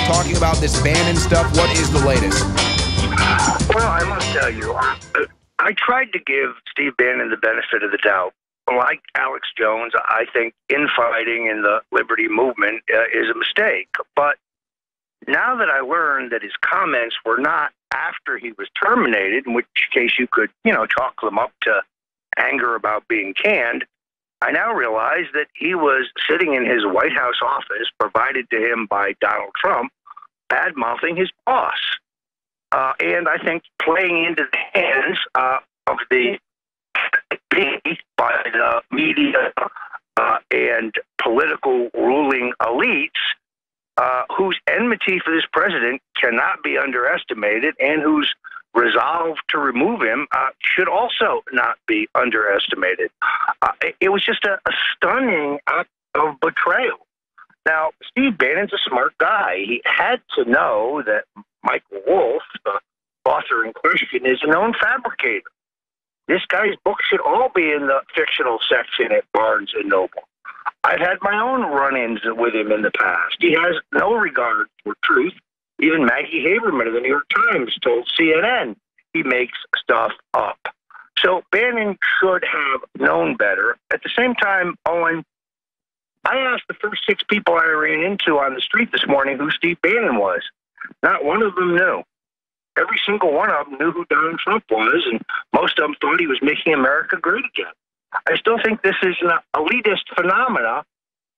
talking about this Bannon stuff. What is the latest? Well, I must tell you, I tried to give Steve Bannon the benefit of the doubt. Like Alex Jones, I think infighting in the liberty movement is a mistake. But now that I learned that his comments were not after he was terminated, in which case you could, chalk them up to anger about being canned, I now realize that he was sitting in his White House office, provided to him by Donald Trump, bad-mouthing his boss. And I think playing into the hands of the by the media and political ruling elites whose enmity for this president cannot be underestimated and whose resolve to remove him should also not be underestimated. It was just a stunning act of betrayal. Now, Steve Bannon's a smart guy. He had to know that Michael Wolff, the author in question, is a known fabricator. This guy's book should all be in the fictional section at Barnes & Noble. I've had my own run-ins with him in the past. He has no regard for truth. Even Maggie Haberman of the New York Times told CNN he makes stuff up. So Bannon should have known better. At the same time, Owen, I asked the first 6 people I ran into on the street this morning who Steve Bannon was. Not one of them knew. Every single one of them knew who Donald Trump was, and most of them thought he was making America great again. I still think this is an elitist phenomena,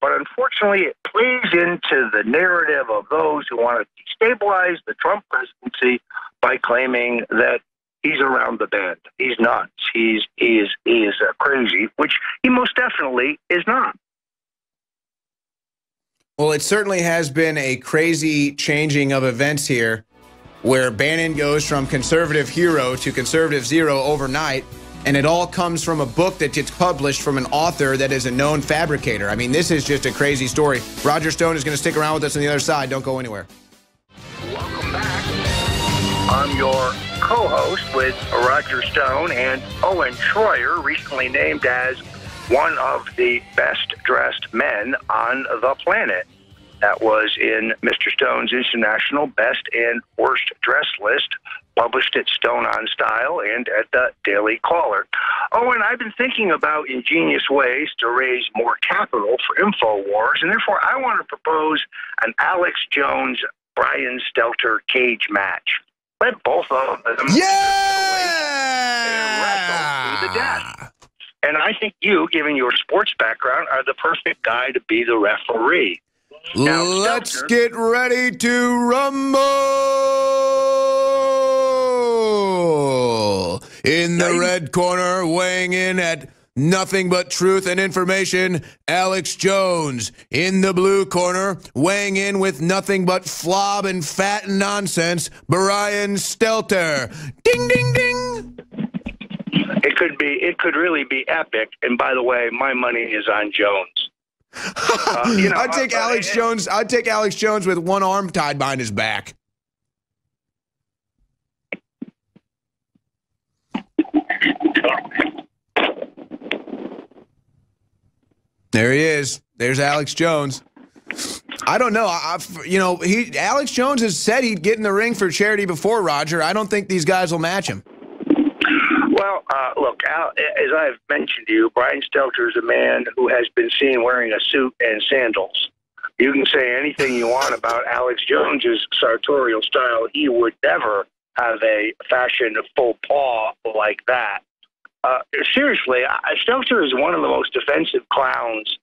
but unfortunately it plays into the narrative of those who want to destabilize the Trump presidency by claiming that he's around the bend. He's nuts. He is crazy, which he most definitely is not. Well, it certainly has been a crazy changing of events here, where Bannon goes from conservative hero to conservative zero overnight, and it all comes from a book that gets published from an author that is a known fabricator. I mean, this is just a crazy story. Roger Stone is going to stick around with us on the other side. Don't go anywhere. Welcome back. I'm your co-host with Roger Stone and Owen Schroyer, recently named as one of the best-dressed men on the planet. That was in Mr. Stone's International Best and Worst Dress list, published at Stone on Style and at the Daily Caller. Oh, and I've been thinking about ingenious ways to raise more capital for InfoWars, and therefore I want to propose an Alex Jones, Brian Stelter cage match. Let both of them and wrestle to the death. And I think you, given your sports background, are the perfect guy to be the referee. Now, let's get ready to rumble. In the red corner, weighing in at nothing but truth and information, Alex Jones. In the blue corner, weighing in with nothing but flob and fat and nonsense, Brian Stelter. Ding, ding, ding. It could really be epic. And by the way, my money is on Jones. I'd take Alex Jones. I'd take Alex Jones with one arm tied behind his back. There he is. There's Alex Jones. I don't know. Alex Jones has said he'd get in the ring for charity before, Roger. I don't think these guys will match him. Well, look, Al, as I've mentioned to you, Brian Stelter is a man who has been seen wearing a suit and sandals. You can say anything you want about Alex Jones's sartorial style. He would never have a fashion faux pas like that. Seriously, Stelter is one of the most offensive clowns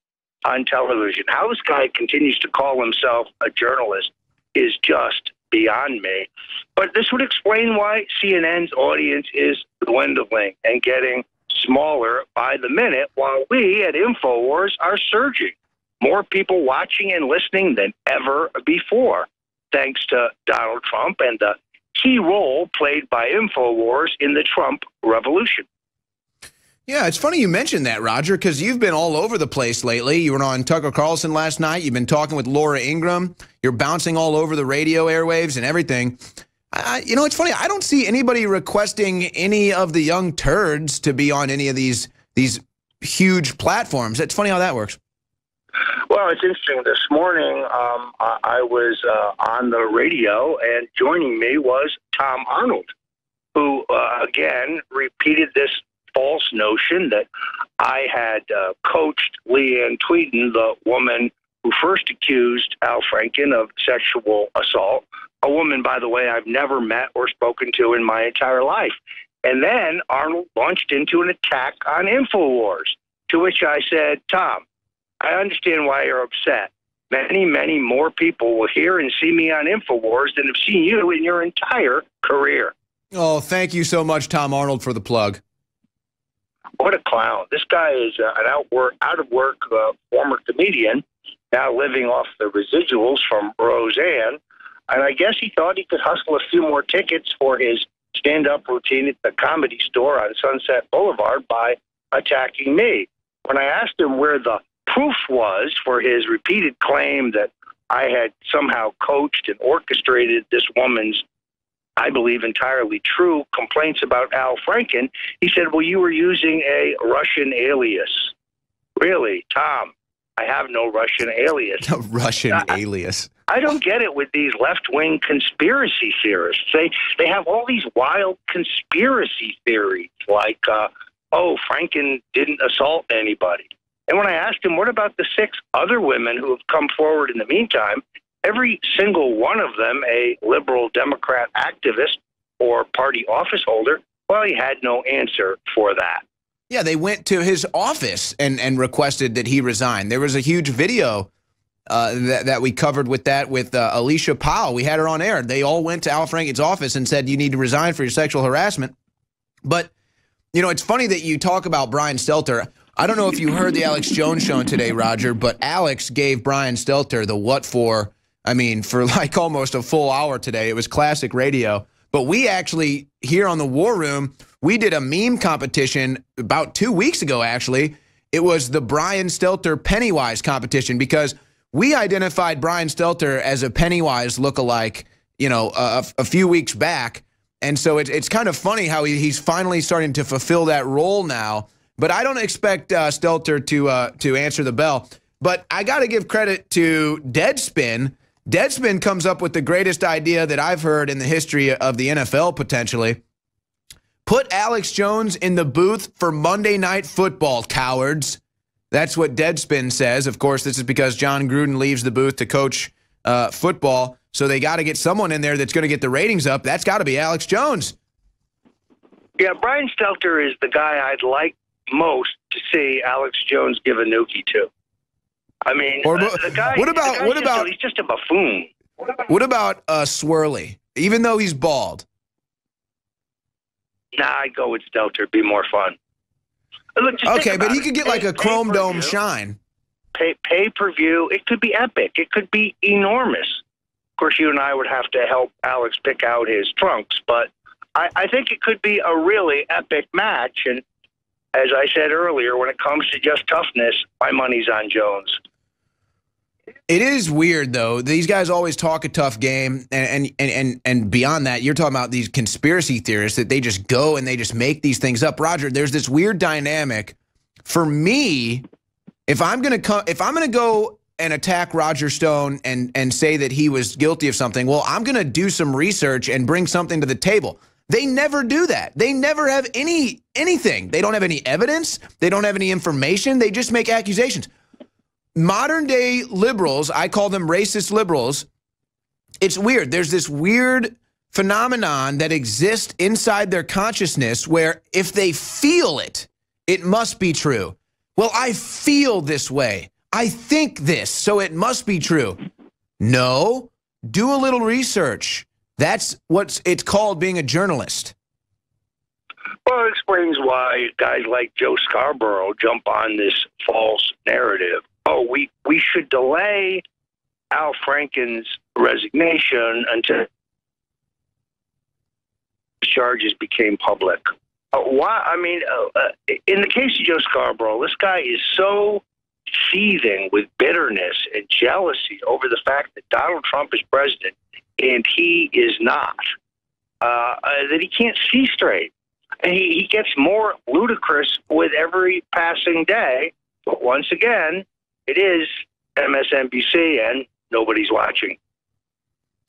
on television. How this guy continues to call himself a journalist is just beyond me. But this would explain why CNN's audience is dwindling and getting smaller by the minute, while we at InfoWars are surging. More people watching and listening than ever before, thanks to Donald Trump and the key role played by InfoWars in the Trump revolution. Yeah, it's funny you mentioned that, Roger, because you've been all over the place lately. You were on Tucker Carlson last night. You've been talking with Laura Ingraham. You're bouncing all over the radio airwaves and everything. It's funny. I don't see anybody requesting any of the young turds to be on any of these huge platforms. It's funny how that works. Well, it's interesting. This morning, I was on the radio, and joining me was Tom Arnold, who, again, repeated this false notion that I had coached Leanne Tweeden, the woman who first accused Al Franken of sexual assault, a woman, by the way, I've never met or spoken to in my entire life. And then Arnold launched into an attack on InfoWars, to which I said, Tom, I understand why you're upset. Many, many more people will hear and see me on InfoWars than have seen you in your entire career. Oh, thank you so much, Tom Arnold, for the plug. What a clown. This guy is an out-of-work former comedian, now living off the residuals from Roseanne. And I guess he thought he could hustle a few more tickets for his stand-up routine at the Comedy Store on Sunset Boulevard by attacking me. When I asked him where the proof was for his repeated claim that I had somehow coached and orchestrated this woman's, I believe, entirely true complaints about Al Franken, he said, well, you were using a Russian alias. Really, Tom, I have no Russian alias. A Russian alias. I don't get it with these left-wing conspiracy theorists. They have all these wild conspiracy theories like, Franken didn't assault anybody. And when I asked him, what about the 6 other women who have come forward in the meantime, every single one of them a liberal Democrat activist or party office holder, well, he had no answer for that. Yeah, they went to his office and requested that he resign. There was a huge video that we covered with Alicia Powell. We had her on air. They all went to Al Franken's office and said, you need to resign for your sexual harassment. But, you know, it's funny that you talk about Brian Stelter. I don't know if you heard the Alex Jones show today, Roger, but Alex gave Brian Stelter the what for, I mean, for like almost a full hour today. It was classic radio. But we actually, here on the War Room, we did a meme competition about 2 weeks ago, actually. It was the Brian Stelter Pennywise competition because we identified Brian Stelter as a Pennywise lookalike, you know, a few weeks back. And so it's kind of funny how he's finally starting to fulfill that role now. But I don't expect Stelter to answer the bell. But I got to give credit to Deadspin. Deadspin comes up with the greatest idea that I've heard in the history of the NFL, potentially. Put Alex Jones in the booth for Monday Night Football, cowards. That's what Deadspin says. Of course, this is because John Gruden leaves the booth to coach football. So they got to get someone in there that's going to get the ratings up. That's got to be Alex Jones. Yeah, Brian Stelter is the guy I'd like most to see Alex Jones give a nookie to. I mean, the guy, he's just a buffoon. What about Swirly? Even though he's bald. Nah, I'd go with Stelter. It'd be more fun. Look, okay, but he could get like a Chrome Dome shine. Pay-per-view. It could be epic. It could be enormous. Of course, you and I would have to help Alex pick out his trunks, but I think it could be a really epic match. And as I said earlier, when it comes to just toughness, my money's on Jones. It is weird, though. These guys always talk a tough game, and beyond that, you're talking about these conspiracy theorists that they just go and they just make these things up. Roger, there's this weird dynamic. For me, if I'm gonna go and attack Roger Stone and say that he was guilty of something, well, I'm gonna do some research and bring something to the table. They never do that. They never have anything. They don't have any evidence. They don't have any information. They just make accusations. Modern day liberals, I call them racist liberals. It's weird. There's this weird phenomenon that exists inside their consciousness where if they feel it, it must be true. Well, I feel this way. I think this, so it must be true. No, do a little research. That's what it's called being a journalist. Well, it explains why guys like Joe Scarborough jump on this false narrative. Oh, we should delay Al Franken's resignation until charges became public. Why? I mean, in the case of Joe Scarborough, this guy is so seething with bitterness and jealousy over the fact that Donald Trump is president and he is not, that he can't see straight. And he gets more ludicrous with every passing day. But once again, it is MSNBC, and nobody's watching.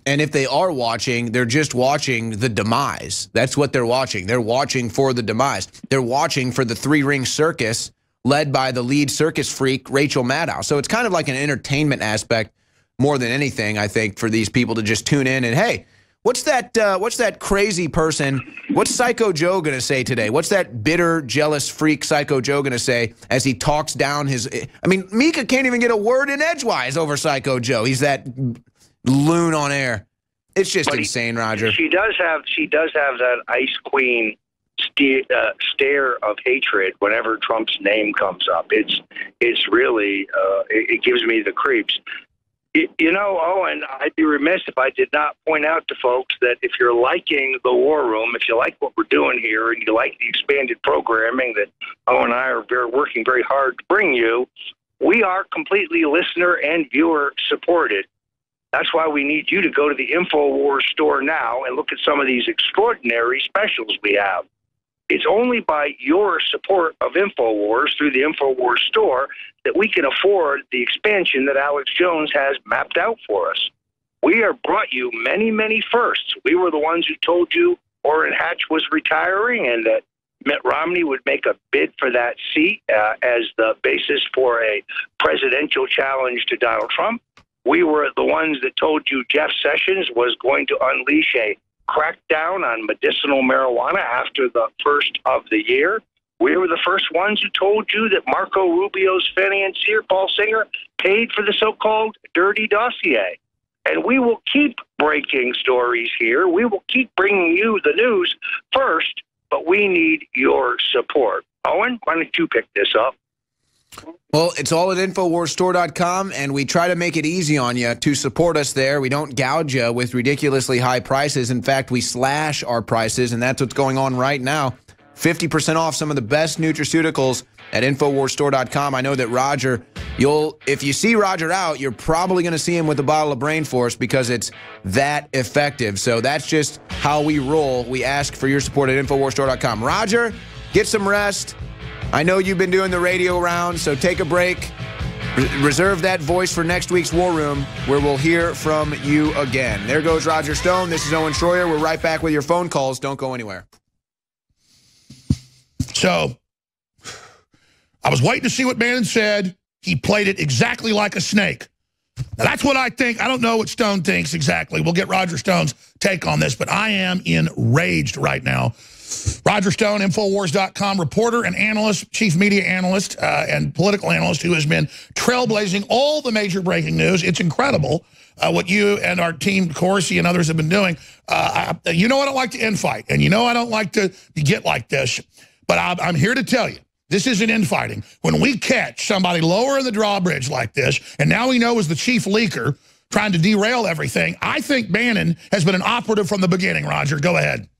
And if they are watching, they're just watching the demise. That's what they're watching. They're watching for the demise. They're watching for the three-ring circus led by the lead circus freak, Rachel Maddow. So it's kind of like an entertainment aspect more than anything, I think, for these people to just tune in and, hey, what's that crazy person? What's Psycho Joe going to say today? What's that bitter, jealous freak Psycho Joe going to say as he talks down his... I mean, Mika can't even get a word in edgewise over Psycho Joe. He's that loon on air. It's just insane, Roger. She does have that Ice Queen stare of hatred whenever Trump's name comes up. It's really it gives me the creeps. You know, Owen, I'd be remiss if I did not point out to folks that if you're liking the War Room, if you like what we're doing here, and you like the expanded programming that Owen and I are working very hard to bring you, we are completely listener and viewer supported. That's why we need you to go to the InfoWars store now and look at some of these extraordinary specials we have. It's only by your support of InfoWars through the InfoWars store that we can afford the expansion that Alex Jones has mapped out for us. We have brought you many, many firsts. We were the ones who told you Orrin Hatch was retiring and that Mitt Romney would make a bid for that seat as the basis for a presidential challenge to Donald Trump. We were the ones that told you Jeff Sessions was going to unleash a crackdown on medicinal marijuana after the first of the year. We were the first ones who told you that Marco Rubio's financier, Paul Singer, paid for the so-called dirty dossier. And we will keep breaking stories here. We will keep bringing you the news first, but we need your support. Owen, why don't you pick this up? Well, it's all at InfoWarsStore.com, and we try to make it easy on you to support us there. We don't gouge you with ridiculously high prices. In fact, we slash our prices, and that's what's going on right now. 50% off some of the best nutraceuticals at InfoWarsStore.com. I know that Roger, if you see Roger out, you're probably going to see him with a bottle of Brain Force because it's that effective. So that's just how we roll. We ask for your support at InfoWarsStore.com. Roger, get some rest. I know you've been doing the radio round, so take a break. Reserve that voice for next week's War Room, where we'll hear from you again. There goes Roger Stone. This is Owen Schroyer. We're right back with your phone calls. Don't go anywhere. So, I was waiting to see what Bannon said. He played it exactly like a snake. Now, that's what I think. I don't know what Stone thinks exactly. We'll get Roger Stone's take on this, but I am enraged right now. Roger Stone, Infowars.com reporter and analyst, chief media analyst and political analyst who has been trailblazing all the major breaking news. It's incredible what you and our team, Corsi and others have been doing. You know I don't like to infight, and you know I don't like to get like this, but I'm here to tell you, this isn't infighting. When we catch somebody lower in the drawbridge like this, and now we know is the chief leaker trying to derail everything, I think Bannon has been an operative from the beginning, Roger. Go ahead.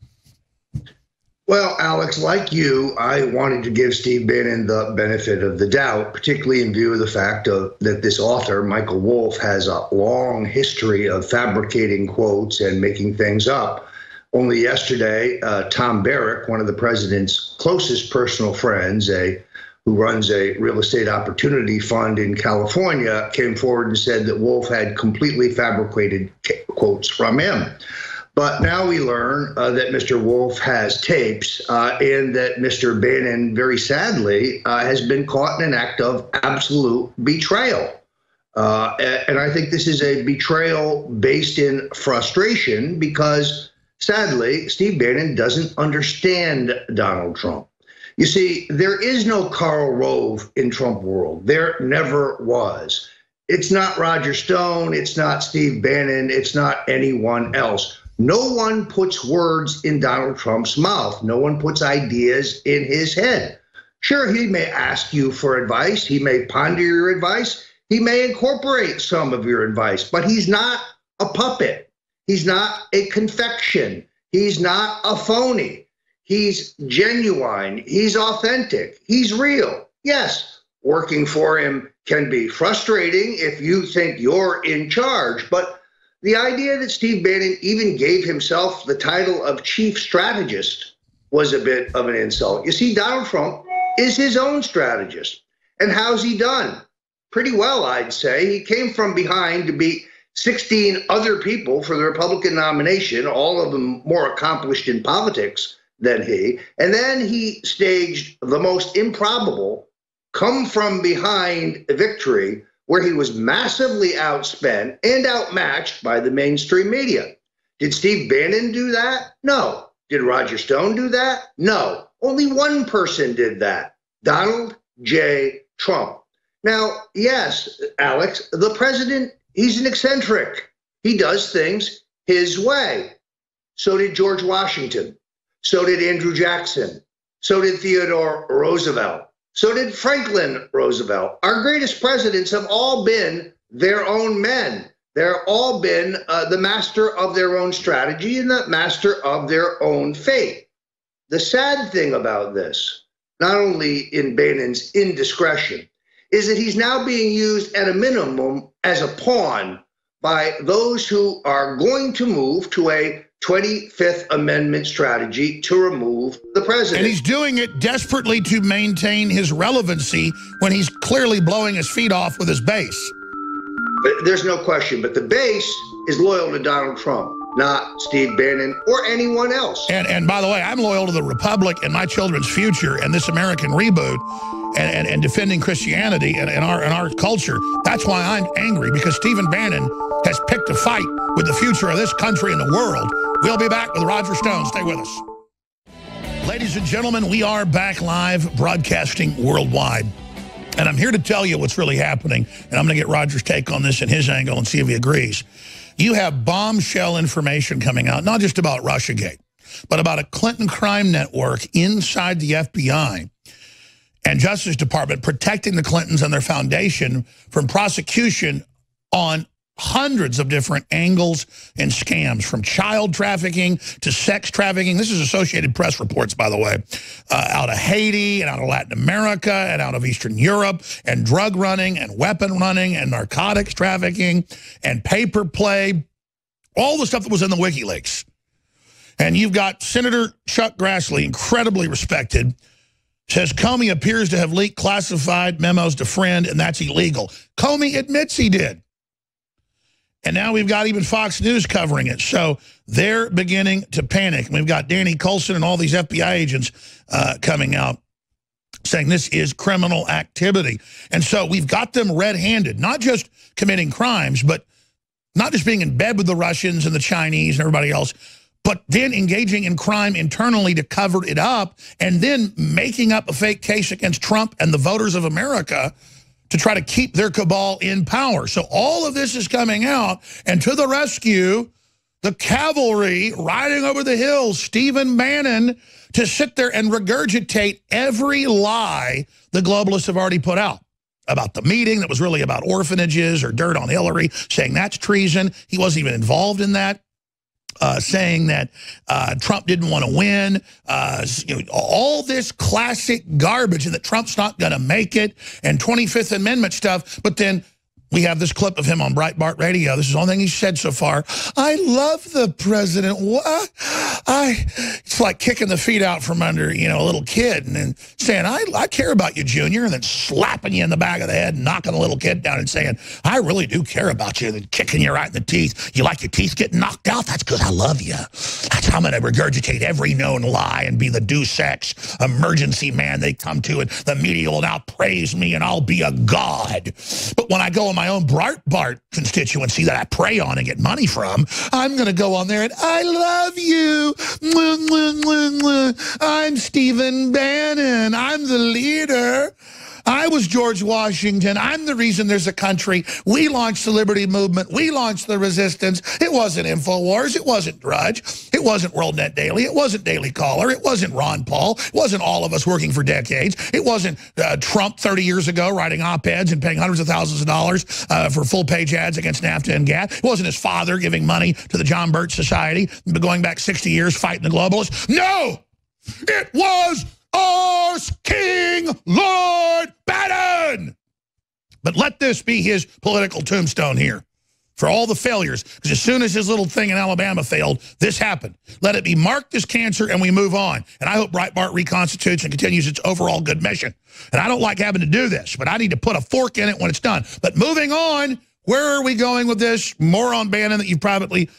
Well, Alex, like you, I wanted to give Steve Bannon the benefit of the doubt, particularly in view of the fact that this author, Michael Wolff, has a long history of fabricating quotes and making things up. Only yesterday, Tom Barrack, one of the president's closest personal friends, who runs a real estate opportunity fund in California, came forward and said that Wolff had completely fabricated quotes from him. But now we learn that Mr. Wolff has tapes and that Mr. Bannon, very sadly, has been caught in an act of absolute betrayal. And I think this is a betrayal based in frustration because, sadly, Steve Bannon doesn't understand Donald Trump. You see, there is no Karl Rove in Trump world. There never was. It's not Roger Stone. It's not Steve Bannon. It's not anyone else. No one puts words in Donald Trump's mouth. No one puts ideas in his head. Sure, he may ask you for advice. He may ponder your advice. He may incorporate some of your advice, but he's not a puppet. He's not a confection. He's not a phony. He's genuine. He's authentic. He's real. Yes, working for him can be frustrating if you think you're in charge, but the idea that Steve Bannon even gave himself the title of chief strategist was a bit of an insult. You see, Donald Trump is his own strategist. And how's he done? pretty well, I'd say. He came from behind to beat 16 other people for the Republican nomination, all of them more accomplished in politics than he. And then he staged the most improbable come from behind victory, where he was massively outspent and outmatched by the mainstream media. Did Steve Bannon do that? No. Did Roger Stone do that? No. Only one person did that, Donald J. Trump. Now, yes, Alex, the president, he's an eccentric. He does things his way. So did George Washington. So did Andrew Jackson. So did Theodore Roosevelt. So did Franklin Roosevelt. Our greatest presidents have all been their own men. They're all been the master of their own strategy and the master of their own fate. The sad thing about this, not only in Bannon's indiscretion, is that he's now being used at a minimum as a pawn by those who are going to move to a 25th Amendment strategy to remove the president. And he's doing it desperately to maintain his relevancy when he's clearly blowing his feet off with his base. But there's no question, but the base is loyal to Donald Trump, not Steve Bannon or anyone else. And by the way, I'm loyal to the Republic and my children's future and this American reboot and defending Christianity and our culture. That's why I'm angry, because Stephen Bannon has picked a fight with the future of this country and the world. We'll be back with Roger Stone. Stay with us. Ladies and gentlemen, we are back live broadcasting worldwide. And I'm here to tell you what's really happening. And I'm going to get Roger's take on this and his angle and see if he agrees. You have bombshell information coming out, not just about Russiagate, but about a Clinton crime network inside the FBI and Justice Department protecting the Clintons and their foundation from prosecution on hundreds of different angles and scams, from child trafficking to sex trafficking. This is Associated Press reports, by the way, out of Haiti and out of Latin America and out of Eastern Europe, and drug running and weapon running and narcotics trafficking and paper play, all the stuff that was in the WikiLeaks. And you've got Senator Chuck Grassley, incredibly respected, says Comey appears to have leaked classified memos to friend, and that's illegal. Comey admits he did. And now we've got even Fox News covering it. So they're beginning to panic. And we've got Danny Coulson and all these FBI agents coming out saying this is criminal activity. And so we've got them red-handed, not just committing crimes, but not just being in bed with the Russians and the Chinese and everybody else, but then engaging in crime internally to cover it up and then making up a fake case against Trump and the voters of America to try to keep their cabal in power. So all of this is coming out, and to the rescue, the cavalry riding over the hills, Stephen Bannon, to sit there and regurgitate every lie the globalists have already put out about the meeting that was really about orphanages or dirt on Hillary, saying that's treason. He wasn't even involved in that. Saying that Trump didn't want to win, all this classic garbage, and that Trump's not going to make it, and 25th Amendment stuff. But then we have this clip of him on Breitbart Radio. This is the only thing he's said so far. I love the president. What? It's like kicking the feet out from under, a little kid and then saying, I care about you, Junior, and then slapping you in the back of the head and knocking the little kid down and saying, I really do care about you, and then kicking you right in the teeth. You like your teeth getting knocked out? That's because I love you. That's how I'm going to regurgitate every known lie and be the Deus Ex emergency man they come to, and the media will now praise me and I'll be a god. But when I go on my own Breitbart constituency that I prey on and get money from, I'm going to go on there and I love you. I'm Stephen Bannon. I'm the leader. I was George Washington. I'm the reason there's a country. We launched the Liberty Movement. We launched the resistance. It wasn't InfoWars. It wasn't Drudge. It wasn't WorldNet Daily. It wasn't Daily Caller. It wasn't Ron Paul. It wasn't all of us working for decades. It wasn't Trump 30 years ago writing op-eds and paying hundreds of thousands of dollars for full-page ads against NAFTA and GATT. It wasn't his father giving money to the John Birch Society, going back 60 years fighting the globalists. No! It was ours, King Lord Bannon. But let this be his political tombstone here. for all the failures, because as soon as his little thing in Alabama failed, this happened. Let it be marked as cancer and we move on. And I hope Breitbart reconstitutes and continues its overall good mission. And I don't like having to do this, but I need to put a fork in it when it's done. But moving on, where are we going with this? More on Bannon that you've privately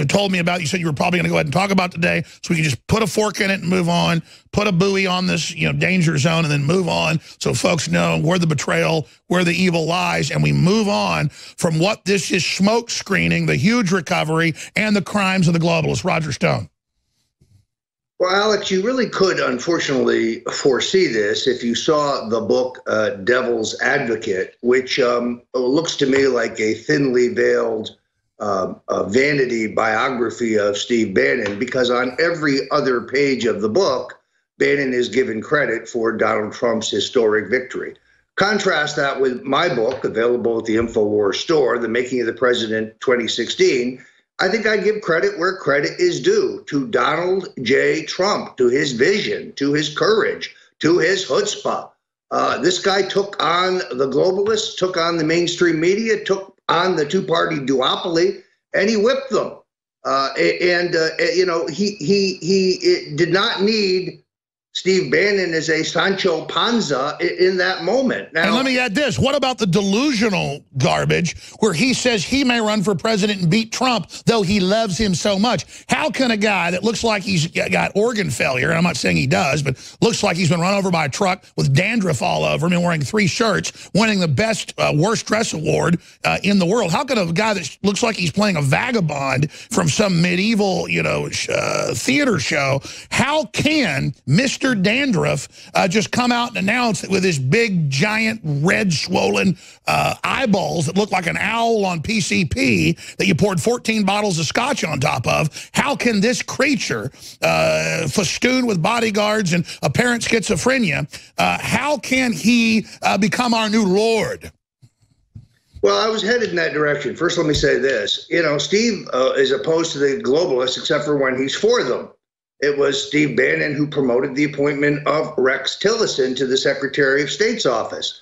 told me about. You said you were probably going to go ahead and talk about today, so we can just put a fork in it and move on, put a buoy on this danger zone, and then move on so folks know where the betrayal, where the evil lies, and we move on from what this is smoke screening, the huge recovery, and the crimes of the globalists. Roger Stone. Well, Alex, you really could, unfortunately, foresee this if you saw the book Devil's Advocate, which looks to me like a thinly veiled a vanity biography of Steve Bannon, because on every other page of the book, Bannon is given credit for Donald Trump's historic victory. Contrast that with my book, available at the InfoWars store, The Making of the President 2016. I think I give credit where credit is due to Donald J. Trump, to his vision, to his courage, to his chutzpah. This guy took on the globalists, took on the mainstream media, took on the two-party duopoly, and he whipped them. He did not need Steve Bannon as a Sancho Panza in that moment. Now, and let me add this. What about the delusional garbage where he says he may run for president and beat Trump, though he loves him so much? How can a guy that looks like he's got organ failure, and I'm not saying he does, but looks like he's been run over by a truck with dandruff all over him and wearing 3 shirts, winning the best worst dress award in the world, how can a guy that looks like he's playing a vagabond from some medieval, theater show, how can Mr. Dandruff just come out and announce that with his big, giant, red, swollen eyeballs that look like an owl on PCP that you poured 14 bottles of scotch on top of? How can this creature, festooned with bodyguards and apparent schizophrenia, how can he become our new Lord? Well, I was headed in that direction. First, let me say this. Steve is opposed to the globalists except for when he's for them. It was Steve Bannon who promoted the appointment of Rex Tillerson to the Secretary of State's office.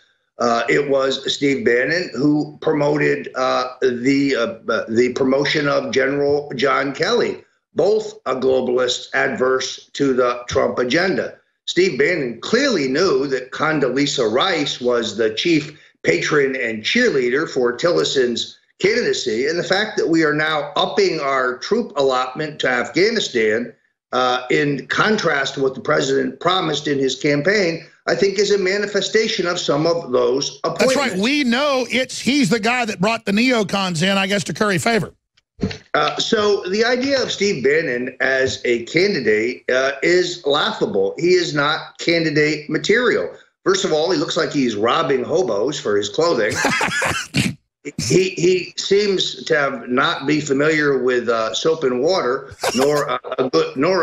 It was Steve Bannon who promoted the promotion of General John Kelly, both globalists adverse to the Trump agenda. Steve Bannon clearly knew that Condoleezza Rice was the chief patron and cheerleader for Tillerson's candidacy, and the fact that we are now upping our troop allotment to Afghanistan in contrast to what the president promised in his campaign, I think is a manifestation of some of those appointments. That's right. We know he's the guy that brought the neocons in, I guess, to curry favor. So the idea of Steve Bannon as a candidate is laughable. He is not candidate material. First of all, he looks like he's robbing hobos for his clothing. He seems to not be familiar with soap and water, nor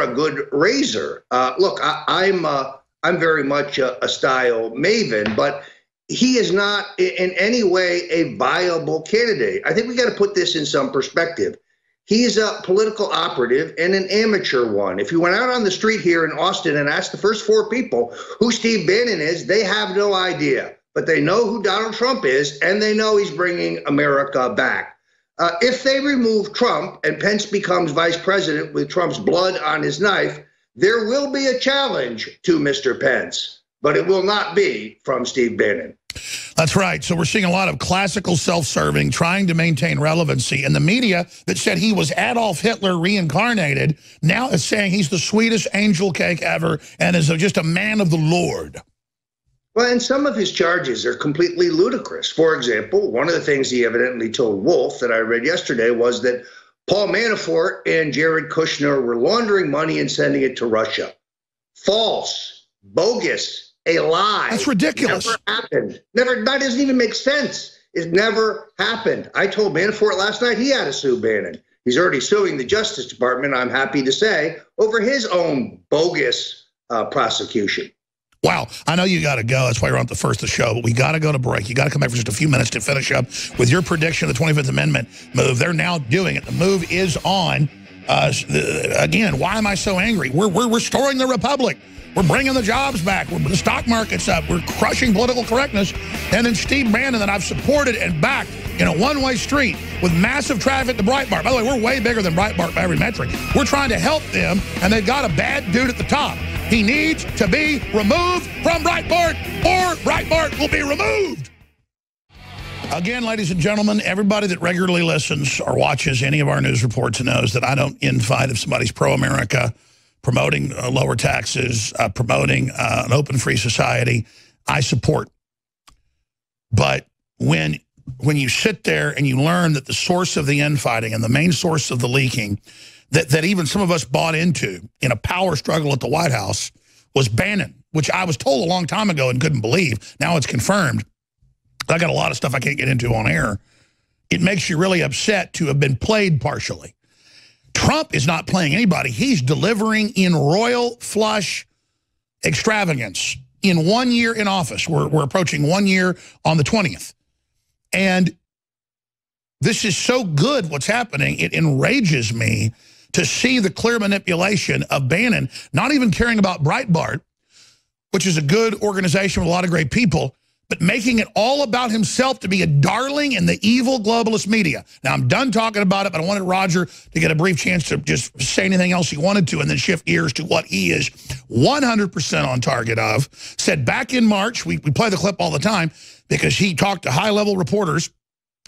a good razor. Look, I'm very much a style maven, but he is not in any way a viable candidate. I think we got to put this in some perspective. He's a political operative and an amateur one. If you went out on the street here in Austin and asked the first 4 people who Steve Bannon is, they have no idea. But they know who Donald Trump is, and they know he's bringing America back. If they remove Trump and Pence becomes vice president with Trump's blood on his knife, there will be a challenge to Mr. Pence, but it will not be from Steve Bannon. That's right. So we're seeing a lot of classical self-serving, trying to maintain relevancy. And the media that said he was Adolf Hitler reincarnated now is saying he's the sweetest angel cake ever and is just a man of the Lord. Well, and some of his charges are completely ludicrous. For example, one of the things he evidently told Wolf that I read yesterday was that Paul Manafort and Jared Kushner were laundering money and sending it to Russia. False, bogus, a lie. That's ridiculous. Never happened. That doesn't even make sense. It never happened. I told Manafort last night he had to sue Bannon. He's already suing the Justice Department, I'm happy to say, over his own bogus prosecution. Wow, I know you got to go. That's why you're on the first of the show. But we got to go to break. You got to come back for just a few minutes to finish up with your prediction of the 25th Amendment move. They're now doing it. The move is on. Again, why am I so angry? We're restoring the republic. We're bringing the jobs back. The stock market's up. We're crushing political correctness. And then Steve Bannon, that I've supported and backed in a one-way street with massive traffic to Breitbart. By the way, we're way bigger than Breitbart by every metric. We're trying to help them, and they've got a bad dude at the top. He needs to be removed from Breitbart, or Breitbart will be removed. Again, ladies and gentlemen, everybody that regularly listens or watches any of our news reports knows that I don't infight if somebody's pro-America, promoting lower taxes, promoting an open, free society. I support. But when you sit there and you learn that the source of the infighting and the main source of the leaking that even some of us bought into in a power struggle at the White House was Bannon, which I was told a long time ago and couldn't believe. Now it's confirmed. I got a lot of stuff I can't get into on air. It makes you really upset to have been played partially. Trump is not playing anybody. He's delivering in royal flush extravagance in 1 year in office. We're approaching 1 year on the 20th. And this is so good what's happening. It enrages me to see the clear manipulation of Bannon, not even caring about Breitbart, which is a good organization with a lot of great people, but making it all about himself to be a darling in the evil globalist media. Now, I'm done talking about it, but I wanted Roger to get a brief chance to just say anything else he wanted to and then shift gears to what he is 100% on target of. Said back in March, we play the clip all the time because he talked to high-level reporters.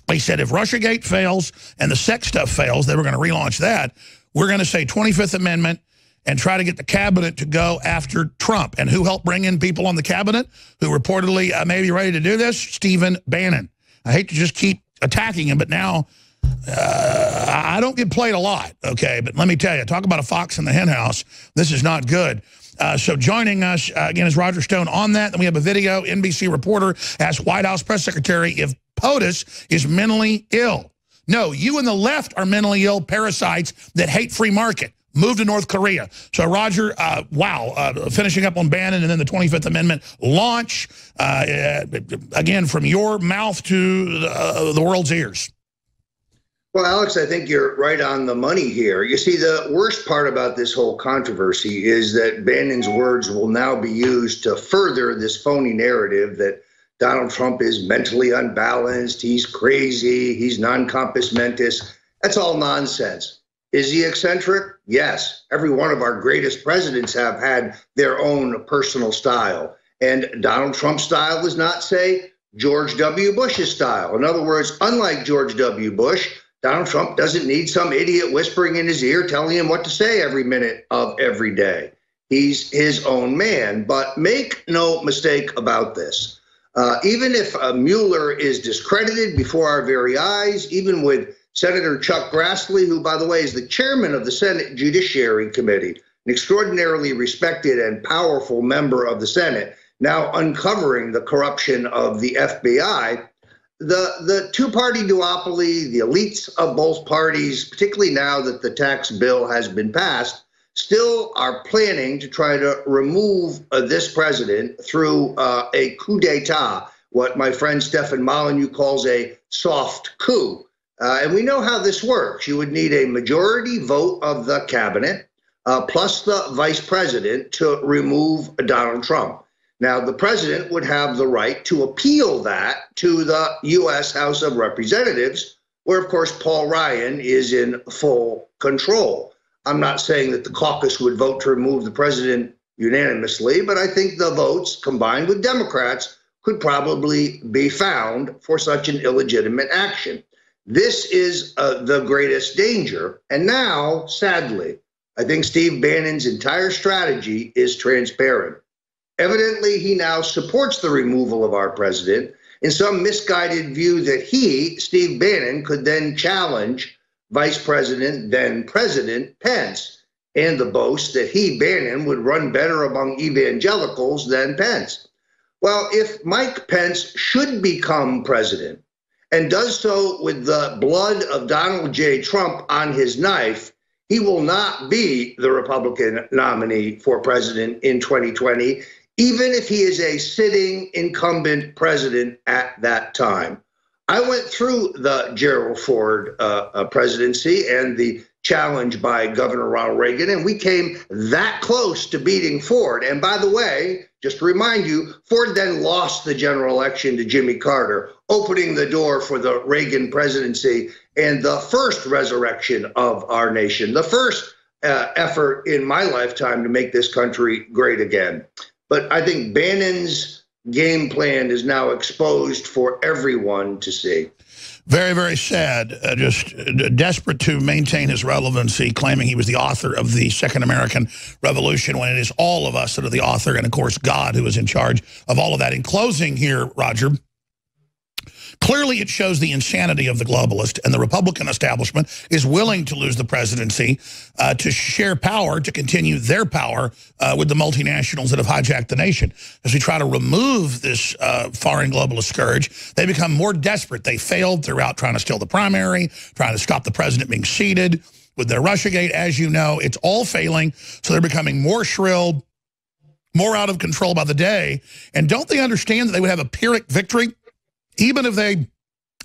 He said if Russiagate fails and the sex stuff fails, they were going to relaunch that. We're going to say 25th Amendment and try to get the cabinet to go after Trump. And who helped bring in people on the cabinet who reportedly may be ready to do this? Stephen Bannon. I hate to just keep attacking him, but now I don't get played a lot, okay? But let me tell you, talk about a fox in the hen house. This is not good. So joining us, again, is Roger Stone on that. Then we have a video. NBC reporter asked White House press secretary if POTUS is mentally ill. No, you and the left are mentally ill parasites that hate free market. Move to North Korea. So, Roger, finishing up on Bannon and then the 25th Amendment launch, again, from your mouth to the world's ears. Well, Alex, I think you're right on the money here. You see, the worst part about this whole controversy is that Bannon's words will now be used to further this phony narrative that Donald Trump is mentally unbalanced, he's crazy, he's non-compos mentis. That's all nonsense. Is he eccentric? Yes. Every one of our greatest presidents have had their own personal style. And Donald Trump's style is not, say, George W. Bush's style. In other words, unlike George W. Bush, Donald Trump doesn't need some idiot whispering in his ear telling him what to say every minute of every day. He's his own man. But make no mistake about this. Even if Mueller is discredited before our very eyes, even with Senator Chuck Grassley, who, by the way, is the chairman of the Senate Judiciary Committee, an extraordinarily respected and powerful member of the Senate, now uncovering the corruption of the FBI, the two-party duopoly, the elites of both parties, particularly now that the tax bill has been passed, still are planning to try to remove this president through a coup d'etat, what my friend Stefan Molyneux calls a soft coup. And we know how this works. You would need a majority vote of the cabinet plus the vice president to remove Donald Trump. Now, the president would have the right to appeal that to the U.S. House of Representatives, where, of course, Paul Ryan is in full control. I'm not saying that the caucus would vote to remove the president unanimously, but I think the votes, combined with Democrats, could probably be found for such an illegitimate action. This is the greatest danger. And now, sadly, I think Steve Bannon's entire strategy is transparent. Evidently, he now supports the removal of our president in some misguided view that he, Steve Bannon, could then challenge Vice President, then President Pence, and the boast that he, Bannon, would run better among evangelicals than Pence. Well, if Mike Pence should become president, and does so with the blood of Donald J. Trump on his knife, he will not be the Republican nominee for president in 2020, even if he is a sitting incumbent president at that time. I went through the Gerald Ford presidency and the challenge by Governor Ronald Reagan, and we came that close to beating Ford. And by the way, just to remind you, Ford then lost the general election to Jimmy Carter, opening the door for the Reagan presidency and the first resurrection of our nation, the first effort in my lifetime to make this country great again. But I think Bannon's game plan is now exposed for everyone to see. Very, very sad, just desperate to maintain his relevancy, claiming he was the author of the Second American Revolution, when it is all of us that are the author, and, of course, God who is in charge of all of that. In closing here, Roger, clearly it shows the insanity of the globalist, and the Republican establishment is willing to lose the presidency to share power, to continue their power with the multinationals that have hijacked the nation. As we try to remove this foreign globalist scourge, they become more desperate. They failed throughout trying to steal the primary, trying to stop the president being seated with their Russiagate. As you know, it's all failing, so they're becoming more shrill, more out of control by the day. And don't they understand that they would have a Pyrrhic victory even if they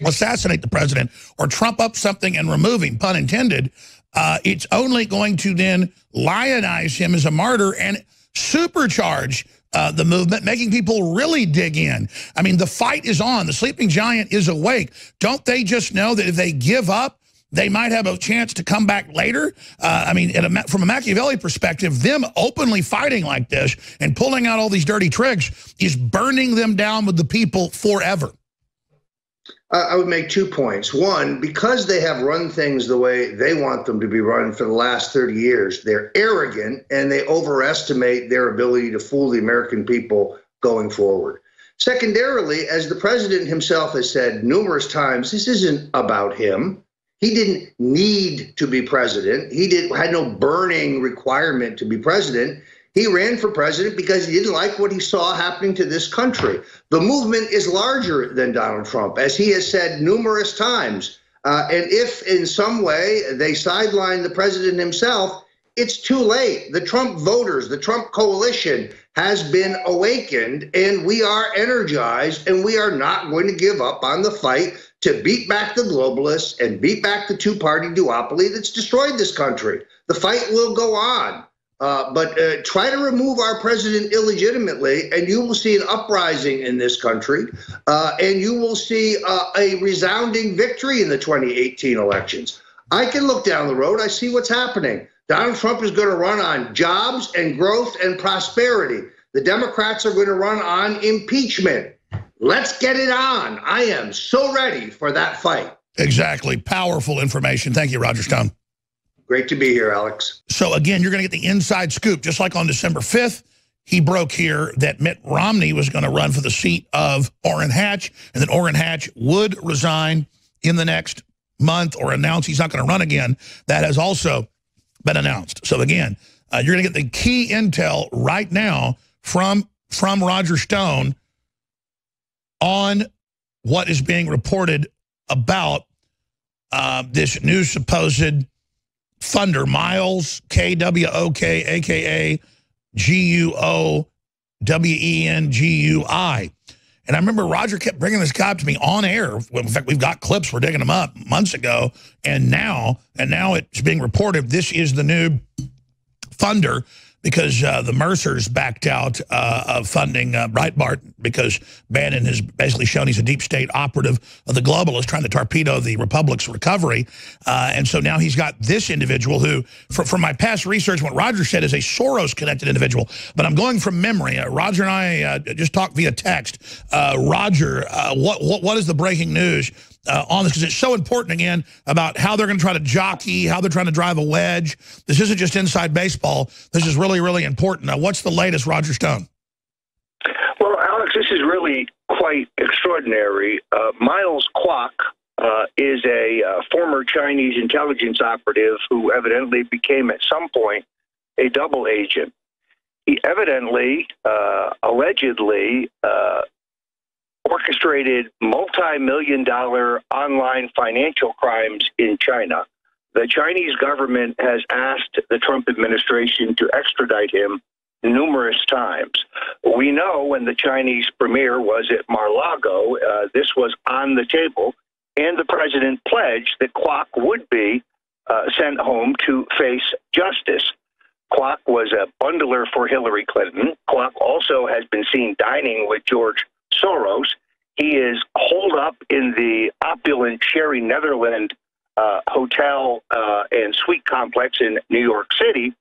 assassinate the president or trump up something and remove him, pun intended? It's only going to then lionize him as a martyr and supercharge the movement, making people really dig in. I mean, the fight is on. The sleeping giant is awake. Don't they just know that if they give up, they might have a chance to come back later? I mean, from a Machiavelli perspective, them openly fighting like this and pulling out all these dirty tricks is burning them down with the people forever. I would make 2 points. One, because they have run things the way they want them to be run for the last 30 years, they're arrogant and they overestimate their ability to fool the American people going forward. Secondarily, as the president himself has said numerous times, this isn't about him. He didn't need to be president. He had no burning requirement to be president. He ran for president because he didn't like what he saw happening to this country. The movement is larger than Donald Trump, as he has said numerous times. And if in some way they sideline the president himself, it's too late. The Trump voters, the Trump coalition has been awakened, and we are energized, and we are not going to give up on the fight to beat back the globalists and beat back the two-party duopoly that's destroyed this country. The fight will go on. But try to remove our president illegitimately, and you will see an uprising in this country, and you will see a resounding victory in the 2018 elections. I can look down the road. I see what's happening. Donald Trump is going to run on jobs and growth and prosperity. The Democrats are going to run on impeachment. Let's get it on. I am so ready for that fight. Exactly. Powerful information. Thank you, Roger Stone. Great to be here, Alex. So, again, you're going to get the inside scoop. Just like on December 5th, he broke here that Mitt Romney was going to run for the seat of Orrin Hatch, and that Orrin Hatch would resign in the next month or announce he's not going to run again. That has also been announced. So, again, you're going to get the key intel right now from Roger Stone on what is being reported about this new supposed funder, Miles K-W-O-K, a.k.a. G-U-O-W-E-N-G-U-I. And I remember Roger kept bringing this guy up to me on air. In fact, we've got clips. We're digging them up months ago. And now it's being reported this is the new funder, because the Mercers backed out of funding Breitbart, because Bannon has basically shown he's a deep state operative of the globalists trying to torpedo the Republic's recovery. And so now he's got this individual who, from my past research, what Roger said is a Soros-connected individual. But I'm going from memory. Roger and I just talked via text. Roger, what is the breaking news on this? Because it's so important, again, about how they're going to try to jockey, how they're trying to drive a wedge. This isn't just inside baseball. This is really, really important. Now, what's the latest, Roger Stone? Well, Alex, this is really quite extraordinary. Miles Kwok is a former Chinese intelligence operative who evidently became at some point a double agent. He evidently, allegedly, orchestrated multi-million-dollar online financial crimes in China. The Chinese government has asked the Trump administration to extradite him numerous times. We know when the Chinese premier was at Mar-a-Lago, this was on the table, and the president pledged that Kwok would be sent home to face justice. Kwok was a bundler for Hillary Clinton. Kwok also has been seen dining with George Soros. He is holed up in the opulent Sherry Netherland hotel and suite complex in New York City,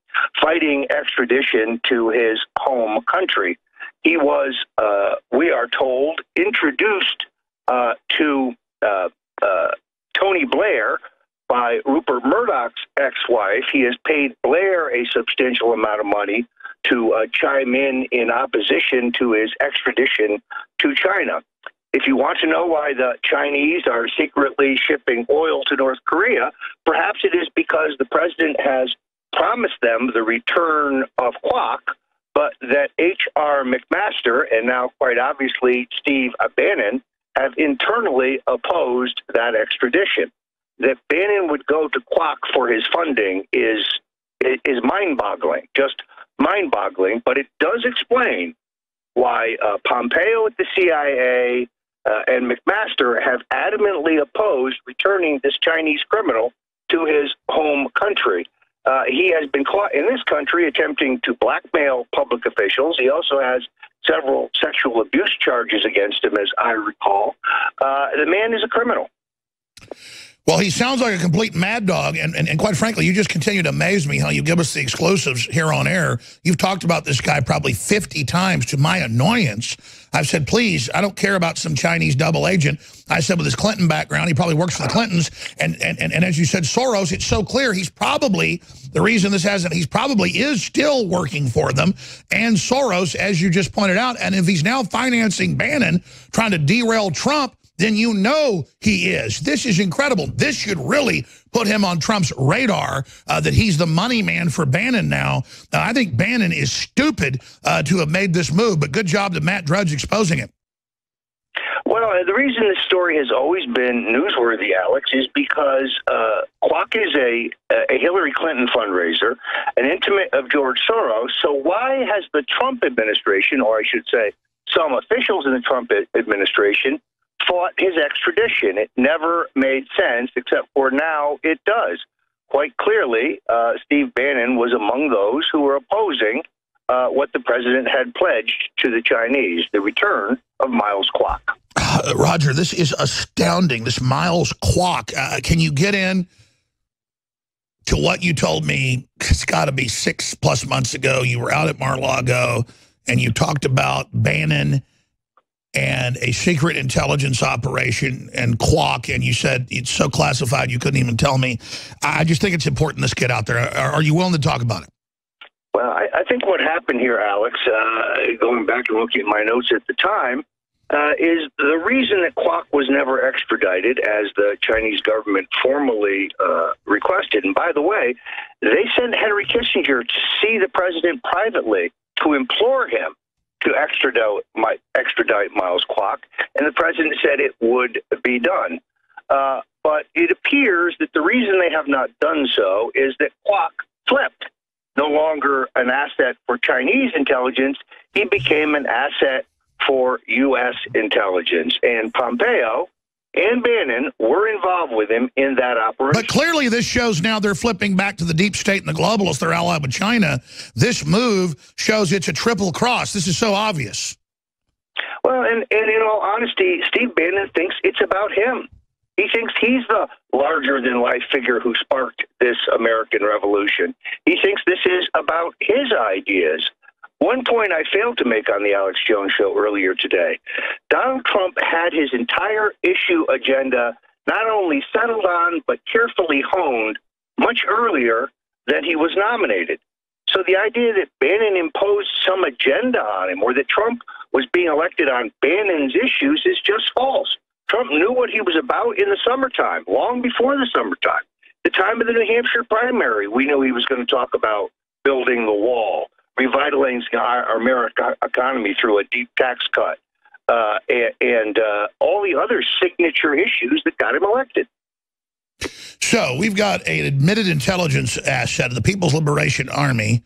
fighting extradition to his home country. He was, we are told, introduced to Tony Blair by Rupert Murdoch's ex-wife. He has paid Blair a substantial amount of money to chime in opposition to his extradition to China. If you want to know why the Chinese are secretly shipping oil to North Korea, perhaps it is because the president has promised them the return of Kwok, but that H.R. McMaster and now quite obviously Steve Bannon have internally opposed that extradition. That Bannon would go to Kwok for his funding is mind-boggling, just mind-boggling, but it does explain why Pompeo at the CIA and McMaster have adamantly opposed returning this Chinese criminal to his home country. He has been caught in this country attempting to blackmail public officials. He also has several sexual abuse charges against him, as I recall. The man is a criminal. Well, he sounds like a complete mad dog, and quite frankly, you just continue to amaze me how you give us the exclusives here on air. You've talked about this guy probably 50 times to my annoyance. I've said, please, I don't care about some Chinese double agent. I said with his Clinton background, he probably works for the Clintons, and as you said, Soros, it's so clear he's probably, the reason this hasn't, he's probably is still working for them, and Soros, as you just pointed out, and if he's now financing Bannon, trying to derail Trump, then you know he is. This is incredible. This should really put him on Trump's radar, that he's the money man for Bannon now. I think Bannon is stupid to have made this move, but good job to Matt Drudge exposing it. Well, the reason this story has always been newsworthy, Alex, is because Kwok is a Hillary Clinton fundraiser, an intimate of George Soros. So why has the Trump administration, or I should say some officials in the Trump administration, fought his extradition? It never made sense, except for now it does. Quite clearly, Steve Bannon was among those who were opposing what the president had pledged to the Chinese, the return of Miles Kwok. Roger, this is astounding, this Miles Kwok. Can you get in to what you told me? It's got to be 6+ months ago. You were out at Mar-a-Lago, and you talked about Bannon and a secret intelligence operation and Kwok, and you said it's so classified you couldn't even tell me. I just think it's important this get out there. Are you willing to talk about it? Well, I think what happened here, Alex, going back and looking at my notes at the time, is the reason that Kwok was never extradited, as the Chinese government formally requested. And by the way, they sent Henry Kissinger to see the president privately to implore him to extradite Miles Kwok, and the president said it would be done. But it appears that the reason they have not done so is that Kwok flipped. No longer an asset for Chinese intelligence, he became an asset for U.S. intelligence. And Pompeo and Bannon were involved with him in that operation. But clearly this shows now they're flipping back to the deep state and the globalists. They're allied with China. This move shows it's a triple cross. This is so obvious. Well, and in all honesty, Steve Bannon thinks it's about him. He thinks he's the larger-than-life figure who sparked this American Revolution. He thinks this is about his ideas. One point I failed to make on the Alex Jones Show earlier today. Donald Trump had his entire issue agenda not only settled on, but carefully honed much earlier than he was nominated. So the idea that Bannon imposed some agenda on him, or that Trump was being elected on Bannon's issues, is just false. Trump knew what he was about in the summertime, long before the summertime. The time of the New Hampshire primary, we knew he was going to talk about building the wall, revitalizing our American economy through a deep tax cut, and all the other signature issues that got him elected. So we've got an admitted intelligence asset of the People's Liberation Army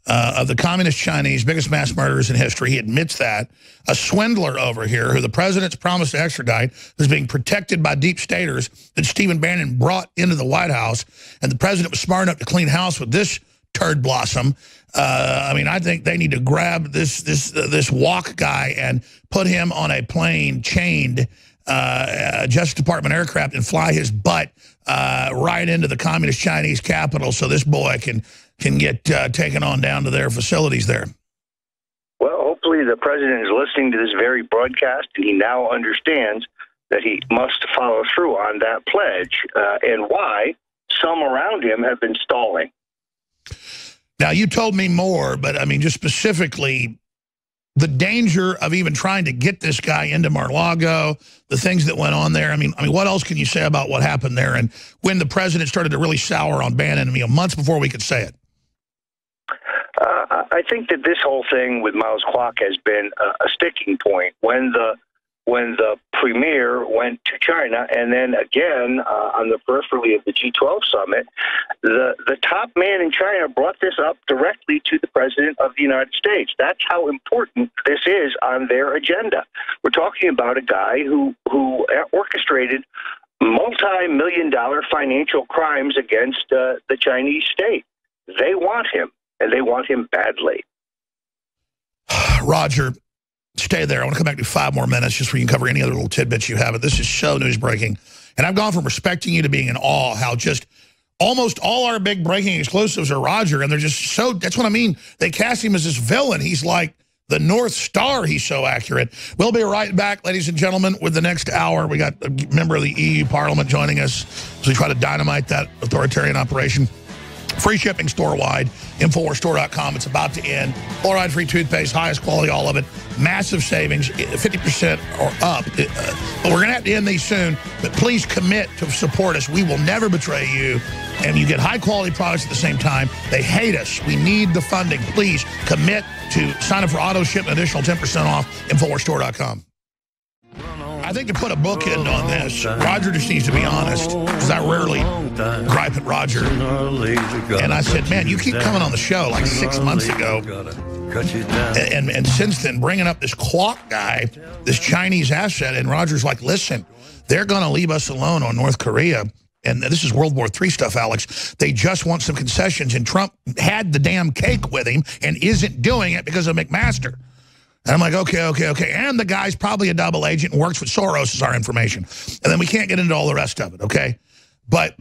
of the communist Chinese, biggest mass murderers in history. He admits that. A swindler over here who the president's promised to extradite, who's being protected by deep staters that Stephen Bannon brought into the White House. And the president was smart enough to clean house with this turd blossom. I mean, I think they need to grab this walk guy and put him on a plane chained Justice Department aircraft and fly his butt right into the communist Chinese capital so this boy can get taken on down to their facilities there. Well, hopefully the president is listening to this very broadcast, and he now understands that he must follow through on that pledge and why some around him have been stalling. Now, you told me more, but I mean, just specifically, the danger of even trying to get this guy into Mar-a-Lago, the things that went on there. I mean, what else can you say about what happened there and when the president started to really sour on Bannon, I mean, months before we could say it? I think that this whole thing with Miles Kwok has been a sticking point. When the premier went to China, and then again on the periphery of the G12 summit, the top man in China brought this up directly to the president of the United States. That's how important this is on their agenda. We're talking about a guy who orchestrated multi-million-dollar financial crimes against the Chinese state. They want him, and they want him badly. Roger, stay there. I want to come back to 5 more minutes just so we can cover any other little tidbits you have. But this is so news breaking. And I've gone from respecting you to being in awe how just almost all our big breaking exclusives are Roger. And they're just so, that's what I mean. They cast him as this villain. He's like the North Star. He's so accurate. We'll be right back, ladies and gentlemen, with the next hour. We got a member of the EU Parliament joining us as we try to dynamite that authoritarian operation. Free shipping store-wide, InfoWarsStore.com. It's about to end. Fluoride-free toothpaste, highest quality, all of it. Massive savings, 50% or up. But we're going to have to end these soon. But please commit to support us. We will never betray you. And you get high-quality products at the same time. They hate us. We need the funding. Please commit to sign up for auto ship an additional 10% off, InfoWarsStore.com. I think to put a bookend on this, Roger just needs to be honest, because I rarely gripe at Roger. And I said, man, you keep coming on the show like 6 months ago. And since then, bringing up this Kwok guy, this Chinese asset, and Roger's like, listen, they're going to leave us alone on North Korea. And this is World War III stuff, Alex. They just want some concessions. And Trump had the damn cake with him and isn't doing it because of McMaster. And I'm like, okay. And the guy's probably a double agent and works with Soros is our information. And then we can't get into all the rest of it, okay? But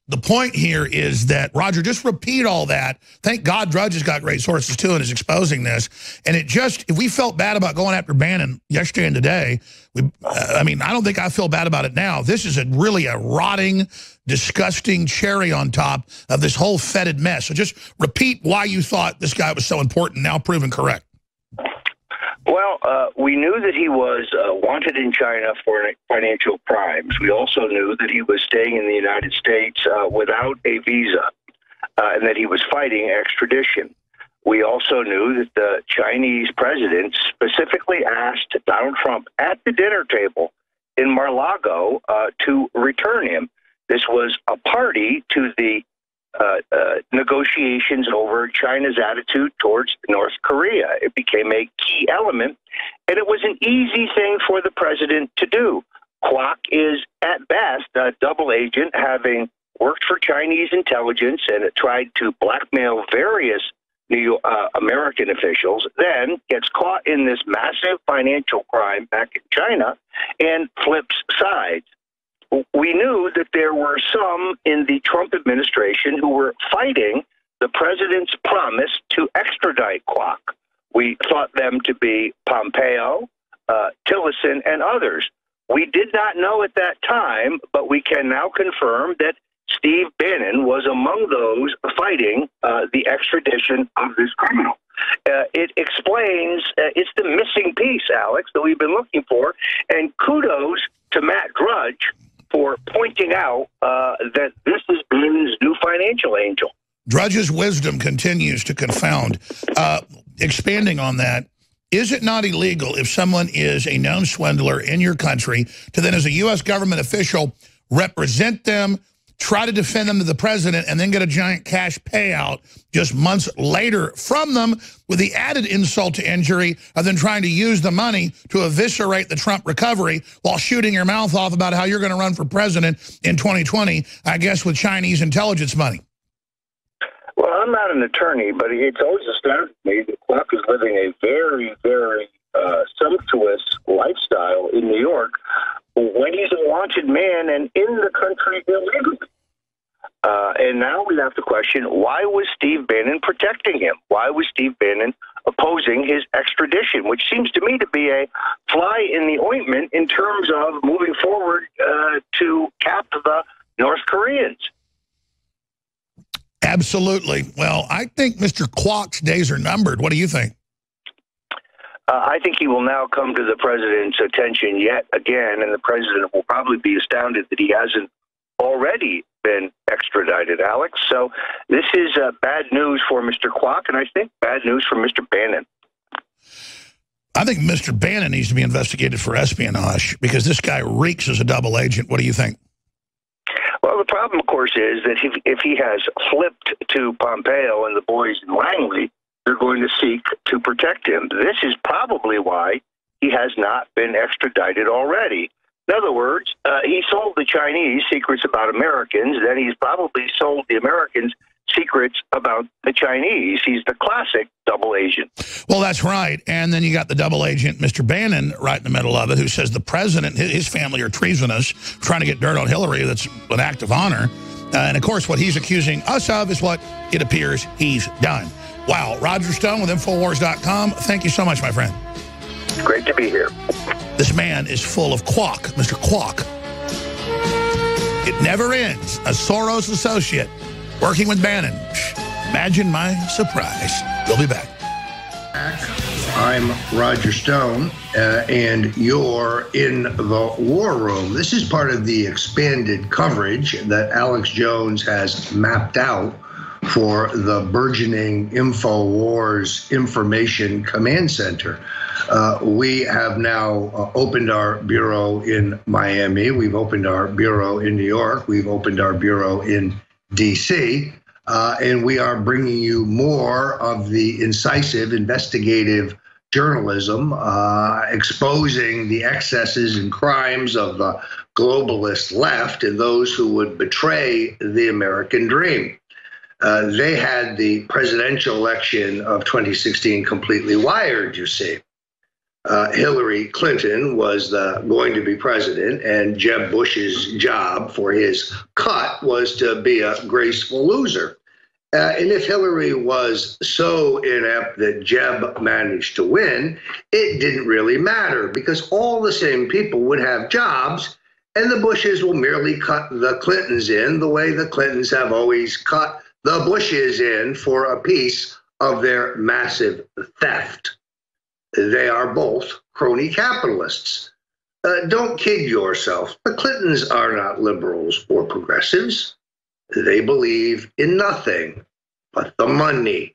the point here is that, Roger, just repeat all that. Thank God Drudge has got great sources, too, and is exposing this. And it just, if we felt bad about going after Bannon yesterday and today, I mean, I don't think I feel bad about it now. This is really a rotting, disgusting cherry on top of this whole fetid mess. So just repeat why you thought this guy was so important, now proven correct. Well, we knew that he was wanted in China for financial crimes. We also knew that he was staying in the United States without a visa and that he was fighting extradition. We also knew that the Chinese president specifically asked Donald Trump at the dinner table in Mar-a-Lago to return him. This was a party to the negotiations over China's attitude towards North Korea. It became a key element, and it was an easy thing for the president to do. Kwok is, at best, a double agent, having worked for Chinese intelligence and tried to blackmail various American officials, then gets caught in this massive financial crime back in China and flips sides. We knew that there were some in the Trump administration who were fighting the president's promise to extradite Kwok. We thought them to be Pompeo, Tillerson, and others. We did not know at that time, but we can now confirm that Steve Bannon was among those fighting the extradition of this criminal. It explains, it's the missing piece, Alex, that we've been looking for, and kudos to Matt Drudge for pointing out that this is Bannon's new financial angel. Drudge's wisdom continues to confound. Expanding on that, is it not illegal if someone is a known swindler in your country to then, as a U.S. government official, represent them, try to defend them to the president, and then get a giant cash payout just months later from them, with the added insult to injury of then trying to use the money to eviscerate the Trump recovery while shooting your mouth off about how you're going to run for president in 2020, I guess with Chinese intelligence money. Well, I'm not an attorney, but it's always astounded me that Kwok is living a very, very sumptuous lifestyle in New York when he's a wanted man and in the country illegally. And now we have to question, why was Steve Bannon protecting him? Why was Steve Bannon opposing his extradition, which seems to me to be a fly in the ointment in terms of moving forward to cap the North Koreans? Absolutely. Well, I think Mr. Kwok's days are numbered. What do you think? I think he will now come to the president's attention yet again, and the president will probably be astounded that he hasn't already been extradited, Alex. So this is bad news for Mr. Kwok, and I think bad news for Mr. Bannon. I think Mr. Bannon needs to be investigated for espionage because this guy reeks as a double agent. What do you think? Well, the problem, of course, is that if he has flipped to Pompeo and the boys in Langley, they're going to seek to protect him. This is probably why he has not been extradited already. In other words, he sold the Chinese secrets about Americans, then he's probably sold the Americans secrets about the Chinese. He's the classic double agent. Well, that's right. And then you got the double agent, Mr. Bannon, right in the middle of it, who says the president, his family are treasonous, trying to get dirt on Hillary. That's an act of honor. And, of course, what he's accusing us of is what it appears he's done. Wow. Roger Stone with Infowars.com. Thank you so much, my friend. Great to be here. This man is full of Kwok, Mr. Kwok. It never ends. A Soros associate working with Bannon. Imagine my surprise. We'll be back. I'm Roger Stone, and you're in the War Room. This is part of the expanded coverage that Alex Jones has mapped out for the burgeoning InfoWars Information Command Center. We have now opened our bureau in Miami. We've opened our bureau in New York. We've opened our bureau in D.C., and we are bringing you more of the incisive, investigative journalism, exposing the excesses and crimes of the globalist left and those who would betray the American dream. They had the presidential election of 2016 completely wired, you see. Hillary Clinton was going to be president, and Jeb Bush's job for his cut was to be a graceful loser. And if Hillary was so inept that Jeb managed to win, it didn't really matter because all the same people would have jobs, and the Bushes will merely cut the Clintons in the way the Clintons have always cut the Bushes in for a piece of their massive theft. They are both crony capitalists. Don't kid yourself. The Clintons are not liberals or progressives. They believe in nothing but the money.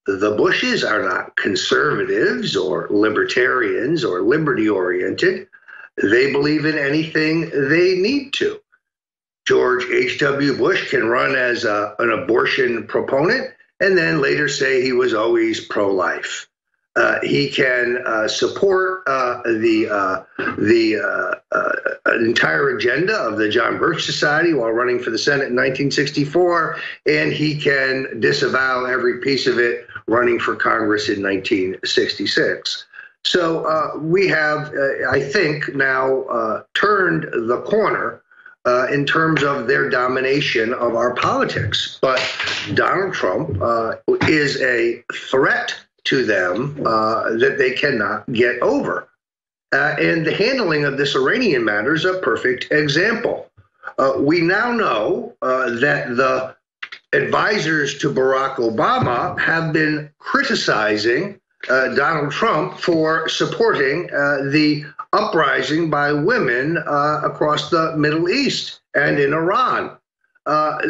The Bushes are not conservatives or libertarians or liberty-oriented. They believe in anything they need to. George H.W. Bush can run as an abortion proponent and then later say he was always pro-life. He can support the entire agenda of the John Birch Society while running for the Senate in 1964, and he can disavow every piece of it running for Congress in 1966. So we have, I think, now turned the corner in terms of their domination of our politics. But Donald Trump is a threat to them that they cannot get over. And the handling of this Iranian matter is a perfect example. We now know that the advisors to Barack Obama have been criticizing Donald Trump for supporting the uprising by women across the Middle East and in Iran.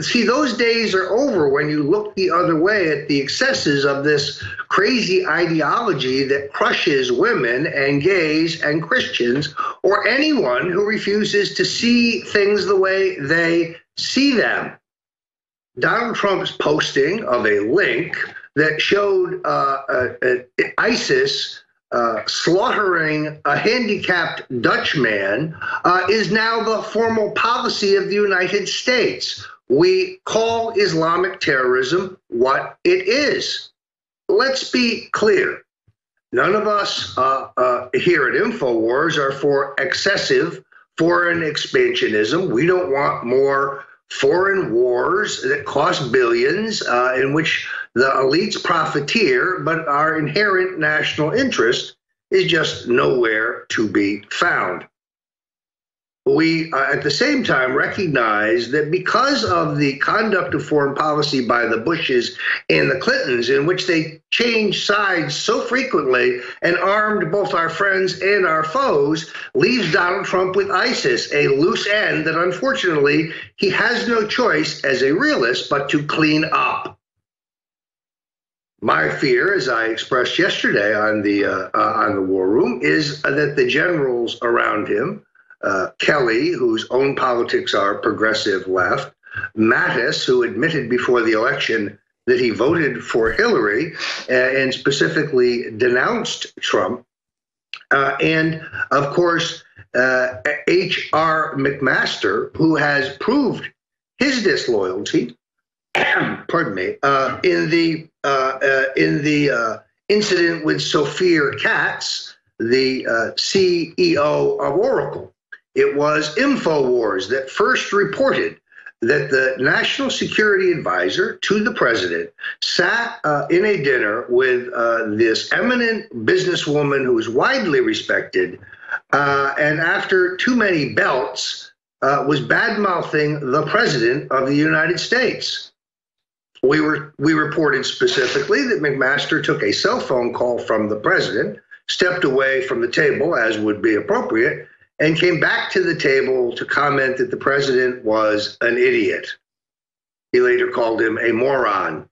See, those days are over when you look the other way at the excesses of this crazy ideology that crushes women and gays and Christians or anyone who refuses to see things the way they see them. Donald Trump's posting of a link that showed ISIS slaughtering a handicapped Dutch man is now the formal policy of the United States. We call Islamic terrorism what it is. Let's be clear. None of us here at InfoWars are for excessive foreign expansionism. We don't want more foreign wars that cost billions, in which the elites profiteer, but our inherent national interest is just nowhere to be found. We, at the same time, recognize that because of the conduct of foreign policy by the Bushes and the Clintons, in which they changed sides so frequently and armed both our friends and our foes, leaves Donald Trump with ISIS, a loose end that unfortunately he has no choice as a realist but to clean up. My fear, as I expressed yesterday on the War Room, is that the generals around him, Kelly, whose own politics are progressive left, Mattis, who admitted before the election that he voted for Hillary and specifically denounced Trump, and of course, H.R. McMaster, who has proved his disloyalty, pardon me, in the incident with Sophia Katz, the CEO of Oracle. It was InfoWars that first reported that the National Security Advisor to the president sat in a dinner with this eminent businesswoman who is widely respected, and after too many belts, was bad-mouthing the president of the United States. We reported specifically that McMaster took a cell phone call from the president, stepped away from the table, as would be appropriate, and came back to the table to comment that the president was an idiot. He later called him a moron.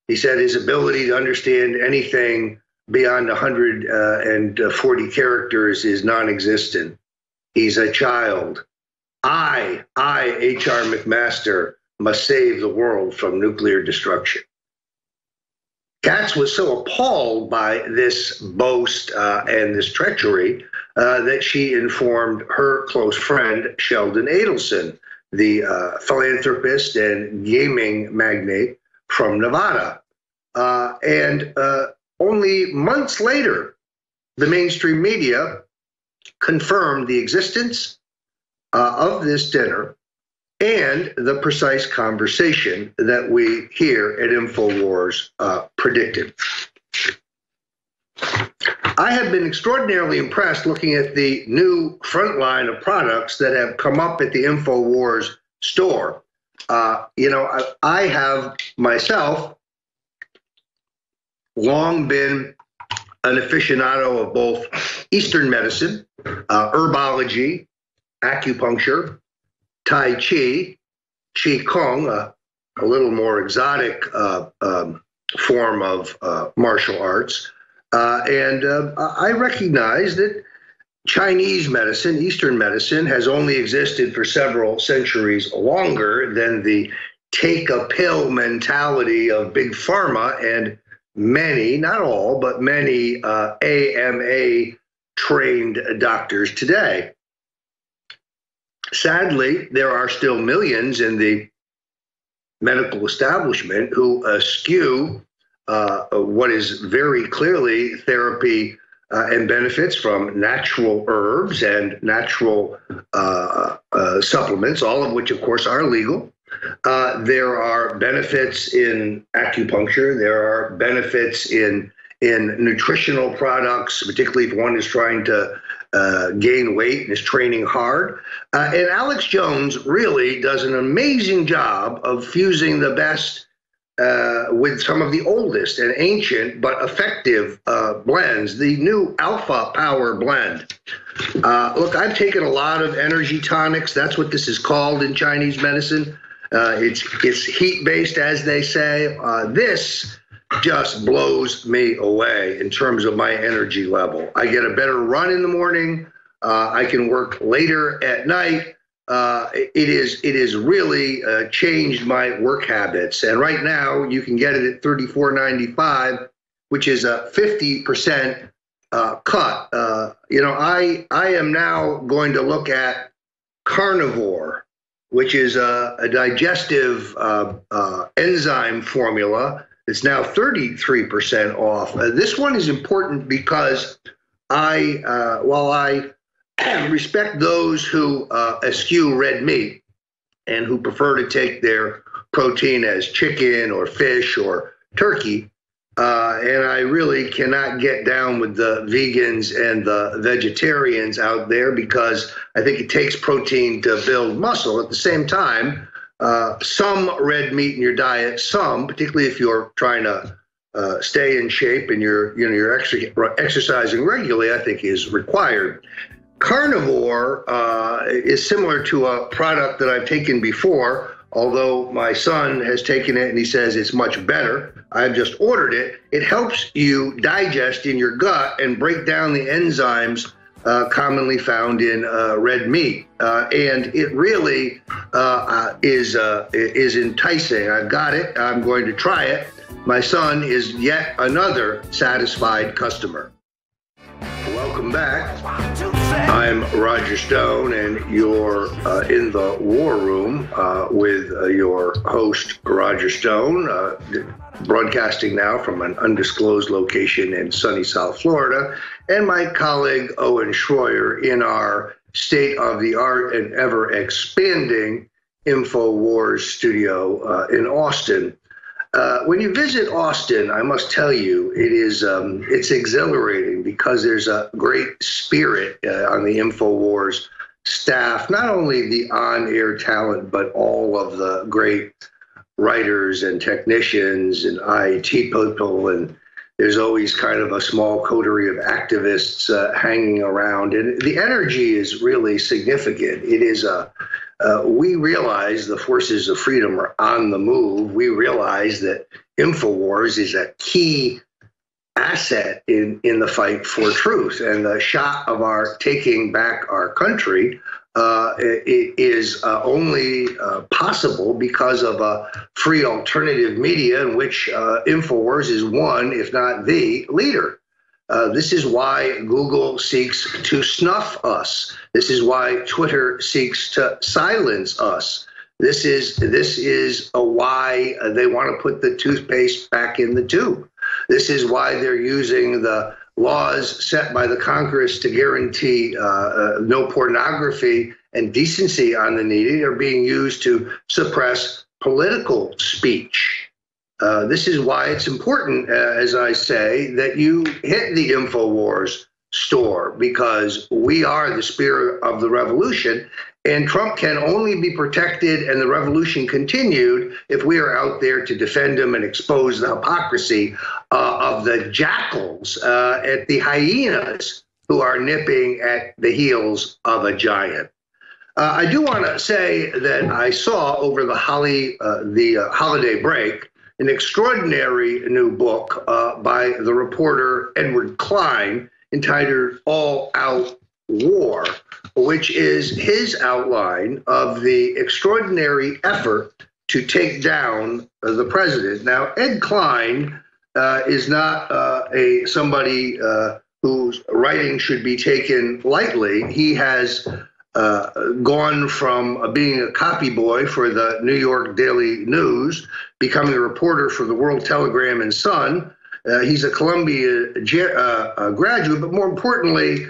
He said his ability to understand anything beyond 140 characters is non-existent. He's a child. I, H.R. McMaster, must save the world from nuclear destruction. Katz was so appalled by this boast and this treachery that she informed her close friend, Sheldon Adelson, the philanthropist and gaming magnate from Nevada. And only months later, the mainstream media confirmed the existence of this dinner and the precise conversation that we here at InfoWars predicted. I have been extraordinarily impressed looking at the new front line of products that have come up at the InfoWars store. I have myself long been an aficionado of both Eastern medicine, herbology, acupuncture, Tai Chi, Qi Kong, a little more exotic form of martial arts. And I recognize that Chinese medicine, Eastern medicine, has only existed for several centuries longer than the take a pill mentality of big pharma and many, not all, but many AMA trained doctors today. Sadly, there are still millions in the medical establishment who eschew what is very clearly therapy and benefits from natural herbs and natural supplements, all of which, of course, are legal. There are benefits in acupuncture. There are benefits in nutritional products, particularly if one is trying to gain weight and is training hard. And Alex Jones really does an amazing job of fusing the best with some of the oldest and ancient but effective blends, the new Alpha Power blend. Look, I've taken a lot of energy tonics. That's what this is called in Chinese medicine. It's heat-based, as they say. This just blows me away in terms of my energy level. I get a better run in the morning. I can work later at night. it is really changed my work habits. And right now, you can get it at $34.95, which is a 50% cut. I am now going to look at Carnivore, which is a digestive enzyme formula. It's now 33% off. This one is important because while I respect those who eschew red meat and who prefer to take their protein as chicken or fish or turkey, and I really cannot get down with the vegans and the vegetarians out there because I think it takes protein to build muscle. At the same time, some red meat in your diet, particularly if you're trying to stay in shape and you're exercising regularly, I think is required. Carnivore is similar to a product that I've taken before, although my son has taken it and he says it's much better. I've just ordered it. It helps you digest in your gut and break down the enzymes commonly found in red meat. And it really is enticing. I've got it. I'm going to try it. My son is yet another satisfied customer. Welcome back. I'm Roger Stone, and you're in the War Room with your host, Roger Stone, broadcasting now from an undisclosed location in sunny South Florida, and my colleague, Owen Schroyer, in our state-of-the-art and ever-expanding InfoWars studio in Austin. When you visit Austin, I must tell you, it's exhilarating because there's a great spirit on the InfoWars staff, not only the on-air talent, but all of the great writers and technicians and IT people. And there's always kind of a small coterie of activists hanging around. And the energy is really significant. It is we realize the forces of freedom are on the move. We realize that InfoWars is a key asset in the fight for truth. And the shot of our taking back our country it is only possible because of a free alternative media in which InfoWars is one, if not the leader. This is why Google seeks to snuff us. This is why Twitter seeks to silence us. This is why they want to put the toothpaste back in the tube. This is why they're using the laws set by the Congress to guarantee no pornography and decency on the needy are being used to suppress political speech. This is why it's important, as I say, that you hit the InfoWars store, because we are the spirit of the revolution, and Trump can only be protected and the revolution continued if we are out there to defend him and expose the hypocrisy of the jackals, at the hyenas who are nipping at the heels of a giant. I do want to say that I saw over the holiday break an extraordinary new book by the reporter Edward Klein entitled All Out War, which is his outline of the extraordinary effort to take down the president. Now, Ed Klein is not somebody whose writing should be taken lightly. He has gone from being a copy boy for the New York Daily News, becoming a reporter for the World Telegram and Sun. He's a Columbia graduate, but more importantly,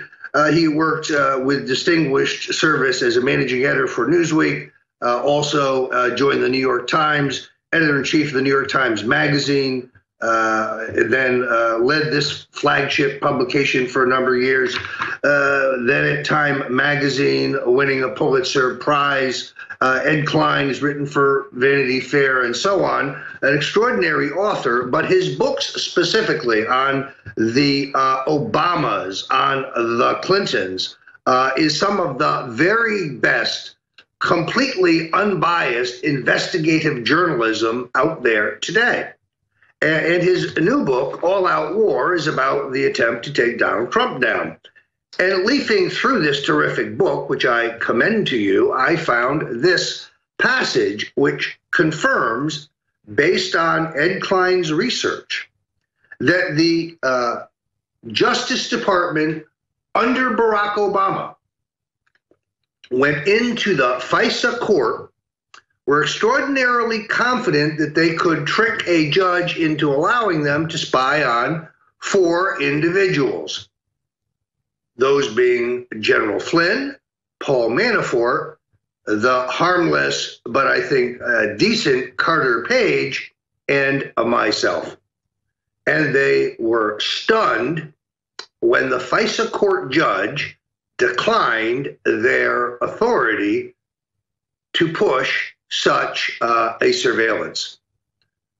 he worked with distinguished service as a managing editor for Newsweek, also joined the New York Times, editor-in-chief of the New York Times Magazine, then led this flagship publication for a number of years, then at Time Magazine, winning a Pulitzer Prize. Ed Klein has written for Vanity Fair and so on, an extraordinary author, but his books specifically on the Obamas, on the Clintons, is some of the very best, completely unbiased investigative journalism out there today. And his new book, All Out War, is about the attempt to take Donald Trump down. And leafing through this terrific book, which I commend to you, I found this passage which confirms, based on Ed Klein's research, that the Justice Department under Barack Obama went into the FISA court, were extraordinarily confident that they could trick a judge into allowing them to spy on 4 individuals. Those being General Flynn, Paul Manafort, the harmless, but I think decent Carter Page, and myself. And they were stunned when the FISA court judge declined their authority to push such a surveillance.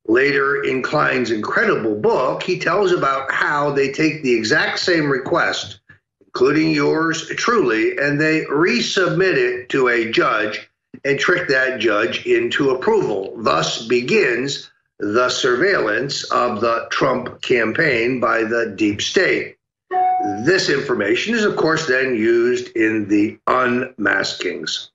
Later in Klein's incredible book, he tells about how they take the exact same request, including yours truly, and they resubmit it to a judge and trick that judge into approval. Thus begins the surveillance of the Trump campaign by the deep state. This information is, of course, then used in the unmaskings.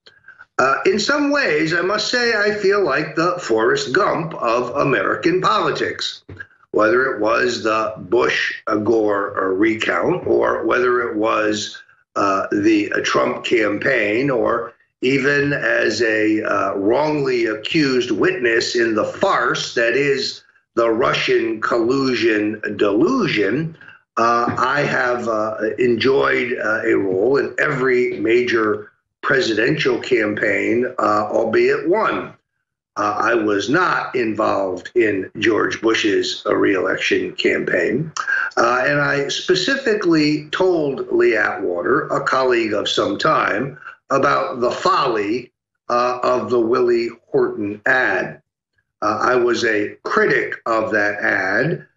In some ways, I must say, I feel like the Forrest Gump of American politics. Whether it was the Bush-Gore recount, or whether it was the Trump campaign, or even as a wrongly accused witness in the farce that is the Russian collusion delusion, I have enjoyed a role in every major presidential campaign, albeit one. I was not involved in George Bush's re-election campaign. And I specifically told Lee Atwater, a colleague of some time, about the folly of the Willie Horton ad. I was a critic of that ad.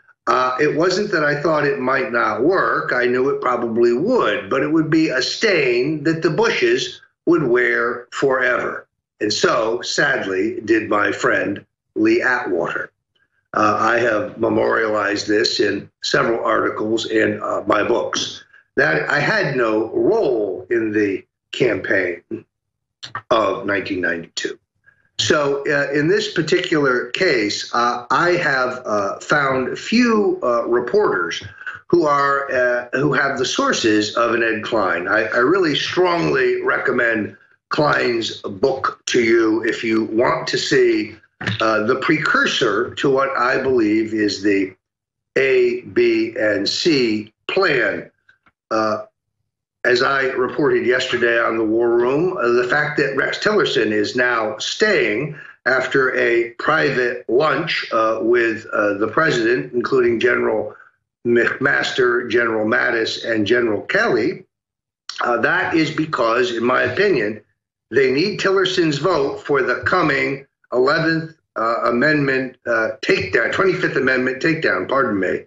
It wasn't that I thought it might not work. I knew it probably would, but it would be a stain that the Bushes would wear forever. And so, sadly, did my friend Lee Atwater. I have memorialized this in several articles in my books, that I had no role in the campaign of 1992. So in this particular case, I have found few reporters who have the sources of an Ed Klein. I really strongly recommend Klein's book to you if you want to see the precursor to what I believe is the A, B, and C plan. As I reported yesterday on the War Room, the fact that Rex Tillerson is now staying after a private lunch with the president, including General McMaster, General Mattis, and General Kelly, that is because, in my opinion, they need Tillerson's vote for the coming 11th Amendment takedown, 25th Amendment takedown, pardon me.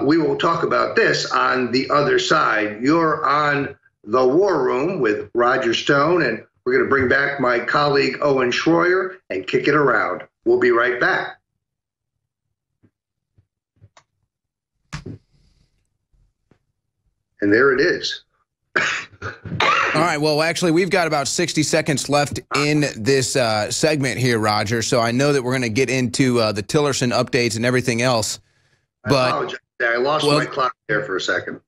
We will talk about this on the other side. You're on the War Room with Roger Stone, and we're going to bring back my colleague Owen Schroyer and kick it around. We'll be right back. And there it is. All right, well, actually, we've got about 60 seconds left in this segment here, Roger, so I know that we're going to get into the Tillerson updates and everything else. But I apologize. I lost my clock there for a second.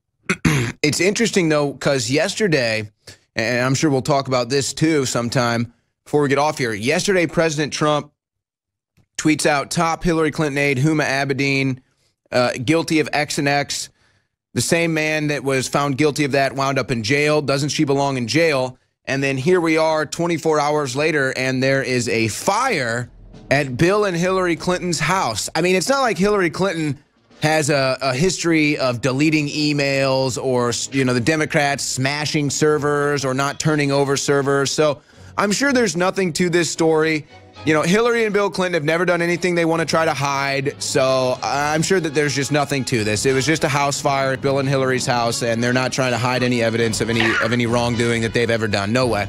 It's interesting, though, because yesterday, and I'm sure we'll talk about this, too, sometime before we get off here. Yesterday, President Trump tweets out top Hillary Clinton aide Huma Abedin, guilty of X and X. The same man that was found guilty of that wound up in jail. Doesn't she belong in jail? And then here we are 24 hours later, and there is a fire at Bill and Hillary Clinton's house. I mean, it's not like Hillary Clinton has a history of deleting emails or, you know, the Democrats smashing servers or not turning over servers. So I'm sure there's nothing to this story. You know, Hillary and Bill Clinton have never done anything they want to try to hide, so I'm sure that there's just nothing to this. It was just a house fire at Bill and Hillary's house, and they're not trying to hide any evidence of any wrongdoing that they've ever done. No way.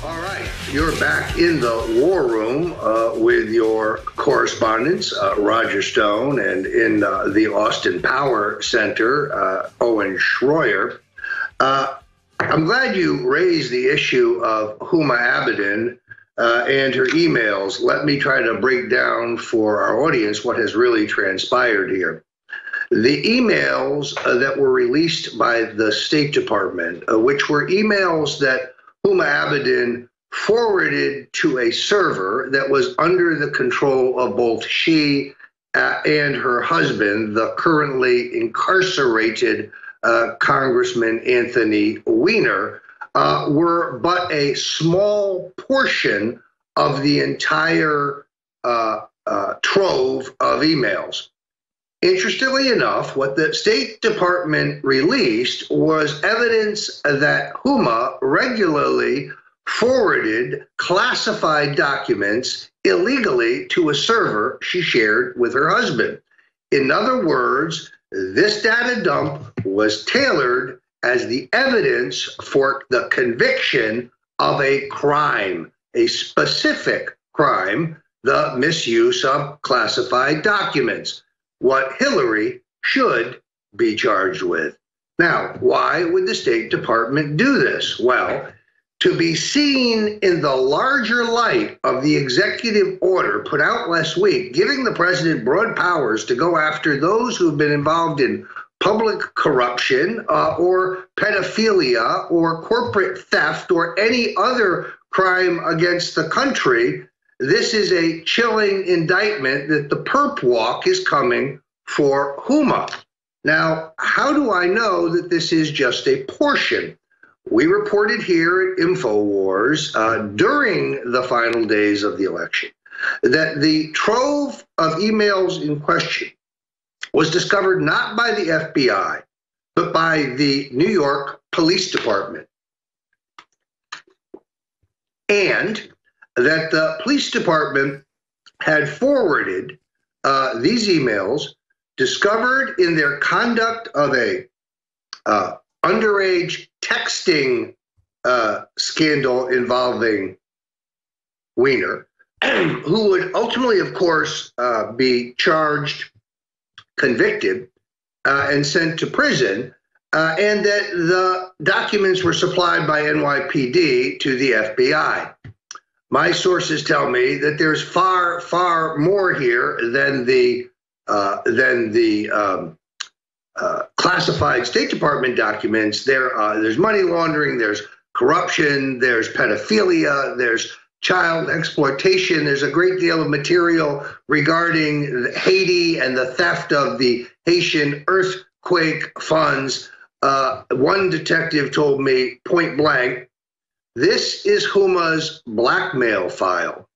All right. you're back in the war room with your correspondents, Roger Stone, and in the Austin Power Center, Owen Schroyer. I'm glad you raised the issue of Huma Abedin and her emails. Let me try to break down for our audience what has really transpired here. The emails that were released by the State Department, which were emails that Huma Abedin forwarded to a server that was under the control of both she and her husband, the currently incarcerated Congressman Anthony Weiner, were but a small portion of the entire trove of emails. Interestingly enough, what the State Department released was evidence that Huma regularly forwarded classified documents illegally to a server she shared with her husband. In other words, this data dump was tailored as the evidence for the conviction of a crime, a specific crime, the misuse of classified documents, what Hillary should be charged with. Now, why would the State Department do this? Well, to be seen in the larger light of the executive order put out last week, giving the president broad powers to go after those who've been involved in public corruption or pedophilia or corporate theft or any other crime against the country, this is a chilling indictment that the perp walk is coming for Huma. Now, how do I know that this is just a portion? We reported here at InfoWars during the final days of the election that the trove of emails in question was discovered not by the FBI, but by the New York Police Department. And that the police department had forwarded these emails discovered in their conduct of a underage texting scandal involving Weiner, who would ultimately, of course, be charged, convicted, and sent to prison, and that the documents were supplied by NYPD to the FBI. My sources tell me that there's far, far more here than the classified State Department documents. There's money laundering, there's corruption, there's pedophilia, there's child exploitation. There's a great deal of material regarding Haiti and the theft of the Haitian earthquake funds. One detective told me point blank, "This is Huma's blackmail file."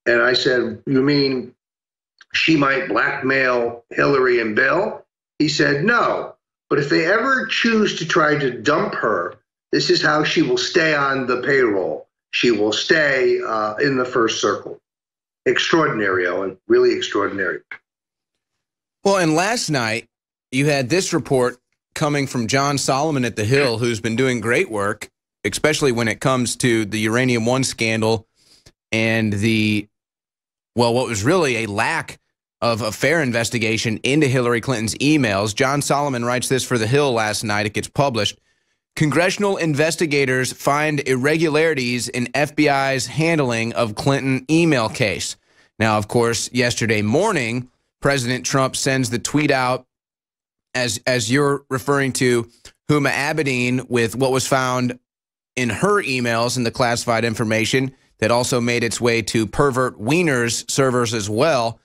And I said, "You mean she might blackmail Hillary and Bill?" He said, "No, but if they ever choose to try to dump her, this is how she will stay on the payroll. She will stay in the first circle." Extraordinary, Owen, really extraordinary. Well, and last night you had this report coming from John Solomon at The Hill, who's been doing great work, especially when it comes to the Uranium One scandal and what was really a lack of a fair investigation into Hillary Clinton's emails. John Solomon writes this for The Hill last night. It gets published. Congressional investigators find irregularities in FBI's handling of Clinton email case. Now, of course, yesterday morning, President Trump sends the tweet out, as you're referring to, Huma Abedin, with what was found in her emails and the classified information that also made its way to pervert Weiner's servers as well,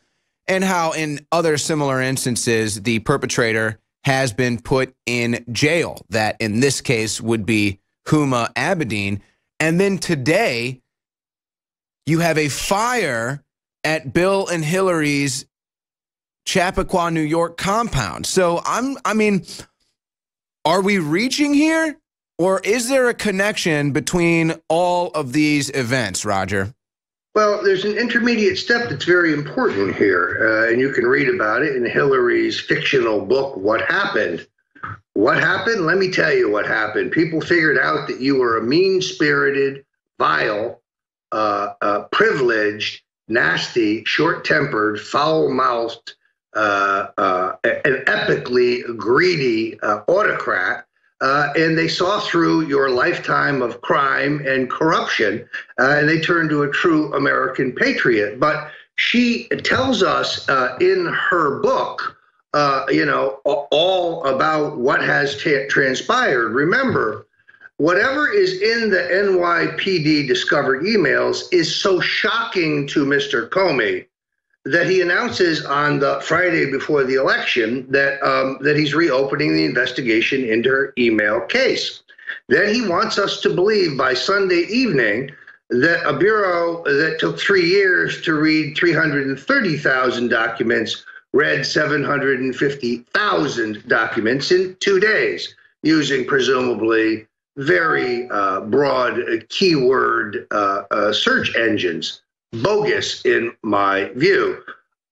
and how in other similar instances, the perpetrator has been put in jail. That in this case would be Huma Abedin. And then today, you have a fire at Bill and Hillary's Chappaqua, New York compound. So I mean, are we reaching here? Or is there a connection between all of these events, Roger? Well, there's an intermediate step that's very important here, and you can read about it in Hillary's fictional book, What Happened? What happened? Let me tell you what happened. People figured out that you were a mean-spirited, vile, privileged, nasty, short-tempered, foul-mouthed, an epically greedy autocrat, and they saw through your lifetime of crime and corruption, and they turned to a true American patriot. But she tells us in her book, all about what has transpired. Remember, whatever is in the NYPD discovered emails is so shocking to Mr. Comey that he announces on the Friday before the election that he's reopening the investigation into her email case. Then he wants us to believe by Sunday evening that a bureau that took 3 years to read 330,000 documents read 750,000 documents in 2 days, using presumably very broad keyword search engines. Bogus, in my view.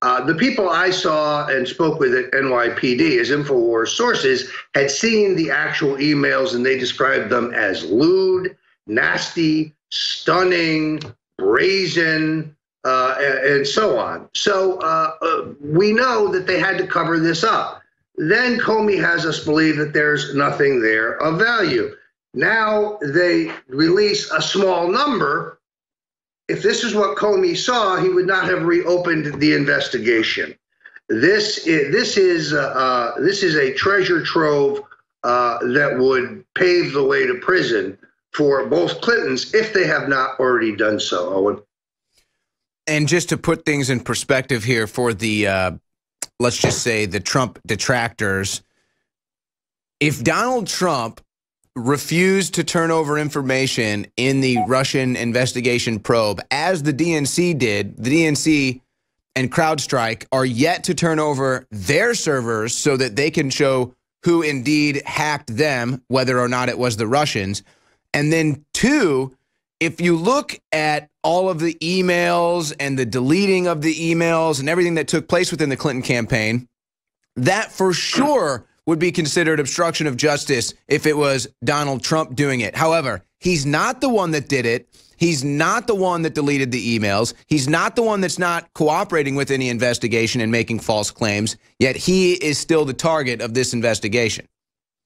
The people I saw and spoke with at NYPD as InfoWars sources had seen the actual emails, and they described them as lewd, nasty, stunning, brazen, and so on. So we know that they had to cover this up. Then Comey has us believe that there's nothing there of value. Now they release a small number. If this is what Comey saw, he would not have reopened the investigation. This is a treasure trove that would pave the way to prison for both Clintons if they have not already done so, Owen. And just to put things in perspective here for the, let's just say the Trump detractors, if Donald Trump refused to turn over information in the Russian investigation probe, as the DNC did, the DNC and CrowdStrike are yet to turn over their servers so that they can show who indeed hacked them, whether or not it was the Russians. And then two, if you look at all of the emails and the deleting of the emails and everything that took place within the Clinton campaign, that for sure would be considered obstruction of justice if it was Donald Trump doing it. However, he's not the one that did it. He's not the one that deleted the emails. He's not the one that's not cooperating with any investigation and making false claims, yet he is still the target of this investigation.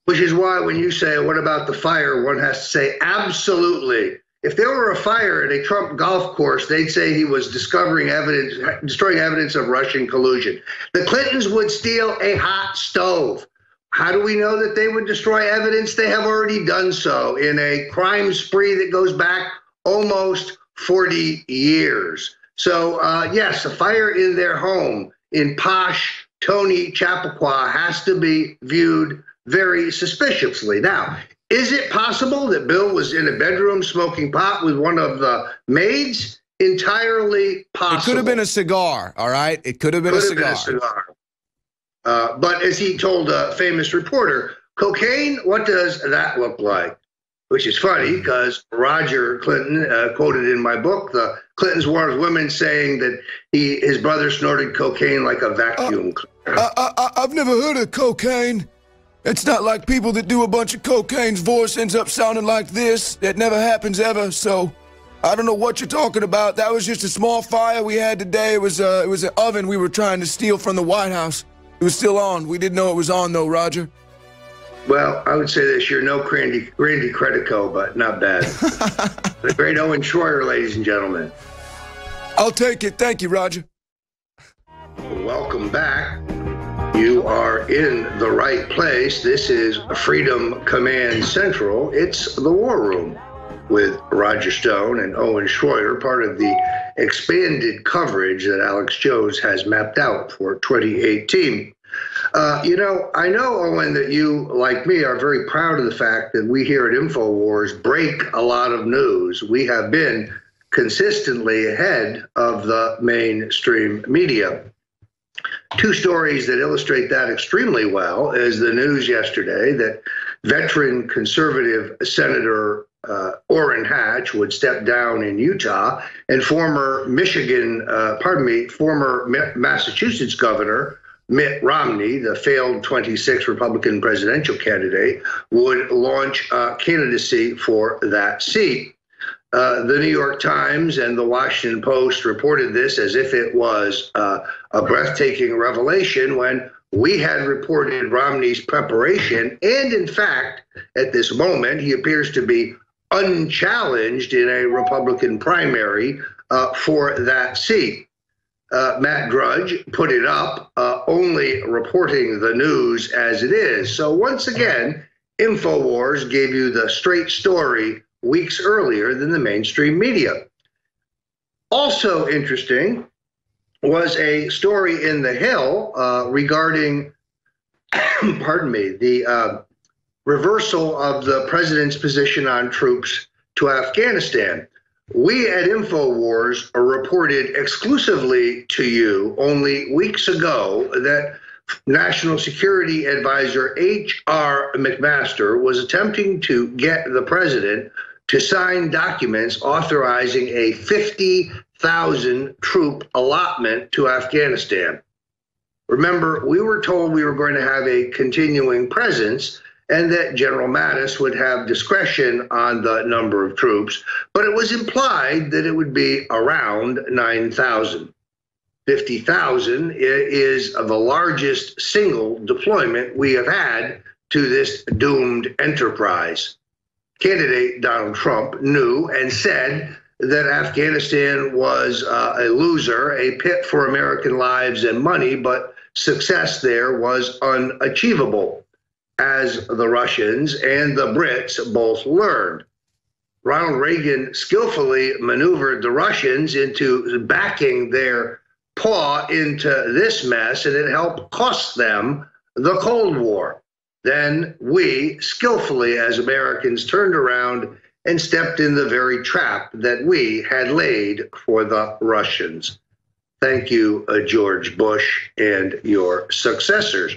Which is why when you say, what about the fire, one has to say, absolutely. If there were a fire at a Trump golf course, they'd say he was destroying evidence of Russian collusion. The Clintons would steal a hot stove. How do we know that they would destroy evidence? They have already done so in a crime spree that goes back almost 40 years. So, yes, a fire in their home in posh Tony Chappaqua has to be viewed very suspiciously. Now, is it possible that Bill was in a bedroom smoking pot with one of the maids? Entirely possible. It could have been a cigar, all right? It could have been a cigar. But as he told a famous reporter, cocaine, what does that look like? Which is funny because Roger Clinton, quoted in my book, the Clintons warned women saying that his brother snorted cocaine like a vacuum cleaner. I've never heard of cocaine. It's not like people that do a bunch of cocaine's voice ends up sounding like this. That never happens ever, so I don't know what you're talking about. That was just a small fire we had today. It was an oven we were trying to steal from the White House. It was still on. We didn't know it was on, though, Roger. Well, I would say this. You're no Randy Credico, but not bad. The great Owen Schroyer, ladies and gentlemen. I'll take it. Thank you, Roger. Welcome back. You are in the right place. This is Freedom Command Central. It's the War Room with Roger Stone and Owen Schroyer, part of the expanded coverage that Alex Jones has mapped out for 2018. I know, Owen, that you, like me, are very proud of the fact that we here at InfoWars break a lot of news. We have been consistently ahead of the mainstream media. Two stories that illustrate that extremely well is the news yesterday that veteran conservative Senator Orrin Hatch would step down in Utah, and former Massachusetts Governor Mitt Romney, the failed 26 Republican presidential candidate, would launch candidacy for that seat. The New York Times and the Washington Post reported this as if it was a breathtaking revelation when we had reported Romney's preparation. And in fact, at this moment, he appears to be unchallenged in a Republican primary for that seat. Matt Drudge put it up, only reporting the news as it is. So once again, InfoWars gave you the straight story weeks earlier than the mainstream media. Also interesting was a story in The Hill regarding, pardon me, the reversal of the president's position on troops to Afghanistan. We at InfoWars reported exclusively to you only weeks ago that National Security Advisor H.R. McMaster was attempting to get the president to sign documents authorizing a 50,000 troop allotment to Afghanistan. Remember, we were told we were going to have a continuing presence and that General Mattis would have discretion on the number of troops, but it was implied that it would be around 9,000. 50,000 is the largest single deployment we have had to this doomed enterprise. Candidate Donald Trump knew and said that Afghanistan was a loser, a pit for American lives and money, but success there was unachievable, as the Russians and the Brits both learned. Ronald Reagan skillfully maneuvered the Russians into backing their paw into this mess, and it helped cost them the Cold War. Then we, skillfully as Americans, turned around and stepped in the very trap that we had laid for the Russians. Thank you, George Bush and your successors.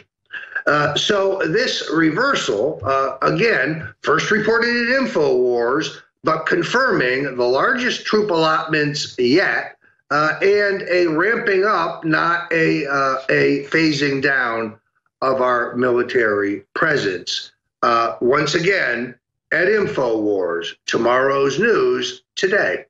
So this reversal, again, first reported at InfoWars, but confirming the largest troop allotments yet, and a ramping up, not a phasing down of our military presence. Once again, at InfoWars, tomorrow's news today.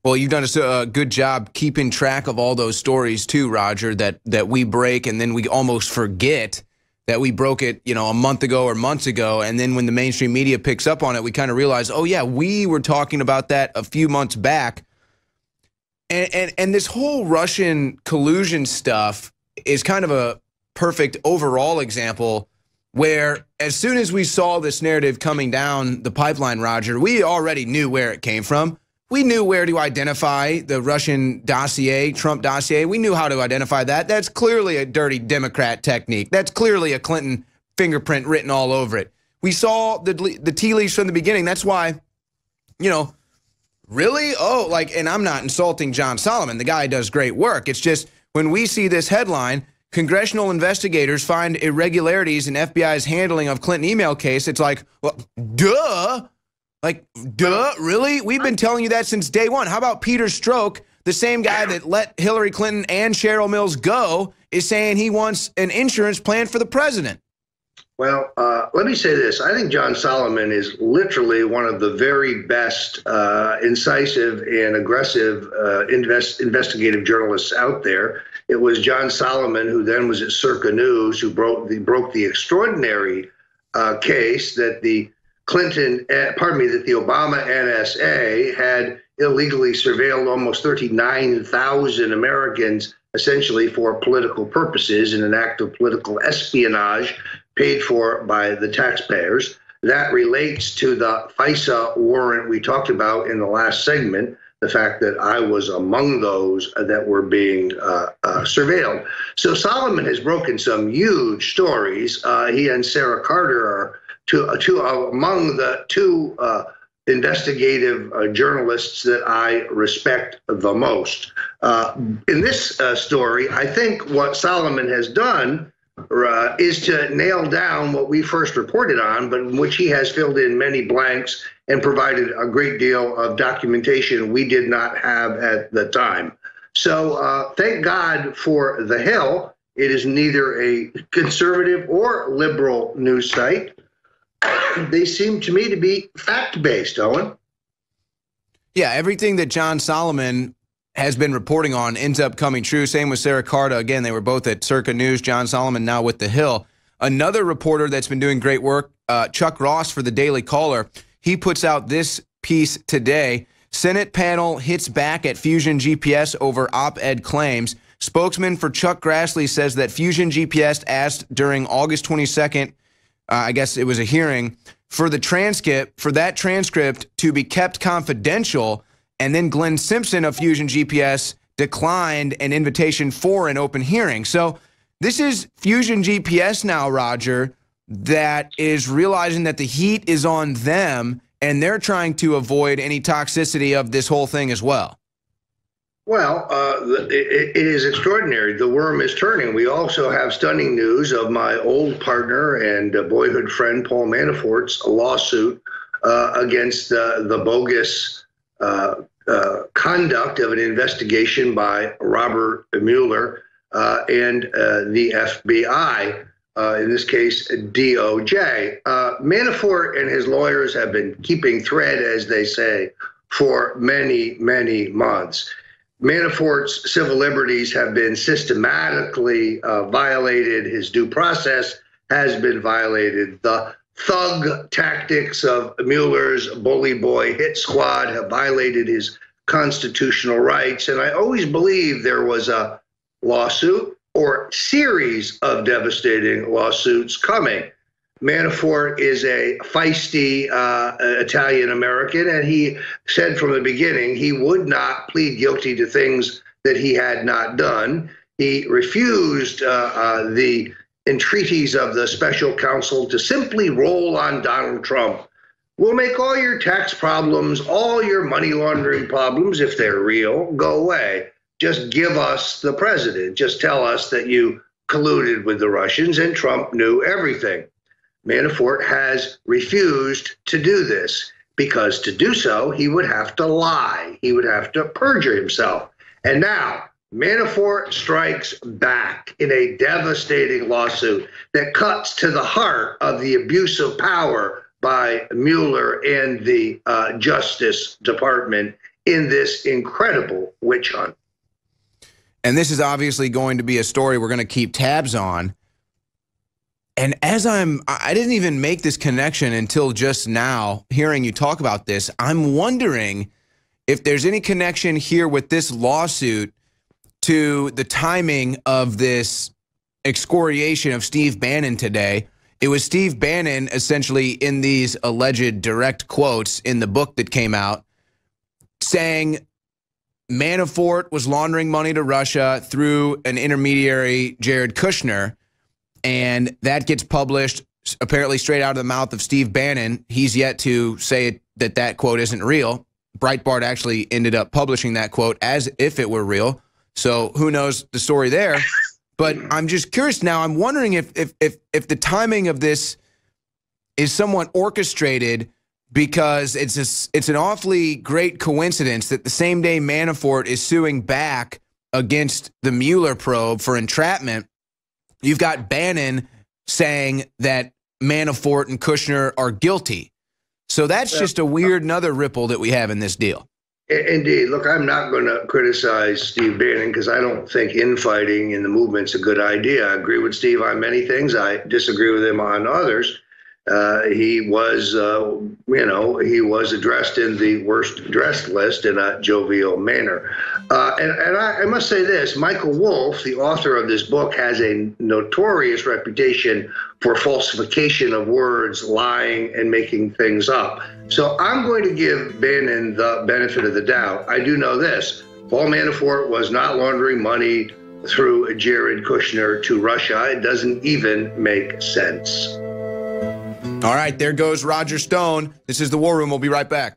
Well, you've done a good job keeping track of all those stories too, Roger, that we break and then we almost forget that we broke it, you know, a month ago or months ago. And then when the mainstream media picks up on it, we kind of realize, oh yeah, we were talking about that a few months back. And this whole Russian collusion stuff is kind of a perfect overall example where as soon as we saw this narrative coming down the pipeline, Roger, we already knew where it came from. We knew where to identify the Russian dossier, Trump dossier. We knew how to identify that. That's clearly a dirty Democrat technique. That's clearly a Clinton fingerprint written all over it. We saw the tea leaves from the beginning. That's why, you know, really? Oh, like, and I'm not insulting John Solomon. The guy does great work. It's just when we see this headline, congressional investigators find irregularities in FBI's handling of Clinton email case, it's like, well, duh. Like, duh, really? We've been telling you that since day one. How about Peter Strzok, the same guy that let Hillary Clinton and Cheryl Mills go, is saying he wants an insurance plan for the president? Well, let me say this. I think John Solomon is literally one of the very best incisive and aggressive investigative journalists out there. It was John Solomon, who then was at Circa News, who broke the extraordinary case that the that the Obama NSA had illegally surveilled almost 39,000 Americans, essentially for political purposes in an act of political espionage paid for by the taxpayers. That relates to the FISA warrant we talked about in the last segment, the fact that I was among those that were being surveilled. So Solomon has broken some huge stories. He and Sarah Carter are among the two investigative journalists that I respect the most. In this story, I think what Solomon has done is to nail down what we first reported on, but in which he has filled in many blanks and provided a great deal of documentation we did not have at the time. So thank God for The Hill. It is neither a conservative or liberal news site. they seem to me to be fact-based, Owen. Yeah, everything that John Solomon has been reporting on ends up coming true. Same with Sarah Carta. Again, they were both at Circa News. John Solomon now with The Hill. Another reporter that's been doing great work, Chuck Ross for the Daily Caller, he puts out this piece today. Senate panel hits back at Fusion GPS over op-ed claims. Spokesman for Chuck Grassley says that Fusion GPS asked during August 22nd, I guess it was a hearing, for that transcript to be kept confidential, and then Glenn Simpson of Fusion GPS declined an invitation for an open hearing. So this is Fusion GPS now, Roger, that is realizing that the heat is on them, and they're trying to avoid any toxicity of this whole thing as well. Well, it is extraordinary. The worm is turning. We also have stunning news of my old partner and boyhood friend Paul Manafort's lawsuit against the bogus conduct of an investigation by Robert Mueller and the FBI, in this case, DOJ. Manafort and his lawyers have been keeping thread, as they say, for many, many months. Manafort's civil liberties have been systematically violated. His due process has been violated. The thug tactics of Mueller's bully boy hit squad have violated his constitutional rights. And I always believed there was a lawsuit or series of devastating lawsuits coming. Manafort is a feisty Italian-American, and he said from the beginning he would not plead guilty to things that he had not done. He refused the entreaties of the special counsel to simply roll on Donald Trump. We'll make all your tax problems, all your money laundering problems, if they're real, go away. Just give us the president. Just tell us that you colluded with the Russians, and Trump knew everything. Manafort has refused to do this because to do so, he would have to lie. He would have to perjure himself. And now Manafort strikes back in a devastating lawsuit that cuts to the heart of the abuse of power by Mueller and the Justice Department in this incredible witch hunt. And this is obviously going to be a story we're going to keep tabs on. And as I didn't even make this connection until just now, hearing you talk about this. I'm wondering if there's any connection here with this lawsuit to the timing of this excoriation of Steve Bannon today. It was Steve Bannon essentially in these alleged direct quotes in the book that came out saying Manafort was laundering money to Russia through an intermediary, Jared Kushner. And that gets published apparently straight out of the mouth of Steve Bannon. He's yet to say that that quote isn't real. Breitbart actually ended up publishing that quote as if it were real. So who knows the story there. But I'm just curious now. I'm wondering if the timing of this is somewhat orchestrated, because it's an awfully great coincidence that the same day Manafort is suing back against the Mueller probe for entrapment, you've got Bannon saying that Manafort and Kushner are guilty. So that's just a weird another ripple that we have in this deal. Indeed. Look, I'm not going to criticize Steve Bannon because I don't think infighting in the movement's a good idea. I agree with Steve on many things. I disagree with him on others. He was, he was addressed in the worst dressed list in a jovial manner. And I must say this, Michael Wolff, the author of this book, has a notorious reputation for falsification of words, lying, and making things up. So I'm going to give Bannon the benefit of the doubt. I do know this. Paul Manafort was not laundering money through Jared Kushner to Russia. It doesn't even make sense. All right, there goes Roger Stone. This is The War Room. We'll be right back.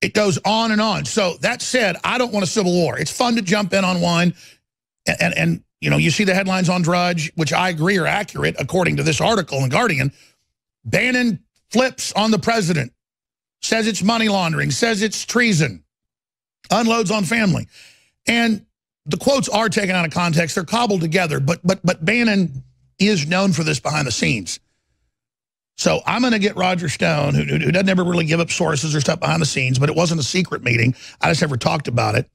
It goes on and on. So that said, I don't want a civil war. It's fun to jump in on one. And you know, you see the headlines on Drudge, which I agree are accurate, according to this article in Guardian. Bannon flips on the president, says it's money laundering, says it's treason, unloads on family. And the quotes are taken out of context. They're cobbled together. But Bannon is known for this behind the scenes. So I'm going to get Roger Stone, who doesn't ever really give up sources or stuff behind the scenes, but it wasn't a secret meeting. I just never talked about it.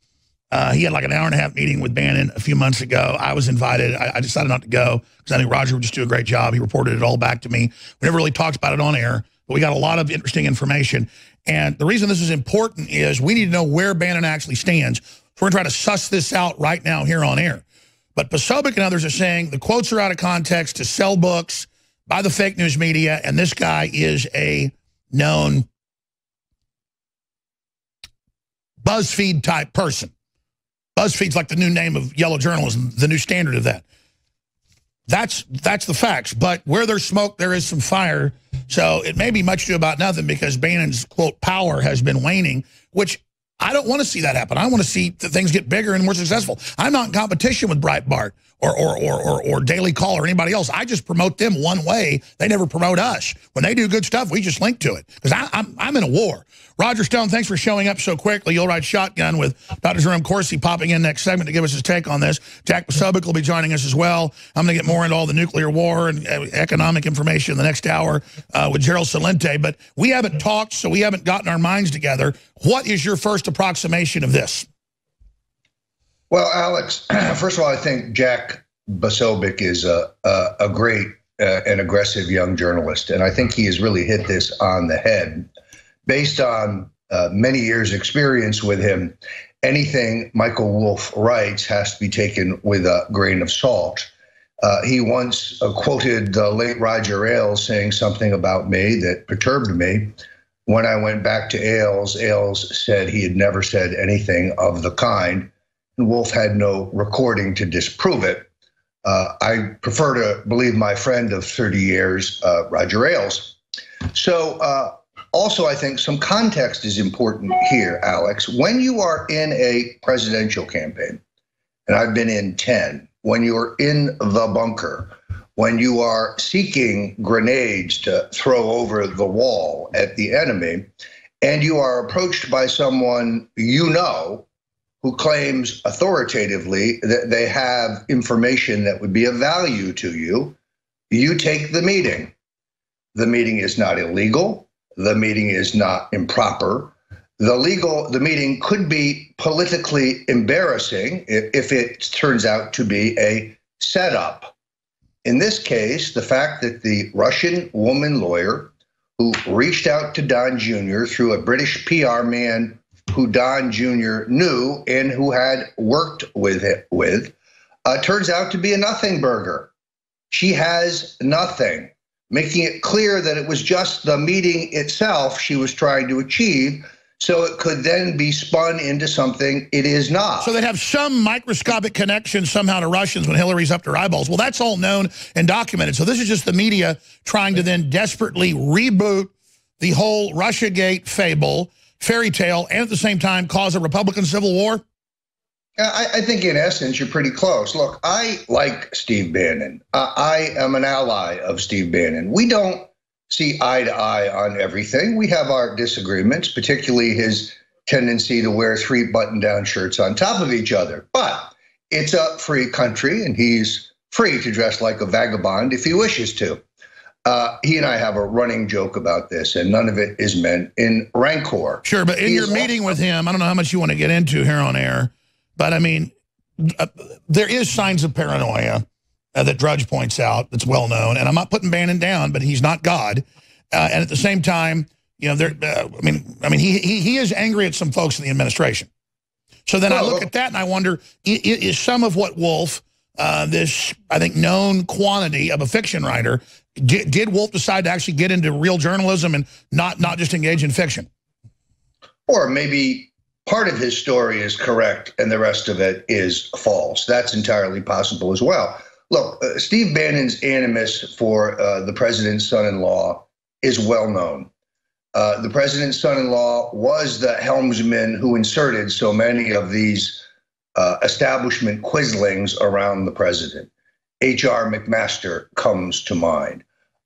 He had like an hour-and-a-half meeting with Bannon a few months ago. I was invited. I decided not to go because I knew Roger would just do a great job. He reported it all back to me. We never really talked about it on air, but we got a lot of interesting information. And the reason this is important is we need to know where Bannon actually stands. So we're going to try to suss this out right now here on air. But Posobiec and others are saying the quotes are out of context to sell books by the fake news media, and this guy is a known BuzzFeed-type person. BuzzFeed's like the new name of yellow journalism, the new standard of that. That's the facts. But where there's smoke, there is some fire. So it may be much ado about nothing because Bannon's, quote, power has been waning, which I don't want to see that happen. I want to see that things get bigger and more successful. I'm not in competition with Breitbart or Daily Call or anybody else. I just promote them one way. They never promote us. When they do good stuff, we just link to it because I'm in a war. Roger Stone, thanks for showing up so quickly. You'll ride shotgun with Dr. Jerome Corsi popping in next segment to give us his take on this. Jack Posobiec will be joining us as well. I'm going to get more into all the nuclear war and economic information in the next hour with Gerald Celente. But we haven't talked, so we haven't gotten our minds together. What is your first approximation of this? Well, Alex, first of all, I think Jack Posobiec is a great and aggressive young journalist. And I think he has really hit this on the head. Based on many years' experience with him, anything Michael Wolff writes has to be taken with a grain of salt. He once quoted the late Roger Ailes saying something about me that perturbed me. When I went back to Ailes, Ailes said he had never said anything of the kind, and Wolff had no recording to disprove it. I prefer to believe my friend of 30 years, Roger Ailes. So, also, I think some context is important here, Alex. When you are in a presidential campaign, and I've been in 10, when you're in the bunker, when you are seeking grenades to throw over the wall at the enemy, and you are approached by someone you know who claims authoritatively that they have information that would be of value to you, you take the meeting. The meeting is not illegal. The meeting is not improper. The meeting could be politically embarrassing if it turns out to be a setup. In this case, the fact that the Russian woman lawyer who reached out to Don Jr. through a British PR man who Don Jr. knew and who had worked with turns out to be a nothing burger. She has nothing, making it clear that it was just the meeting itself she was trying to achieve, so it could then be spun into something it is not. So they'd have some microscopic connection somehow to Russians when Hillary's up to her eyeballs. Well, that's all known and documented. So this is just the media trying to then desperately reboot the whole Russiagate fable, fairy tale, and at the same time cause a Republican civil war? I think in essence, you're pretty close. Look, I like Steve Bannon. I am an ally of Steve Bannon. We don't see eye to eye on everything. We have our disagreements, particularly his tendency to wear 3 button-down shirts on top of each other. But it's a free country, and he's free to dress like a vagabond if he wishes to. He and I have a running joke about this, and none of it is meant in rancor. Sure, but in your meeting with him, I don't know how much you want to get into here on air, but I mean, there is signs of paranoia that Drudge points out that's well known, and I'm not putting Bannon down, but he's not God. And at the same time, you know, he is angry at some folks in the administration. So then I look at that and I wonder, is some of what Wolff, this I think known quantity of a fiction writer, did Wolff decide to actually get into real journalism and not just engage in fiction? Or maybe part of his story is correct and the rest of it is false. That's entirely possible as well. Look, Steve Bannon's animus for the president's son-in-law is well known. The president's son-in-law was the helmsman who inserted so many of these establishment quislings around the president. H.R. McMaster comes to mind.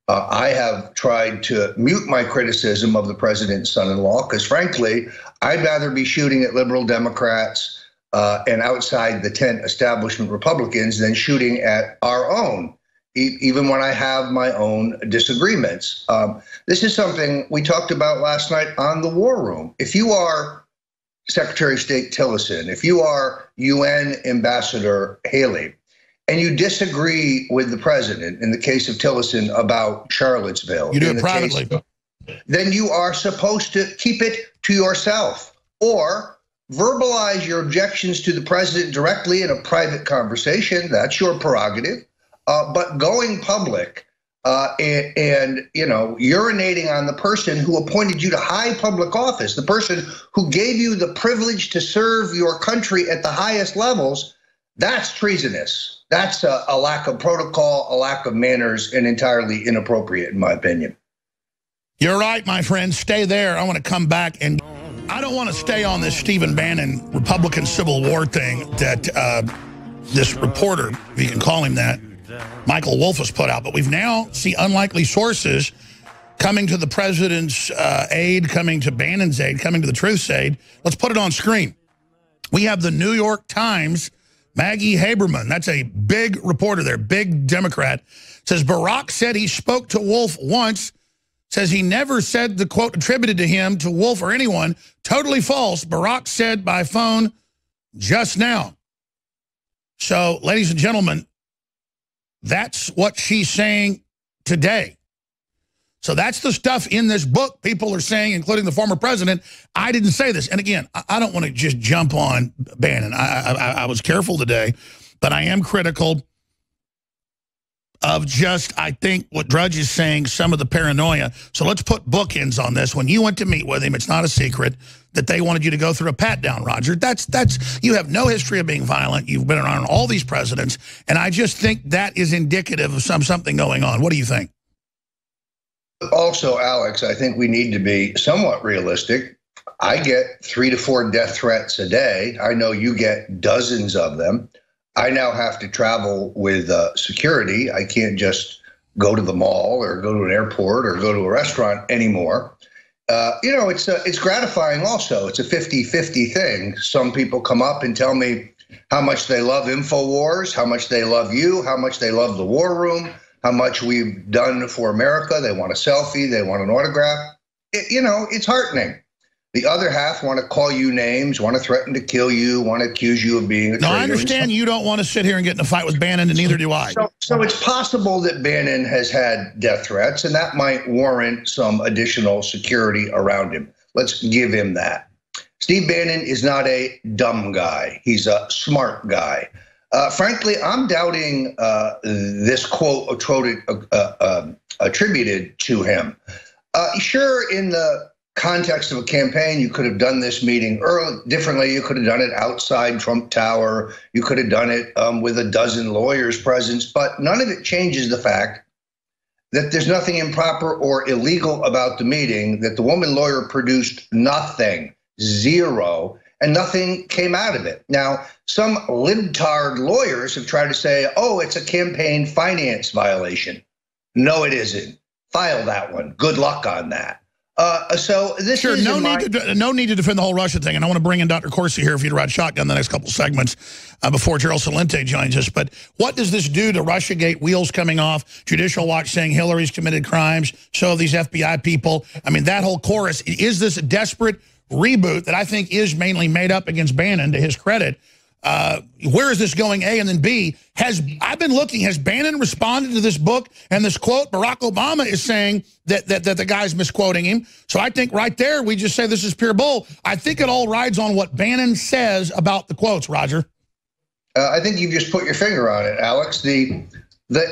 I have tried to mute my criticism of the president's son-in-law because, frankly, I'd rather be shooting at liberal Democrats and outside the tent establishment Republicans than shooting at our own even when I have my own disagreements. This is something we talked about last night on the War Room. If you are Secretary of State Tillerson, if you are UN Ambassador Haley, and you disagree with the president, in the case of Tillerson, about Charlottesville, you do it privately, then you are supposed to keep it to yourself or verbalize your objections to the president directly in a private conversation. That's your prerogative. But going public and urinating on the person who appointed you to high public office, the person who gave you the privilege to serve your country at the highest levels, that's treasonous. That's a lack of protocol, a lack of manners, and entirely inappropriate, in my opinion. You're right, my friend. Stay there. I want to come back, and I don't want to stay on this Stephen Bannon Republican Civil War thing that this reporter, if you can call him that, Michael Wolff has put out. But we've now seen unlikely sources coming to the president's aid, coming to Bannon's aid, coming to the truth's aid. Let's put it on screen. We have the New York Times, Maggie Haberman. That's a big reporter there, big Democrat. Says Barack said he spoke to Wolff once. Says he never said the quote attributed to him, to Wolff or anyone. Totally false. Barack said by phone just now. So, ladies and gentlemen, that's what she's saying today. So that's the stuff in this book people are saying, including the former president. I didn't say this. And again, I don't want to just jump on Bannon. I was careful today, but I am critical of just, I think, what Drudge is saying, some of the paranoia. So let's put bookends on this. When you went to meet with him, it's not a secret that they wanted you to go through a pat-down, Roger. That's you have no history of being violent. You've been around all these presidents, and I just think that is indicative of something going on. What do you think? Also, Alex, I think we need to be somewhat realistic. I get 3 to 4 death threats a day. I know you get dozens of them. I now have to travel with security. I can't just go to the mall or go to an airport or go to a restaurant anymore. It's gratifying also. It's a 50-50 thing. Some people come up and tell me how much they love InfoWars, how much they love you, how much they love the War Room, how much we've done for America. They want a selfie. They want an autograph. It's heartening. The other half want to call you names, want to threaten to kill you, want to accuse you of being a traitor. No, I understand you don't want to sit here and get in a fight with Bannon, and neither do I. So it's possible that Bannon has had death threats, and that might warrant some additional security around him. Let's give him that. Steve Bannon is not a dumb guy. He's a smart guy. Frankly, I'm doubting this quote attributed to him. Sure, in the context of a campaign, you could have done this meeting differently. You could have done it outside Trump Tower. You could have done it with a dozen lawyers present, but none of it changes the fact that there's nothing improper or illegal about the meeting, that the woman lawyer produced nothing, zero, and nothing came out of it. Now, some libtard lawyers have tried to say, oh, it's a campaign finance violation. No, it isn't. File that one. Good luck on that. So this sure, is no need to defend the whole Russia thing, and I want to bring in Dr. Corsi here for you to ride shotgun the next couple segments before Gerald Celente joins us. But what does this do to Russiagate? Wheels coming off, Judicial Watch saying Hillary's committed crimes, so have these FBI people. I mean, that whole chorus. Is this a desperate reboot that I think is mainly made up against Bannon, to his credit? Where is this going, A? And then B, I've been looking, has Bannon responded to this book and this quote? Barack Obama is saying that the guy's misquoting him. So I think right there, we just say this is pure bull. I think it all rides on what Bannon says about the quotes, Roger. I think you've just put your finger on it, Alex. The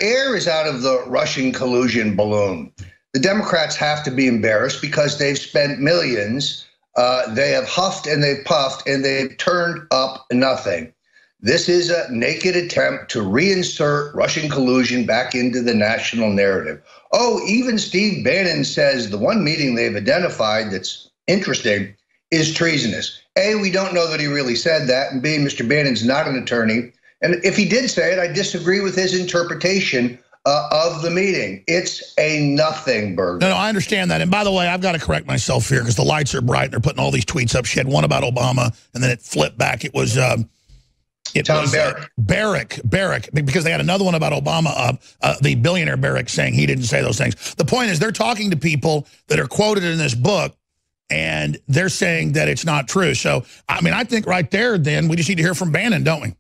air is out of the Russian collusion balloon. The Democrats have to be embarrassed because they've spent millions. They have huffed and they've puffed and they've turned up nothing. This is a naked attempt to reinsert Russian collusion back into the national narrative. Oh, even Steve Bannon says the one meeting they've identified that's interesting is treasonous. A, we don't know that he really said that, and B, Mr. Bannon's not an attorney. And if he did say it, I disagree with his interpretation of the meeting. It's a nothing burger. No, I understand that. And by the way, I've got to correct myself here because the lights are bright. They're putting all these tweets up. She had one about Obama, and then it flipped back. It was Tom Barrack. Barrack, because they had another one about Obama, the billionaire Barrack, saying he didn't say those things. The point is they're talking to people that are quoted in this book, and they're saying that it's not true. So, I mean, I think right there, then, we just need to hear from Bannon, don't we?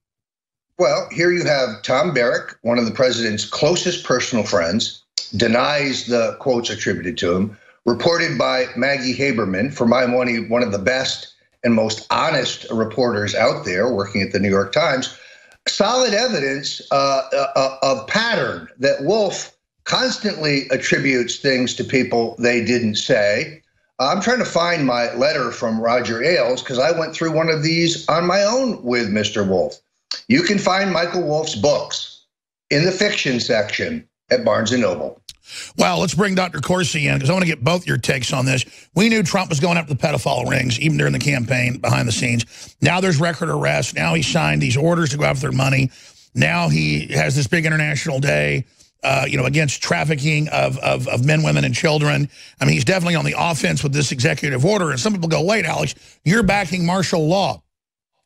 Well, here you have Tom Barrack, one of the president's closest personal friends, denies the quotes attributed to him, reported by Maggie Haberman, for my money, one of the best and most honest reporters out there working at the New York Times. Solid evidence of pattern that Wolf constantly attributes things to people they didn't say. I'm trying to find my letter from Roger Ailes because I went through one of these on my own with Mr. Wolf. You can find Michael Wolf's books in the fiction section at Barnes & Noble. Well, let's bring Dr. Corsi in because I want to get both your takes on this. We knew Trump was going after the pedophile rings, even during the campaign, behind the scenes. Now there's record arrests. Now he signed these orders to go after their money. Now he has this big international day, against trafficking of men, women, and children. I mean, he's definitely on the offense with this executive order. And some people go, wait, Alex, you're backing martial law.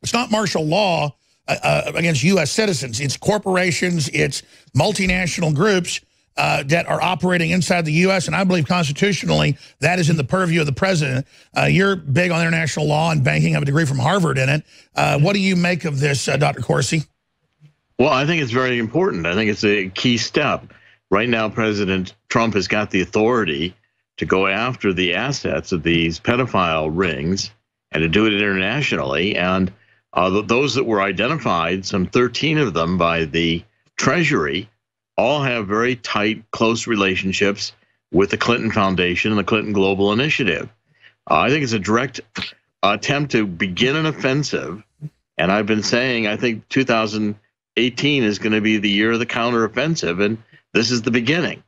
It's not martial law against U.S. citizens. It's corporations. It's multinational groups that are operating inside the U.S., and I believe constitutionally that is in the purview of the president. You're big on international law and banking, have a degree from Harvard in it. What do you make of this, Dr. Corsi? Well, I think it's very important. I think it's a key step. Right now, President Trump has got the authority to go after the assets of these pedophile rings and to do it internationally. And those that were identified, some 13 of them by the Treasury, all have very tight, close relationships with the Clinton Foundation and the Clinton Global Initiative. I think it's a direct attempt to begin an offensive. And I've been saying, I think 2018 is going to be the year of the counteroffensive, and this is the beginning.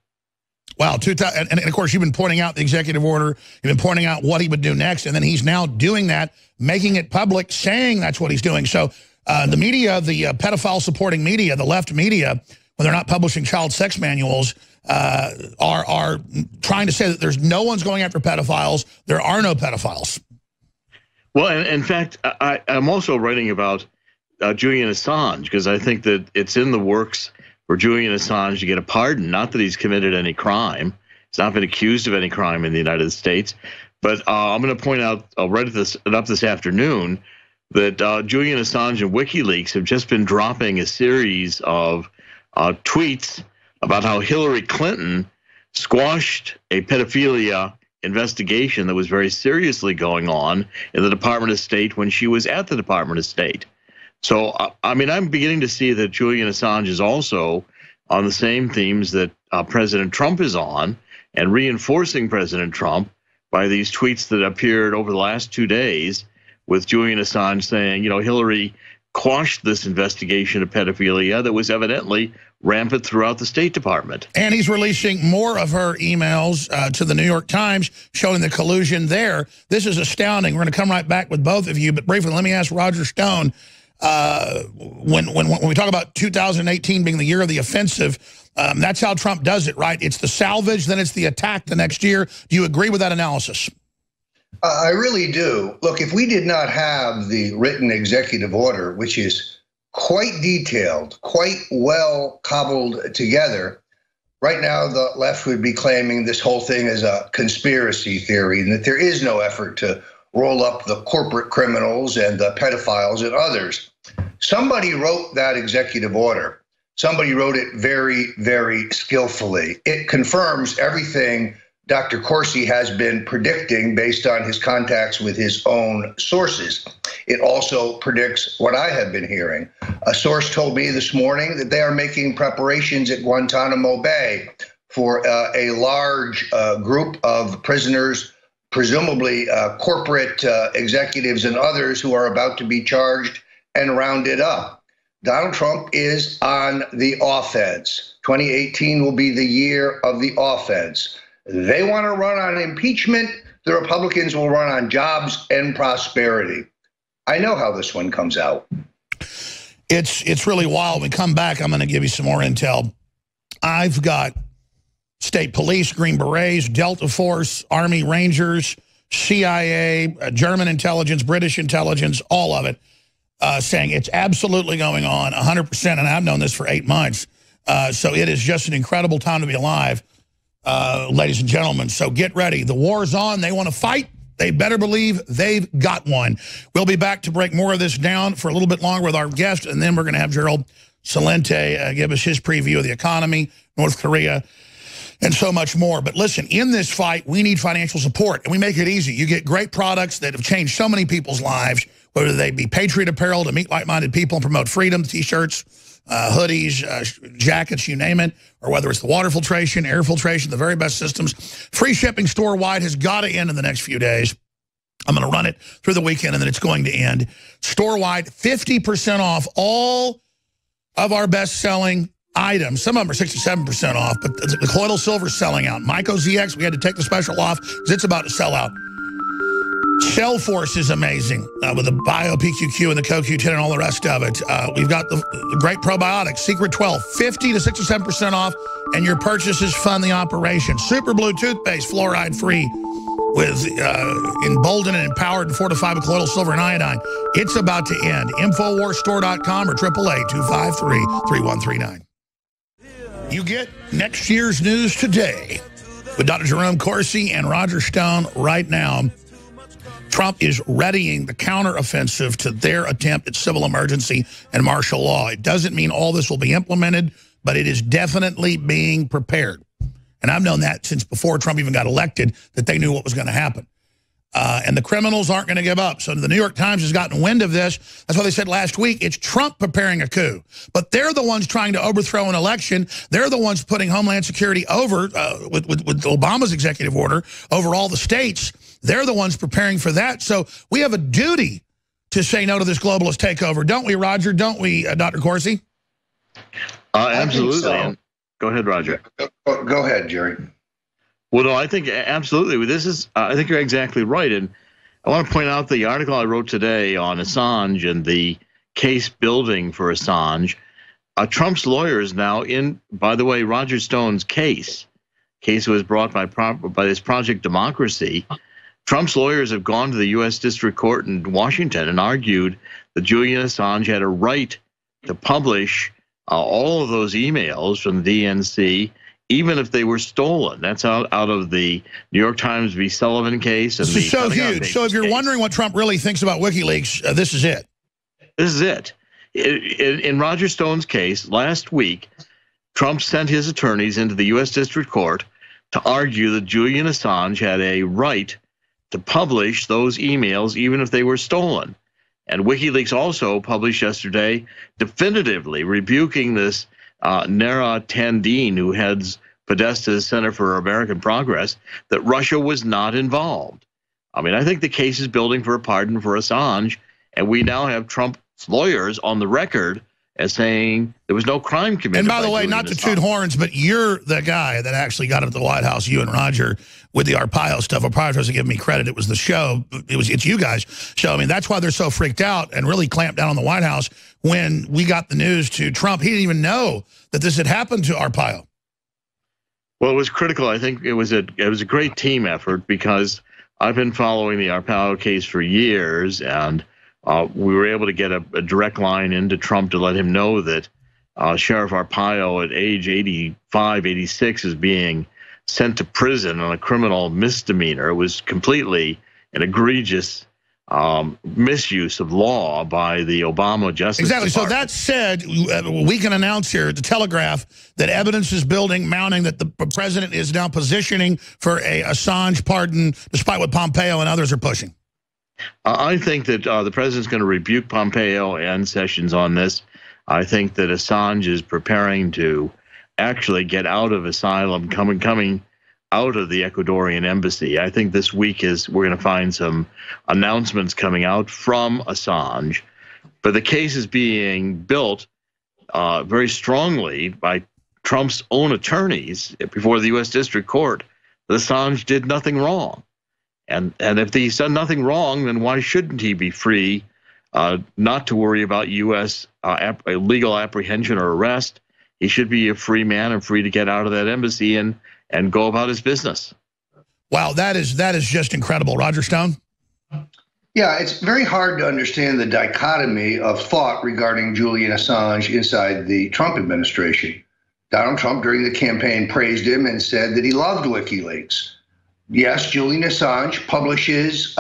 Wow, and of course, you've been pointing out the executive order. You've been pointing out what he would do next, and then he's now doing that, making it public, saying that's what he's doing. So the media, the pedophile supporting media, the left media, when they're not publishing child sex manuals, are trying to say that there's no one's going after pedophiles. There are no pedophiles. Well, in fact, I'm also writing about Julian Assange because I think that it's in the works for Julian Assange to get a pardon. Not that he's committed any crime. He's not been accused of any crime in the United States. But I'm going to point out, I'll write it up this afternoon, that Julian Assange and WikiLeaks have just been dropping a series of tweets about how Hillary Clinton squashed a pedophilia investigation that was very seriously going on in the Department of State when she was at the Department of State. So, I mean, I'm beginning to see that Julian Assange is also on the same themes that President Trump is on, and reinforcing President Trump by these tweets that appeared over the last 2 days with Julian Assange saying, Hillary quashed this investigation of pedophilia that was evidently rampant throughout the State Department. And he's releasing more of her emails to the New York Times showing the collusion there. This is astounding. We're going to come right back with both of you. But briefly, let me ask Roger Stone, when we talk about 2018 being the year of the offensive, that's how Trump does it, right? It's the salvage, then it's the attack the next year. Do you agree with that analysis? I really do. Look, if we did not have the written executive order, which is quite detailed, quite well cobbled together, right now the left would be claiming this whole thing is a conspiracy theory and that there is no effort to roll up the corporate criminals and the pedophiles and others. Somebody wrote that executive order. Somebody wrote it very, very skillfully. It confirms everything Dr. Corsi has been predicting based on his contacts with his own sources. It also predicts what I have been hearing. A source told me this morning that they are making preparations at Guantanamo Bay for a large group of prisoners, presumably corporate executives and others who are about to be charged and rounded up. Donald Trump is on the offense. 2018 will be the year of the offense. They want to run on impeachment. The Republicans will run on jobs and prosperity. I know how this one comes out. It's really wild. When we come back, I'm going to give you some more intel. I've got state police, Green Berets, Delta Force, Army Rangers, CIA, German intelligence, British intelligence, all of it. saying it's absolutely going on 100%, and I've known this for 8 months. So it is just an incredible time to be alive, ladies and gentlemen. So get ready. The war's on. They want to fight. They better believe they've got one. We'll be back to break more of this down for a little bit longer with our guest, and then we're going to have Gerald Celente give us his preview of the economy, North Korea, and so much more. But listen, in this fight, we need financial support, and we make it easy. You get great products that have changed so many people's lives, whether they be Patriot Apparel to meet like-minded people and promote freedom, T-shirts, hoodies, jackets, you name it, or whether it's the water filtration, air filtration, the very best systems. Free shipping store-wide has got to end in the next few days. I'm going to run it through the weekend, and then it's going to end. Store-wide, 50% off all of our best-selling items. Some of them are 67% off, but the colloidal silver is selling out. Myco ZX, we had to take the special off because it's about to sell out. Cellforce is amazing with the Bio PQQ and the CoQ10 and all the rest of it. We've got the great probiotics, Secret 12, 50 to 67% off, and your purchases fund the operation. Super Blue toothpaste, fluoride-free, with emboldened and empowered and fortified with colloidal silver and iodine. It's about to end. Infowarsstore.com or 888-253-3139. You get next year's news today with Dr. Jerome Corsi and Roger Stone right now. Trump is readying the counteroffensive to their attempt at civil emergency and martial law. It doesn't mean all this will be implemented, but it is definitely being prepared. And I've known that since before Trump even got elected, that they knew what was going to happen. And the criminals aren't going to give up. So the New York Times has gotten wind of this. That's why they said last week, it's Trump preparing a coup. But they're the ones trying to overthrow an election. They're the ones putting Homeland Security over, with Obama's executive order, over all the states. They're the ones preparing for that. So we have a duty to say no to this globalist takeover. Don't we, Roger? Don't we, Dr. Corsi? Absolutely. So. Go ahead, Roger. Go ahead, Jerry. Well, no, I think absolutely. This is, I think you're exactly right. And I want to point out the article I wrote today on Assange and the case building for Assange. Trump's lawyers now in, by the way, Roger Stone's case was brought by this Project Democracy. Trump's lawyers have gone to the U.S. District Court in Washington and argued that Julian Assange had a right to publish all of those emails from the DNC, even if they were stolen. That's out of the New York Times v. Sullivan case. And this is so huge. So if you're wondering what Trump really thinks about WikiLeaks, this is it. This is it. In Roger Stone's case, last week, Trump sent his attorneys into the U.S. District Court to argue that Julian Assange had a right to publish those emails, even if they were stolen. And WikiLeaks also published yesterday definitively rebuking this Nara Tandine, who heads Podesta's Center for American Progress, that Russia was not involved. I mean, I think the case is building for a pardon for Assange, and we now have Trump's lawyers on the record as saying there was no crime committed. And by the way, not to toot horns, but you're the guy that actually got it at the White House, you and Roger, with the Arpaio stuff. Arpaio doesn't give me credit. It was the show. It's you guys' show. I mean, that's why they're so freaked out and really clamped down on the White House when we got the news to Trump. He didn't even know that this had happened to Arpaio. Well, it was critical. I think it was a great team effort because I've been following the Arpaio case for years, and we were able to get a direct line into Trump to let him know that Sheriff Arpaio at age 85, 86 is being sent to prison on a criminal misdemeanor. It was completely an egregious misuse of law by the Obama Justice Department. So that said, we can announce here at the Telegraph that evidence is mounting that the president is now positioning for a Assange pardon, despite what Pompeo and others are pushing. I think that the president's going to rebuke Pompeo and Sessions on this. I think that Assange is preparing to actually get out of asylum, coming out of the Ecuadorian embassy. I think this week we're going to find some announcements coming out from Assange, but the case is being built very strongly by Trump's own attorneys before the U.S. District Court that Assange did nothing wrong. And if he's done nothing wrong, then why shouldn't he be free not to worry about U.S. Legal apprehension or arrest? He should be a free man and free to get out of that embassy and go about his business. Wow, that is just incredible. Roger Stone? Yeah, it's very hard to understand the dichotomy of thought regarding Julian Assange inside the Trump administration. Donald Trump, during the campaign, praised him and said that he loved WikiLeaks. Yes, Julian Assange publishes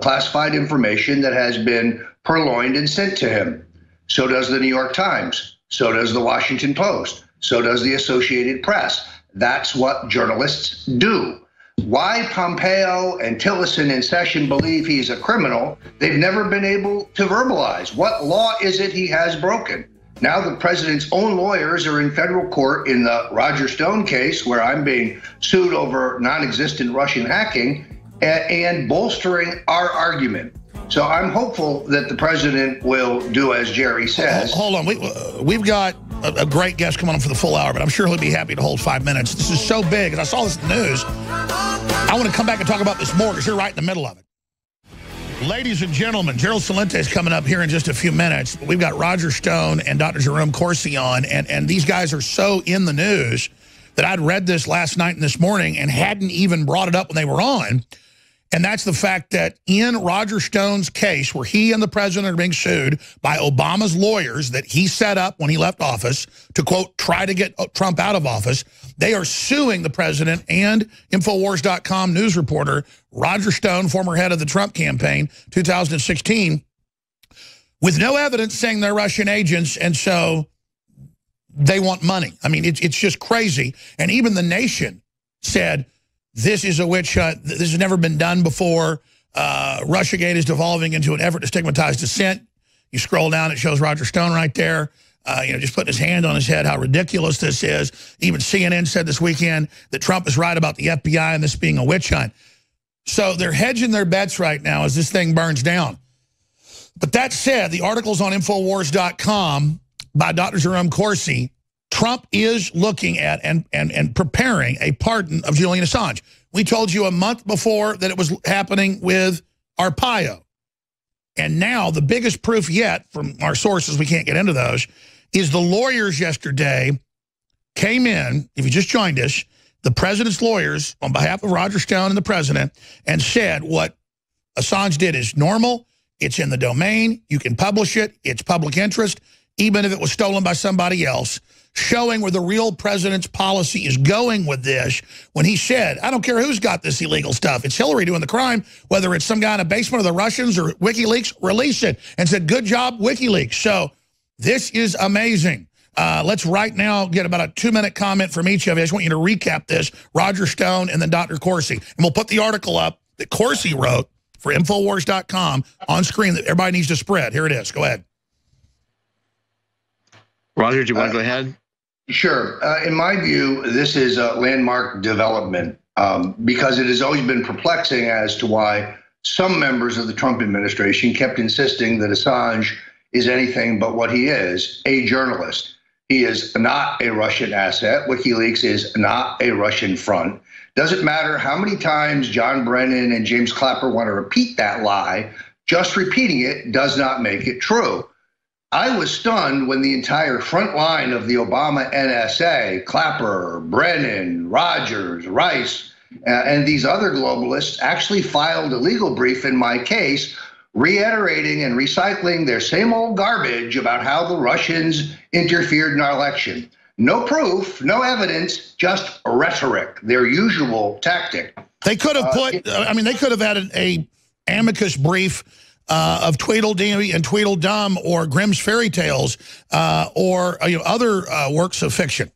classified information that has been purloined and sent to him. So does the New York Times. So does the Washington Post. So does the Associated Press. That's what journalists do. Why Pompeo and Tillerson and Sessions believe he's a criminal, they've never been able to verbalize. What law is it he has broken? Now the president's own lawyers are in federal court in the Roger Stone case, where I'm being sued over non-existent Russian hacking and bolstering our argument. So I'm hopeful that the president will do as Jerry says. Hold on. We've got a great guest coming on for the full hour, but I'm sure he'll be happy to hold 5 minutes. This is so big, and I saw this in the news. I want to come back and talk about this more because you're right in the middle of it. Ladies and gentlemen, Gerald Celente is coming up here in just a few minutes. We've got Roger Stone and Dr. Jerome Corsi on, and these guys are so in the news that I'd read this last night and this morning and hadn't even brought it up when they were on. And that's the fact that in Roger Stone's case, where he and the president are being sued by Obama's lawyers that he set up when he left office to, quote, try to get Trump out of office, they are suing the president and Infowars.com news reporter Roger Stone, former head of the Trump campaign, 2016, with no evidence saying they're Russian agents, and so they want money. I mean, it's just crazy. And even The Nation said, this is a witch hunt. This has never been done before. Russiagate is devolving into an effort to stigmatize dissent. You scroll down, it shows Roger Stone right there, just putting his hand on his head, how ridiculous this is. Even CNN said this weekend that Trump is right about the FBI and this being a witch hunt. So they're hedging their bets right now as this thing burns down. But that said, the article's on Infowars.com by Dr. Jerome Corsi. Trump is looking at and preparing a pardon of Julian Assange. We told you a month before that it was happening with Arpaio. And now the biggest proof yet from our sources, we can't get into those, is the lawyers yesterday came in, if you just joined us, the president's lawyers on behalf of Roger Stone and the president, and said what Assange did is normal, it's in the domain, you can publish it, it's public interest, even if it was stolen by somebody else, showing where the real president's policy is going with this when he said, I don't care who's got this illegal stuff. It's Hillary doing the crime, whether it's some guy in a basement of the Russians or WikiLeaks, release it, and said, good job, WikiLeaks. So this is amazing. Let's right now get about a 2-minute comment from each of you. I just want you to recap this, Roger Stone and then Dr. Corsi. And we'll put the article up that Corsi wrote for Infowars.com on screen that everybody needs to spread. Here it is. Go ahead. Roger, do you want to go ahead? Sure. In my view, this is a landmark development because it has always been perplexing as to why some members of the Trump administration kept insisting that Assange is anything but what he is, a journalist. He is not a Russian asset. WikiLeaks is not a Russian front. Doesn't matter how many times John Brennan and James Clapper want to repeat that lie, just repeating it does not make it true. I was stunned when the entire front line of the Obama NSA, Clapper, Brennan, Rogers, Rice, and these other globalists actually filed a legal brief in my case, reiterating and recycling their same old garbage about how the Russians interfered in our election. No proof, no evidence, just rhetoric, their usual tactic. They could have put, they could have added a amicus brief of Tweedledee and Tweedledum or Grimm's Fairy Tales or other works of fiction.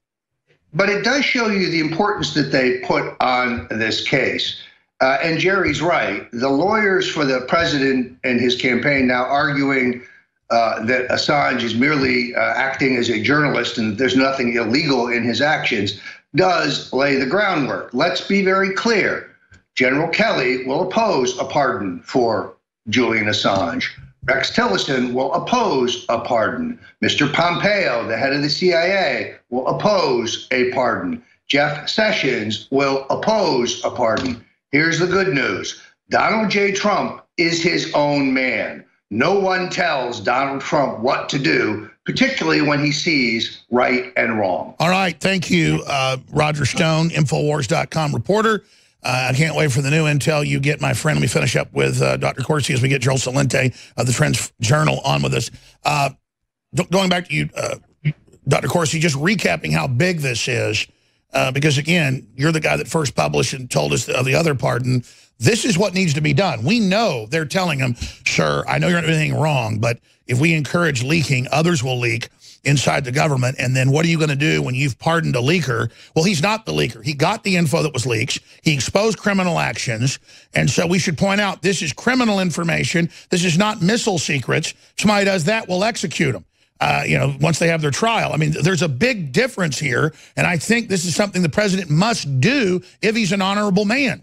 But it does show you the importance that they put on this case. And Jerry's right. The lawyers for the president and his campaign now arguing that Assange is merely acting as a journalist and there's nothing illegal in his actions does lay the groundwork. Let's be very clear. General Kelly will oppose a pardon for Julian Assange. Rex Tillerson will oppose a pardon. Mr. Pompeo, the head of the CIA, will oppose a pardon. Jeff Sessions will oppose a pardon. Here's the good news. Donald J. Trump is his own man. No one tells Donald Trump what to do, particularly when he sees right and wrong. All right. Thank you, Roger Stone, Infowars.com reporter. I can't wait for the new intel you get, my friend. Let me finish up with Dr. Corsi as we get Joel Salente of the Trends Journal on with us. Going back to you, Dr. Corsi, just recapping how big this is, because, again, you're the guy that first published and told us of the other pardon. This is what needs to be done. We know they're telling them, sir, I know you're not doing anything wrong, but if we encourage leaking, others will leak inside the government. And then what are you going to do when you've pardoned a leaker? Well, he's not the leaker. He got the info that was leaks. He exposed criminal actions. And so we should point out this is criminal information. This is not missile secrets. If somebody does that, we'll execute them. You know, once they have their trial. I mean, there's a big difference here. And I think this is something the president must do if he's an honorable man.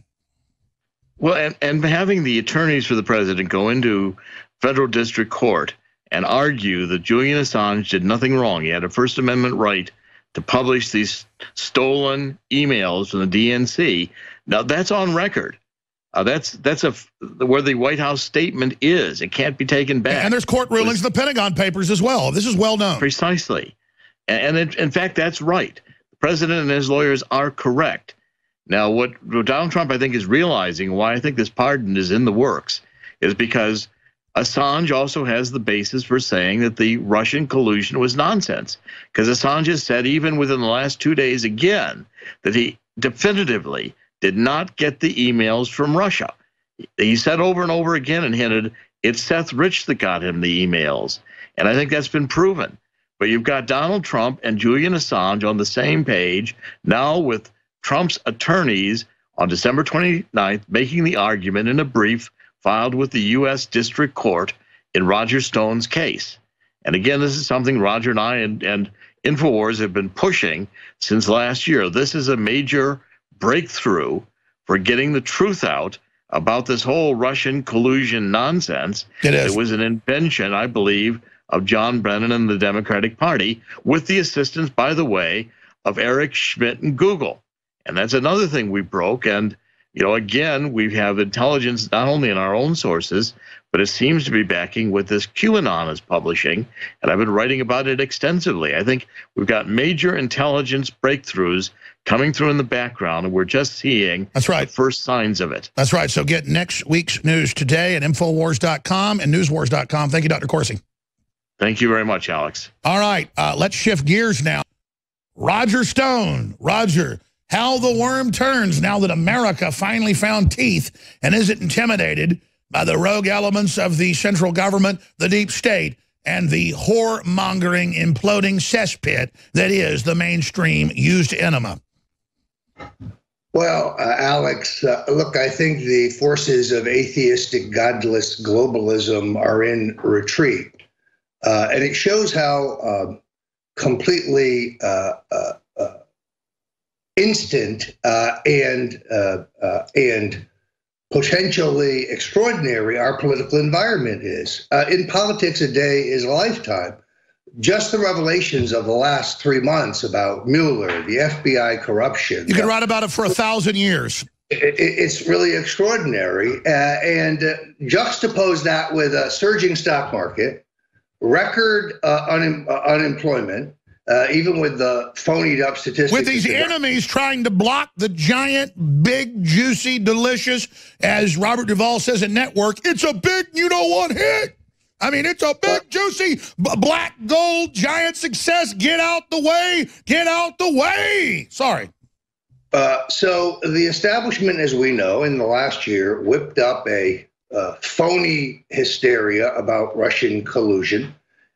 Well, and having the attorneys for the president go into federal district court and argue that Julian Assange did nothing wrong. He had a First Amendment right to publish these stolen emails from the DNC. Now, that's on record. That's where the White House statement is. It can't be taken back. And there's court rulings in the Pentagon Papers as well. This is well known. Precisely. And in fact, that's right. The president and his lawyers are correct. Now, what Donald Trump, I think, is realizing, why I think this pardon is in the works, is because Assange also has the basis for saying that the Russian collusion was nonsense. Because Assange has said, even within the last 2 days again, that he definitively did not get the emails from Russia. He said over and over again and hinted, it's Seth Rich that got him the emails. And I think that's been proven. But you've got Donald Trump and Julian Assange on the same page, now with Trump's attorneys on December 29th making the argument in a brief filed with the U.S. District Court in Roger Stone's case. And again, this is something Roger and I and InfoWars have been pushing since last year. This is a major breakthrough for getting the truth out about this whole Russian collusion nonsense. It is. It was an invention, I believe, of John Brennan and the Democratic Party, with the assistance, by the way, of Eric Schmidt and Google. And that's another thing we broke. And, you know, again, we have intelligence not only in our own sources, but it seems to be backing what this QAnon is publishing. And I've been writing about it extensively. I think we've got major intelligence breakthroughs coming through in the background, and we're just seeing That's right. the first signs of it. That's right. So get next week's news today at Infowars.com and Newswars.com. Thank you, Dr. Corsi. Thank you very much, Alex. All right, let's shift gears now. Roger Stone. Roger, how the worm turns now that America finally found teeth and isn't intimidated by the rogue elements of the central government, the deep state, and the whoremongering, imploding cesspit that is the mainstream used enema. Well, Alex, look, I think the forces of atheistic, godless globalism are in retreat. And it shows how completely instant and potentially extraordinary our political environment is. In politics, a day is a lifetime. Just the revelations of the last 3 months about Mueller, the FBI corruption. You can write about it for 1,000 years. It's really extraordinary. And juxtapose that with a surging stock market, record unemployment, even with the phonied up statistics. With these enemies trying to block the giant, big, juicy, delicious, as Robert Duvall says in Network, it's a big you-know-what hit. I mean, it's a big, juicy, black gold, giant success. Get out the way. Get out the way. Sorry. So the establishment, as we know, in the last year, whipped up a phony hysteria about Russian collusion.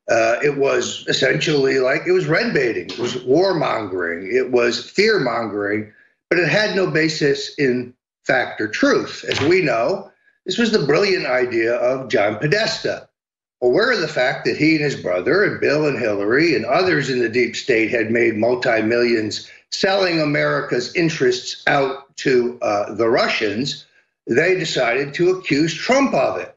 It was essentially like, it was red baiting, it was warmongering, it was fear mongering, but it had no basis in fact or truth. As we know, this was the brilliant idea of John Podesta, aware of the fact that he and his brother and Bill and Hillary and others in the deep state had made multi-millions selling America's interests out to the Russians. They decided to accuse Trump of it.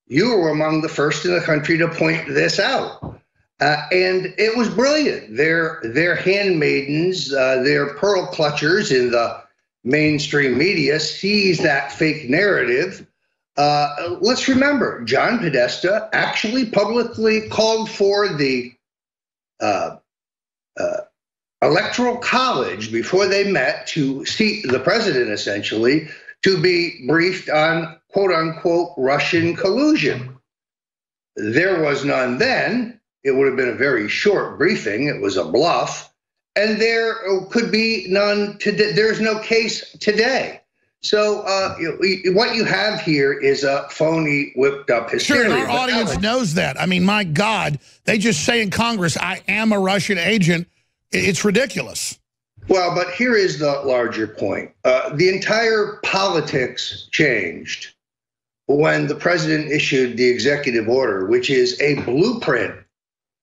You were among the first in the country to point this out. And it was brilliant. Their handmaidens, their pearl clutchers in the mainstream media seized that fake narrative. Let's remember, John Podesta actually publicly called for the Electoral College before they met to seat the president, essentially, to be briefed on quote-unquote Russian collusion. There was none then. It would have been a very short briefing. It was a bluff. And there could be none today. There's no case today. So what you have here is a phony, whipped-up hysteria. Sure, and our audience knows that. I mean, my God, they just say in Congress, I am a Russian agent. It's ridiculous. Well, but here is the larger point. The entire politics changed when the president issued the executive order, which is a blueprint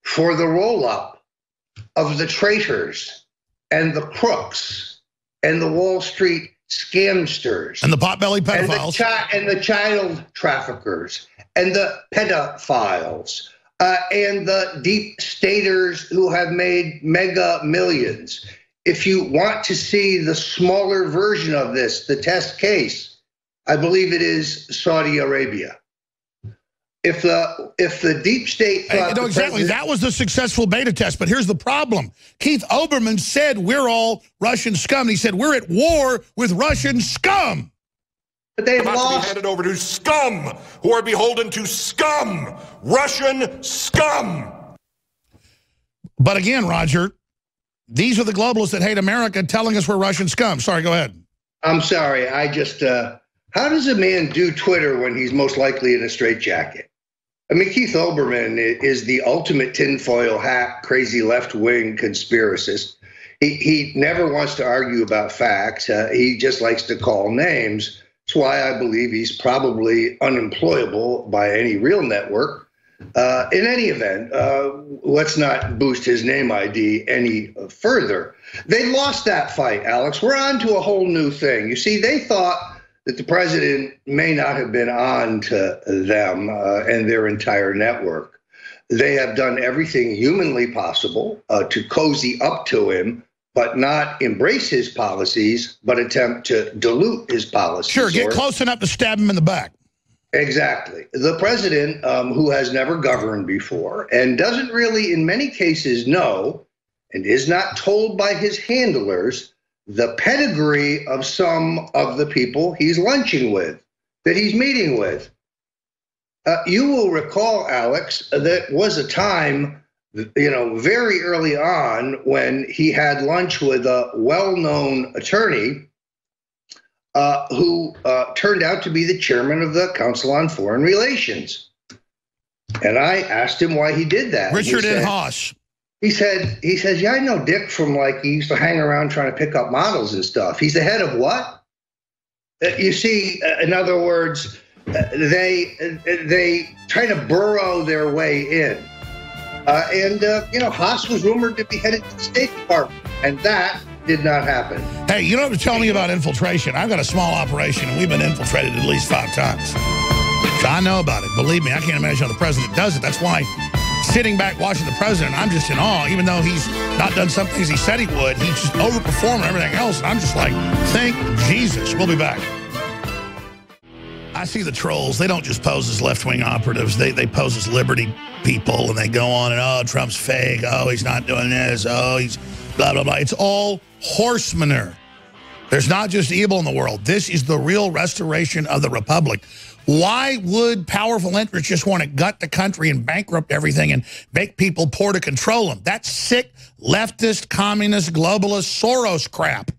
for the roll-up of the traitors and the crooks and the Wall Street scamsters. And the potbelly pedophiles. And the child traffickers and the pedophiles. And the deep staters who have made mega millions. If you want to see the smaller version of this, the test case, I believe it is Saudi Arabia. If the deep state thought exactly, that was the successful beta test. But here's the problem. Keith Olbermann said we're all Russian scum. He said we're at war with Russian scum. But they've about lost. to be handed over to scum who are beholden to scum, Russian scum. But again, Roger, these are the globalists that hate America telling us we're Russian scum. Sorry, go ahead. I'm sorry. I just, how does a man do Twitter when he's most likely in a straitjacket? I mean, Keith Olbermann is the ultimate tinfoil hat, crazy left-wing conspiracist. He never wants to argue about facts. He just likes to call names. That's why I believe he's probably unemployable by any real network. In any event, let's not boost his name ID any further. They lost that fight, Alex. We're on to a whole new thing. You see, they thought that the president may not have been on to them and their entire network. They have done everything humanly possible to cozy up to him, but not embrace his policies, but attempt to dilute his policies. Sure, get close enough to stab him in the back. Exactly. The president, who has never governed before and doesn't really, in many cases, know and is not told by his handlers the pedigree of some of the people he's lunching with, that he's meeting with. You will recall, Alex, that was a time, very early on when he had lunch with a well-known attorney who turned out to be the chairman of the Council on Foreign Relations. And I asked him why he did that. Richard N. Haas. He says, yeah, I know Dick from he used to hang around trying to pick up models and stuff. He's the head of what? You see, in other words, they try to burrow their way in. Haas was rumored to be headed to the State Department, and that did not happen. Hey, you don't have to tell me about infiltration. I've got a small operation, and we've been infiltrated at least 5 times. So I know about it. Believe me, I can't imagine how the president does it. That's why sitting back watching the president, I'm just in awe. Even though he's not done some things he said he would, he's just overperforming everything else. And I'm just like, thank Jesus. We'll be back. I see the trolls. They don't just pose as left-wing operatives. They pose as liberty people, and they go on and, oh, Trump's fake. Oh, he's not doing this. Oh, he's blah, blah, blah. It's all horse manure. There's not just evil in the world. This is the real restoration of the republic. Why would powerful interests just want to gut the country and bankrupt everything and make people poor to control them? That's sick, leftist, communist, globalist, Soros crap.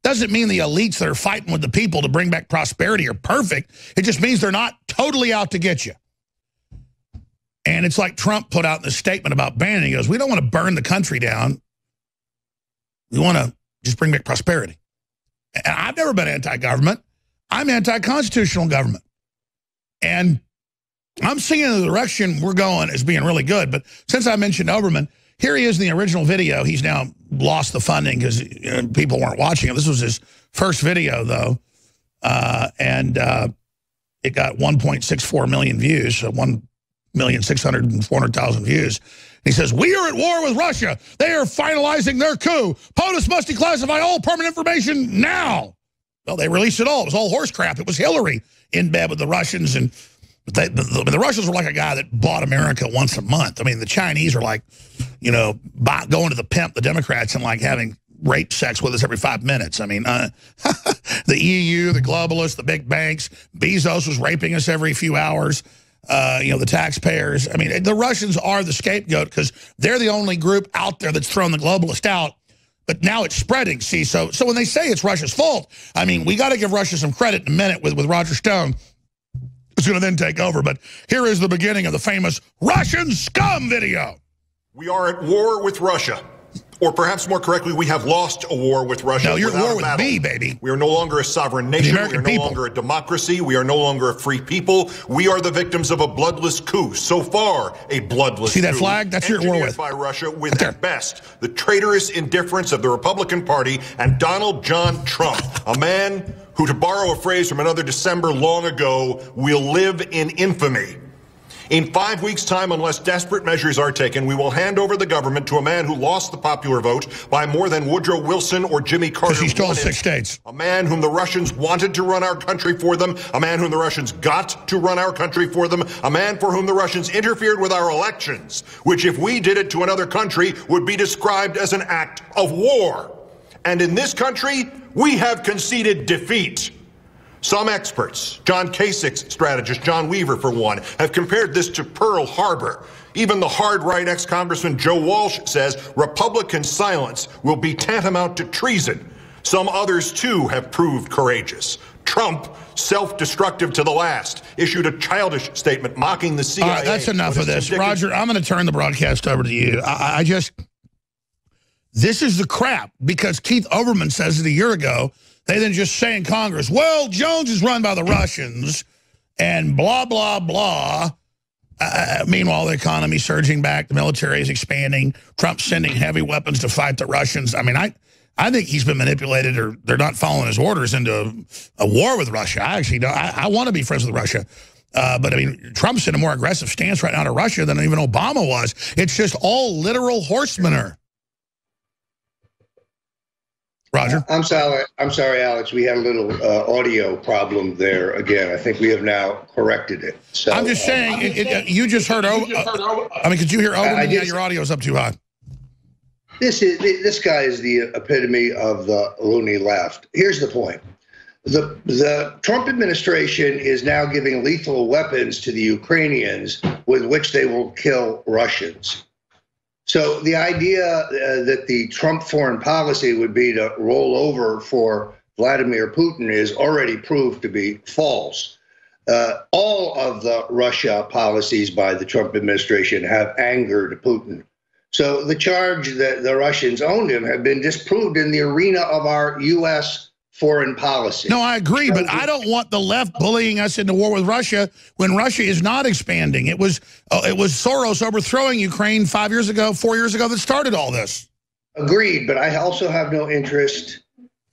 Doesn't mean the elites that are fighting with the people to bring back prosperity are perfect. It just means they're not totally out to get you. And it's like Trump put out in the statement about banning. He goes, we don't want to burn the country down. We want to just bring back prosperity. And I've never been anti-government. I'm anti-constitutional government. And I'm seeing the direction we're going as being really good. But since I mentioned Olbermann, here he is in the original video. He's now lost the funding because people weren't watching it. This was his first video, though. And it got 1.64 million views, so 1,600,000 views. He says, we are at war with Russia. They are finalizing their coup. POTUS must declassify all permanent information now. Well, they released it all. It was all horse crap. It was Hillary in bed with the Russians. And the Russians were like a guy that bought America once a month. I mean, the Chinese are like, going to the pimp, the Democrats, and like having rape sex with us every 5 minutes. I mean, the EU, the globalists, the big banks, Bezos was raping us every few hours. The taxpayers. I mean, the Russians are the scapegoat because they're the only group out there that's thrown the globalist out. But now it's spreading, see? So when they say it's Russia's fault, I mean, we got to give Russia some credit in a minute with Roger Stone. It's going to then take over. But here is the beginning of the famous Russian scum video. We are at war with Russia. Or perhaps more correctly, we have lost a war with Russia. No, you're at war with battle. me, baby. We are no longer a sovereign nation. We are no longer a democracy. We are no longer a free people. We are the victims of a bloodless coup. So far, a bloodless coup. See that flag? That's your war with. By Russia with, at best, the traitorous indifference of the Republican Party and Donald John Trump, a man who, to borrow a phrase from another December long ago, will live in infamy. In 5 weeks' time, unless desperate measures are taken, we will hand over the government to a man who lost the popular vote by more than Woodrow Wilson or Jimmy Carter. Because he stole 6 states. A man whom the Russians wanted to run our country for them, a man whom the Russians got to run our country for them, a man for whom the Russians interfered with our elections, which if we did it to another country would be described as an act of war. And in this country, we have conceded defeat. Some experts, John Kasich's strategist, John Weaver for one, have compared this to Pearl Harbor. Even the hard-right ex-Congressman Joe Walsh says Republican silence will be tantamount to treason. Some others, too, have proved courageous. Trump, self-destructive to the last, issued a childish statement mocking the CIA. All right, that's enough of this. Roger, I'm going to turn the broadcast over to you. This is the crap, because Keith Olbermann says it a year ago. They then just say in Congress, well, Jones is run by the Russians and blah, blah, blah. Meanwhile, the economy surging back, the military is expanding, Trump's sending heavy weapons to fight the Russians. I mean, I think he's been manipulated, or they're not following his orders, into a war with Russia. I actually don't. I want to be friends with Russia. But, I mean, Trump's in a more aggressive stance right now to Russia than even Obama was. It's just all literal horsemanner. Roger? I'm sorry, Alex. We had a little audio problem there again. I think we have now corrected it. So I'm just saying, you just heard, I mean, could you hear Olbermann? Yeah, your audio's up too high. This guy is the epitome of the loony left. Here's the point. The Trump administration is now giving lethal weapons to the Ukrainians with which they will kill Russians. So the idea that the Trump foreign policy would be to roll over for Vladimir Putin is already proved to be false. All of the Russia policies by the Trump administration have angered Putin. So the charge that the Russians owned him have been disproved in the arena of our U.S. foreign policy. No, I agree, but I don't want the left bullying us into war with Russia when Russia is not expanding. It was Soros overthrowing Ukraine 4 years ago that started all this. Agreed, but I also have no interest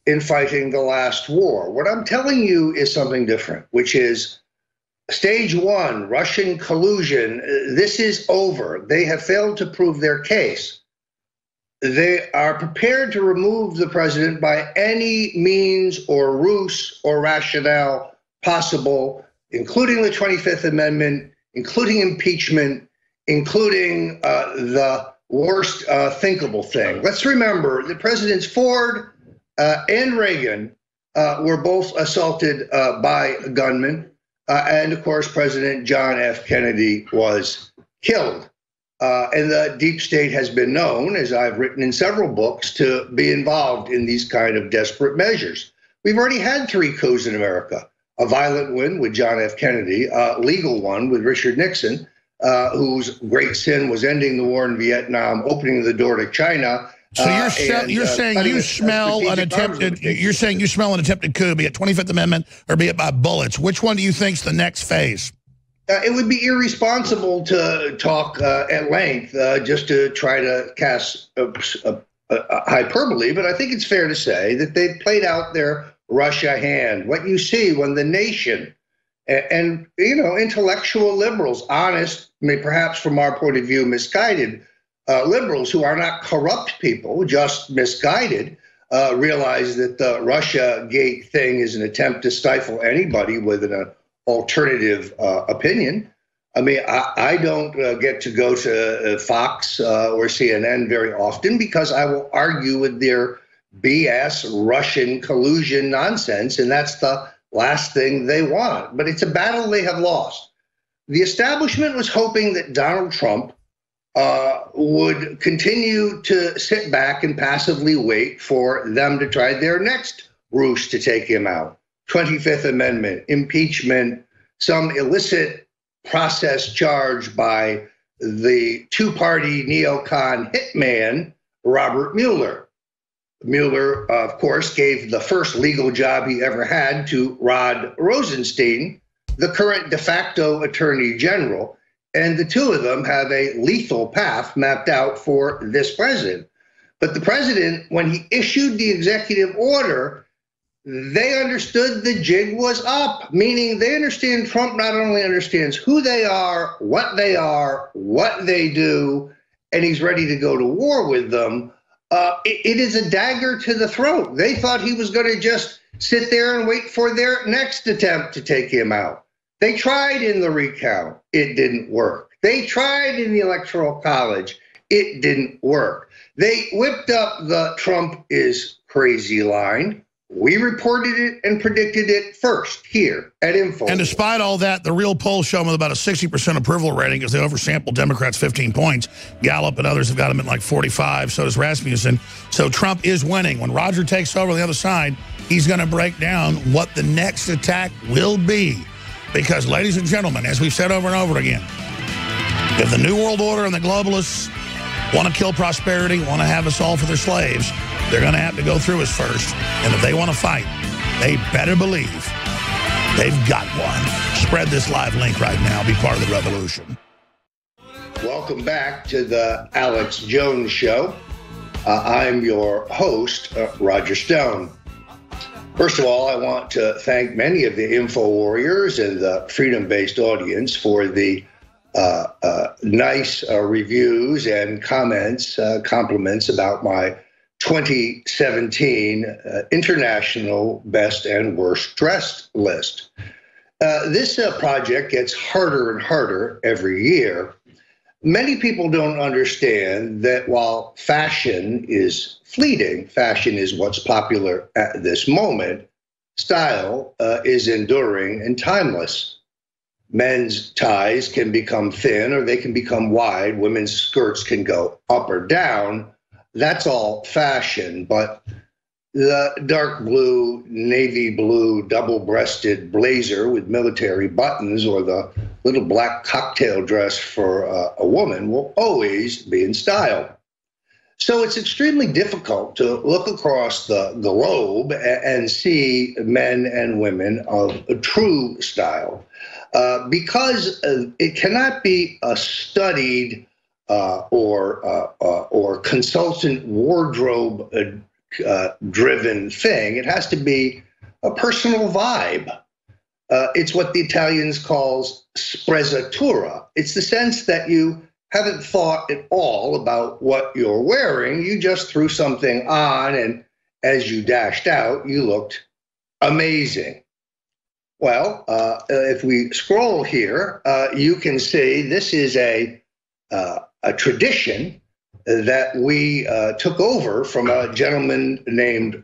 in fighting the last war. What I'm telling you is something different, which is stage one, Russian collusion. This is over. They have failed to prove their case. They are prepared to remove the president by any means or ruse or rationale possible, including the 25th Amendment, including impeachment, including the worst thinkable thing. Let's remember that Presidents Ford and Reagan were both assaulted by gunmen. And of course, President John F. Kennedy was killed. And the deep state has been known, as I've written in several books, to be involved in these kind of desperate measures. We've already had 3 coups in America: a violent one with John F. Kennedy, a legal one with Richard Nixon, whose great sin was ending the war in Vietnam, opening the door to China. So you're saying you smell an attempted coup, be it 25th Amendment or be it by bullets. Which one do you think's the next phase? It would be irresponsible to talk at length just to try to cast hyperbole, but I think it's fair to say that they've played out their Russia hand. What you see when the nation and intellectual liberals, honest, perhaps from our point of view, misguided liberals who are not corrupt people, just misguided, realize that the Russia Gate thing is an attempt to stifle anybody with an alternative opinion. I mean, I don't get to go to Fox or CNN very often because I will argue with their BS Russian collusion nonsense, and that's the last thing they want. But it's a battle they have lost. The establishment was hoping that Donald Trump would continue to sit back and passively wait for them to try their next ruse to take him out. 25th Amendment, impeachment, some illicit process charged by the two-party neocon hitman, Robert Mueller. Mueller, of course, gave the first legal job he ever had to Rod Rosenstein, the current de facto attorney general, and the two of them have a lethal path mapped out for this president. But the president, when he issued the executive order, they understood the jig was up, meaning they understand Trump not only understands who they are, what they do, and he's ready to go to war with them. It is a dagger to the throat. They thought he was going to just sit there and wait for their next attempt to take him out. They tried in the recount. It didn't work. They tried in the Electoral College. It didn't work. They whipped up the Trump is crazy line. We reported it and predicted it first here at Info. And despite all that, the real polls show them with about a 60% approval rating because they oversampled Democrats 15 points. Gallup and others have got them at like 45. So does Rasmussen. So Trump is winning. When Roger takes over on the other side, he's going to break down what the next attack will be. Because, ladies and gentlemen, as we've said over and over again, if the New World Order and the globalists want to kill prosperity, want to have us all for their slaves, they're going to have to go through us first. And if they want to fight, they better believe they've got one. Spread this live link right now. Be part of the revolution. Welcome back to the Alex Jones Show. I'm your host, Roger Stone. First of all, I want to thank many of the Info Warriors and the freedom-based audience for the nice reviews and comments, compliments about my 2017 International Best and Worst Dressed list. This project gets harder and harder every year. Many people don't understand that while fashion is fleeting, fashion is what's popular at this moment, style is enduring and timeless. Men's ties can become thin or they can become wide. Women's skirts can go up or down. That's all fashion, but the dark blue, navy blue, double-breasted blazer with military buttons or the little black cocktail dress for a woman will always be in style. So it's extremely difficult to look across the globe and see men and women of a true style because it cannot be a studied or consultant wardrobe driven thing. It has to be a personal vibe. It's what the Italians calls sprezzatura. It's the sense that you haven't thought at all about what you're wearing. You just threw something on, and as you dashed out, you looked amazing. Well, if we scroll here, you can see this is a tradition that we took over from a gentleman named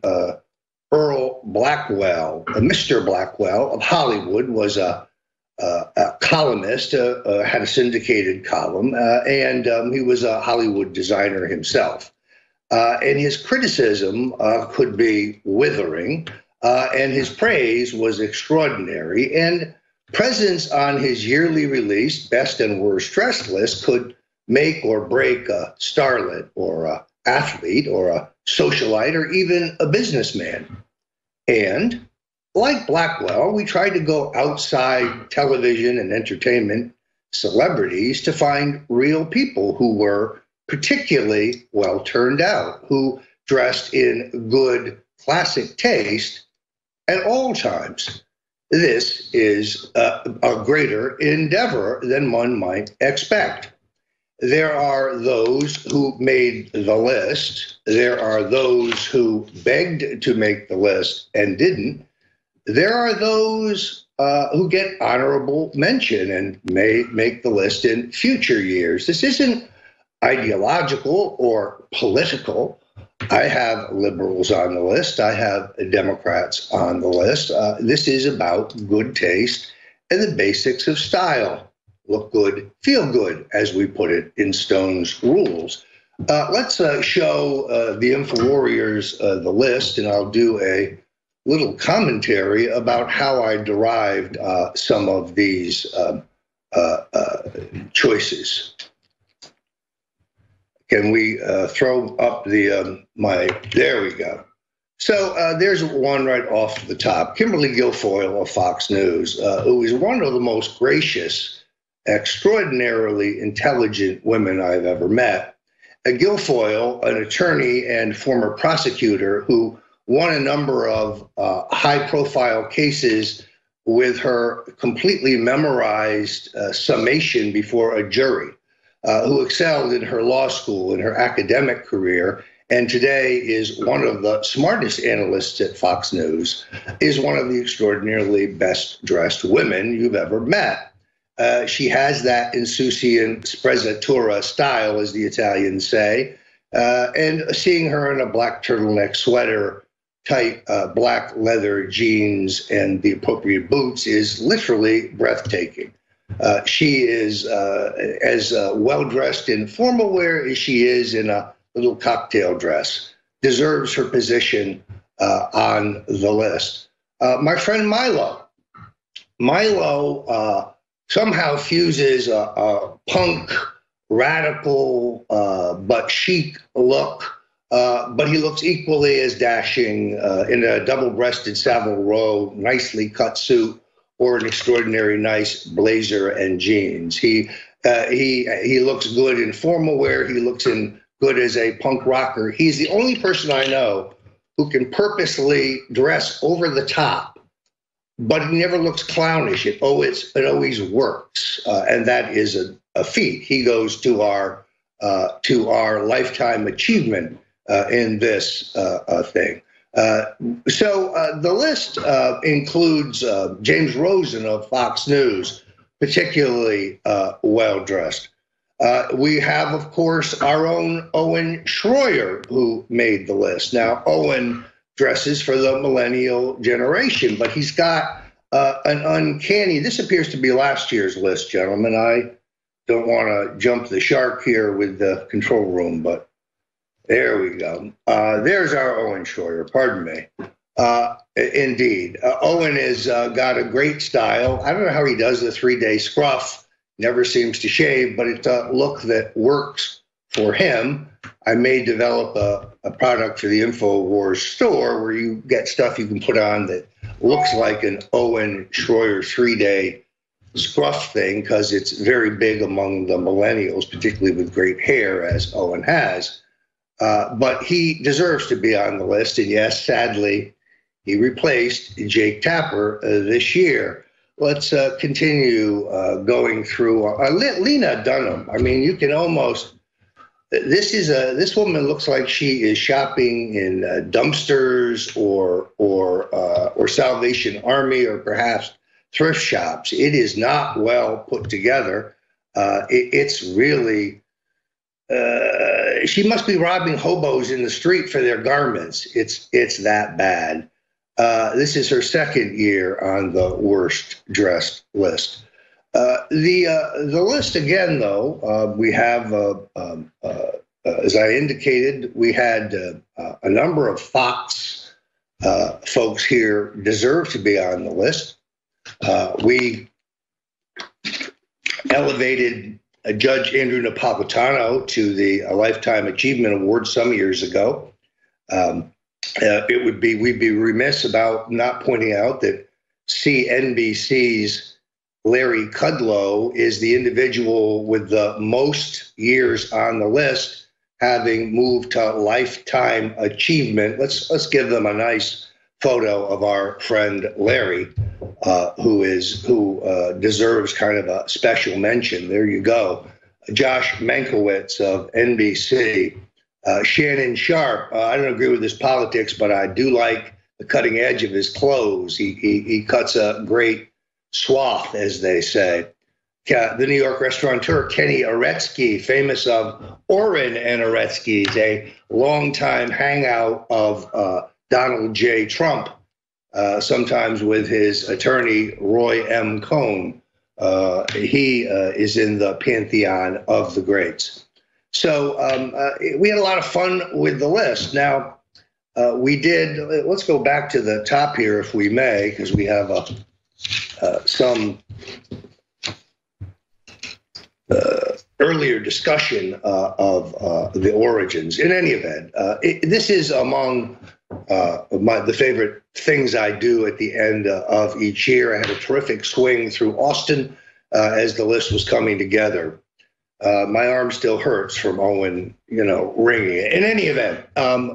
Earl Blackwell. Mr. Blackwell of Hollywood was a columnist, had a syndicated column, and he was a Hollywood designer himself. And his criticism could be withering, and his praise was extraordinary. And presence on his yearly release, Best and Worst Dressed list, could make or break a starlet or a athlete or a socialite or even a businessman. And like Blackwell, we tried to go outside television and entertainment celebrities to find real people who were particularly well turned out, who dressed in good classic taste at all times. This is a greater endeavor than one might expect. There are those who made the list. There are those who begged to make the list and didn't. There are those who get honorable mention and may make the list in future years. This isn't ideological or political. I have liberals on the list. I have Democrats on the list. This is about good taste and the basics of style. Look good, feel good, as we put it in Stone's rules. Let's show the InfoWarriors the list, and I'll do a little commentary about how I derived some of these choices. Can we throw up the there we go. So there's one right off the top. Kimberly Guilfoyle of Fox News, who is one of the most gracious, extraordinarily intelligent women I've ever met. Guilfoyle, an attorney and former prosecutor who won a number of high-profile cases with her completely memorized summation before a jury, who excelled in her law school, in her academic career, and today is one of the smartest analysts at Fox News, is one of the extraordinarily best-dressed women you've ever met. She has that insouciant sprezzatura style, as the Italians say, and seeing her in a black turtleneck sweater, tight black leather jeans, and the appropriate boots is literally breathtaking. She is as well-dressed in formal wear as she is in a little cocktail dress, deserves her position on the list. My friend Milo. Milo somehow fuses a punk, radical, but chic look, but he looks equally as dashing in a double-breasted Savile Row, nicely cut suit, or an extraordinary nice blazer and jeans. He looks good in formal wear. He looks good as a punk rocker. He's the only person I know who can purposely dress over the top, but he never looks clownish. It always works, and that is a feat. He goes to our lifetime achievement in this thing. So the list includes James Rosen of Fox News, particularly well-dressed. We have, of course, our own Owen Schroyer, who made the list. Now, Owen dresses for the millennial generation, but he's got an uncanny, this appears to be last year's list, gentlemen. I don't want to jump the shark here with the control room, but there we go. There's our Owen Schroyer, pardon me. Indeed. Owen has got a great style. I don't know how he does the 3-day scruff. Never seems to shave, but it's a look that works for him. I may develop a product for the InfoWars store where you get stuff you can put on that looks like an Owen Schroyer 3-day scruff thing, because it's very big among the millennials, particularly with great hair, as Owen has. But he deserves to be on the list. And yes, sadly, he replaced Jake Tapper this year. Let's continue going through Lena Dunham. I mean, you can almost, this woman looks like she is shopping in dumpsters or Salvation Army, or perhaps thrift shops. It is not well put together. It's really, she must be robbing hobos in the street for their garments. It's that bad. This is her second year on the worst dressed list. The list again, though, we have, as I indicated, we had a number of Fox folks here deserve to be on the list. We elevated Judge Andrew Napolitano to the Lifetime Achievement Award some years ago. We'd be remiss about not pointing out that CNBC's Larry Kudlow is the individual with the most years on the list, having moved to Lifetime Achievement. Let's give them a nice photo of our friend Larry, who deserves kind of a special mention. There you go. Josh Mankiewicz of NBC. Shannon Sharp, I don't agree with his politics, but I do like the cutting edge of his clothes. He cuts a great swath, as they say. The New York restaurateur Kenny Aretsky, famous of Orrin and Aretsky's, a longtime hangout of Donald J. Trump, sometimes with his attorney Roy M. Cohn. He is in the pantheon of the greats. So we had a lot of fun with the list. Now, let's go back to the top here, if we may, because we have some earlier discussion of the origins. In any event, this is among the favorite things I do at the end of each year. I had a terrific swing through Austin as the list was coming together. My arm still hurts from Owen, ringing it. In any event,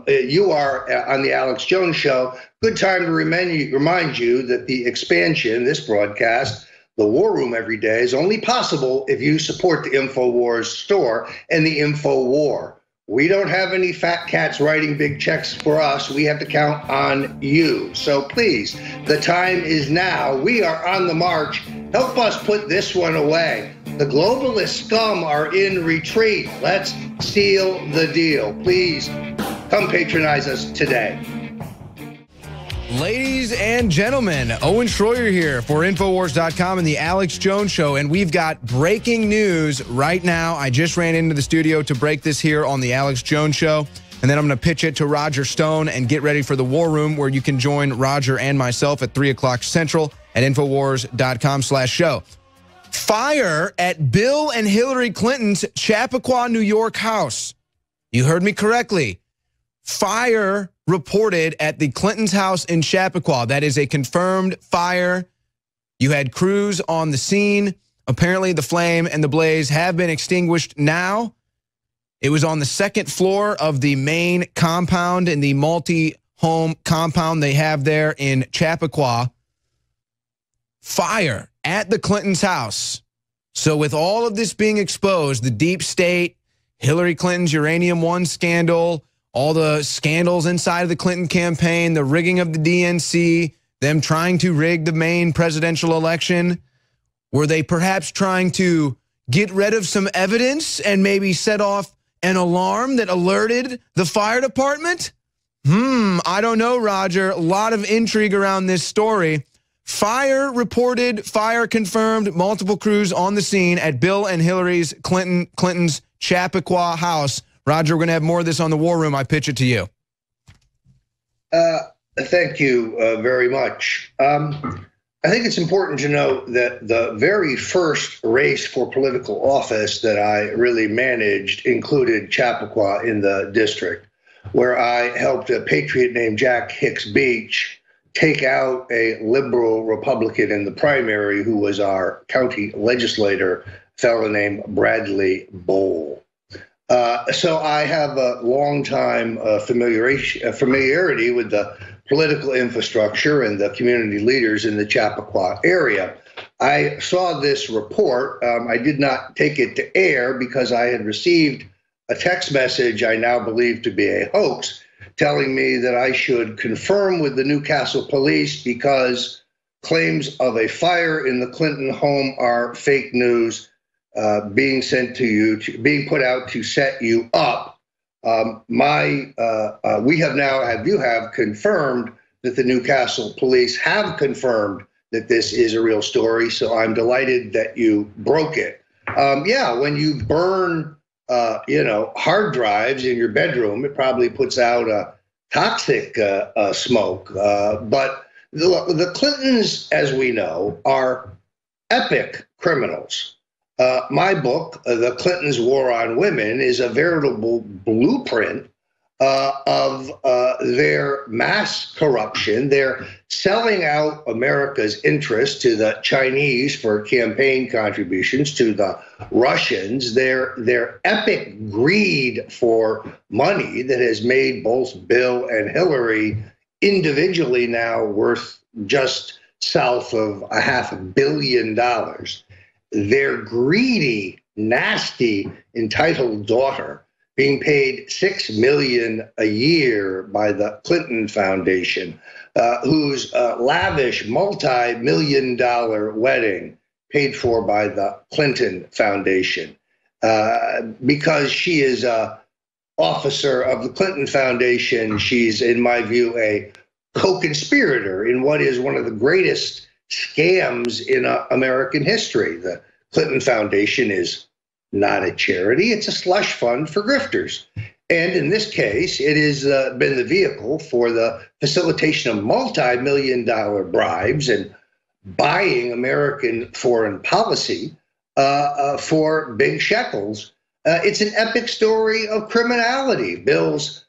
you are on the Alex Jones Show. Good time to remind you that the expansion, this broadcast, the War Room every day, is only possible if you support the InfoWars store and the InfoWar. We don't have any fat cats writing big checks for us. We have to count on you. So please, the time is now. We are on the march. Help us put this one away. The globalist scum are in retreat. Let's seal the deal. Please come patronize us today. Ladies and gentlemen, Owen Schroyer here for Infowars.com and the Alex Jones Show, and we've got breaking news right now. I just ran into the studio to break this here on the Alex Jones Show, and then I'm going to pitch it to Roger Stone and get ready for the War Room, where you can join Roger and myself at 3 o'clock Central at Infowars.com/show. Fire at Bill and Hillary Clinton's Chappaqua, New York house. You heard me correctly. Fire reported at the Clintons' house in Chappaqua. That is a confirmed fire. You had crews on the scene. Apparently, the flame and the blaze have been extinguished now. It was on the second floor of the main compound in the multi-home compound they have there in Chappaqua. Fire at the Clintons' house. So with all of this being exposed, the deep state, Hillary Clinton's Uranium One scandal, all the scandals inside of the Clinton campaign, the rigging of the DNC, them trying to rig the Maine presidential election, were they perhaps trying to get rid of some evidence and maybe set off an alarm that alerted the fire department? I don't know, Roger. A lot of intrigue around this story. Fire reported, fire confirmed, multiple crews on the scene at Bill and Hillary's Clinton's Chappaqua house. Roger, we're going to have more of this on the War Room. I pitch it to you. Thank you very much. I think it's important to note that the very first race for political office that I really managed included Chappaqua in the district, where I helped a patriot named Jack Hicks Beach take out a liberal Republican in the primary who was our county legislator, a fellow named Bradley Bowl. So I have a long time familiarity with the political infrastructure and the community leaders in the Chappaqua area. I saw this report. I did not take it to air because I had received a text message I now believe to be a hoax, telling me that I should confirm with the Newcastle police because claims of a fire in the Clinton home are fake news. Being sent to you, being put out to set you up. We have confirmed that the Newcastle police have confirmed that this is a real story. So I'm delighted that you broke it. When you burn, hard drives in your bedroom, it probably puts out a toxic smoke. But the Clintons, as we know, are epic criminals. My book, The Clintons' War on Women, is a veritable blueprint of their mass corruption. They're selling out America's interest to the Chinese for campaign contributions, to the Russians. Their epic greed for money that has made both Bill and Hillary individually now worth just south of $500 million. Their greedy, nasty, entitled daughter being paid $6 million a year by the Clinton Foundation, whose lavish multi-million-dollar wedding paid for by the Clinton Foundation, because she is a officer of the Clinton Foundation. She's, in my view, a co-conspirator in what is one of the greatest scams in American history. The Clinton Foundation is not a charity. It's a slush fund for grifters. And in this case, it has been the vehicle for the facilitation of multi-million-dollar bribes and buying American foreign policy for big shekels. It's an epic story of criminality. Bill's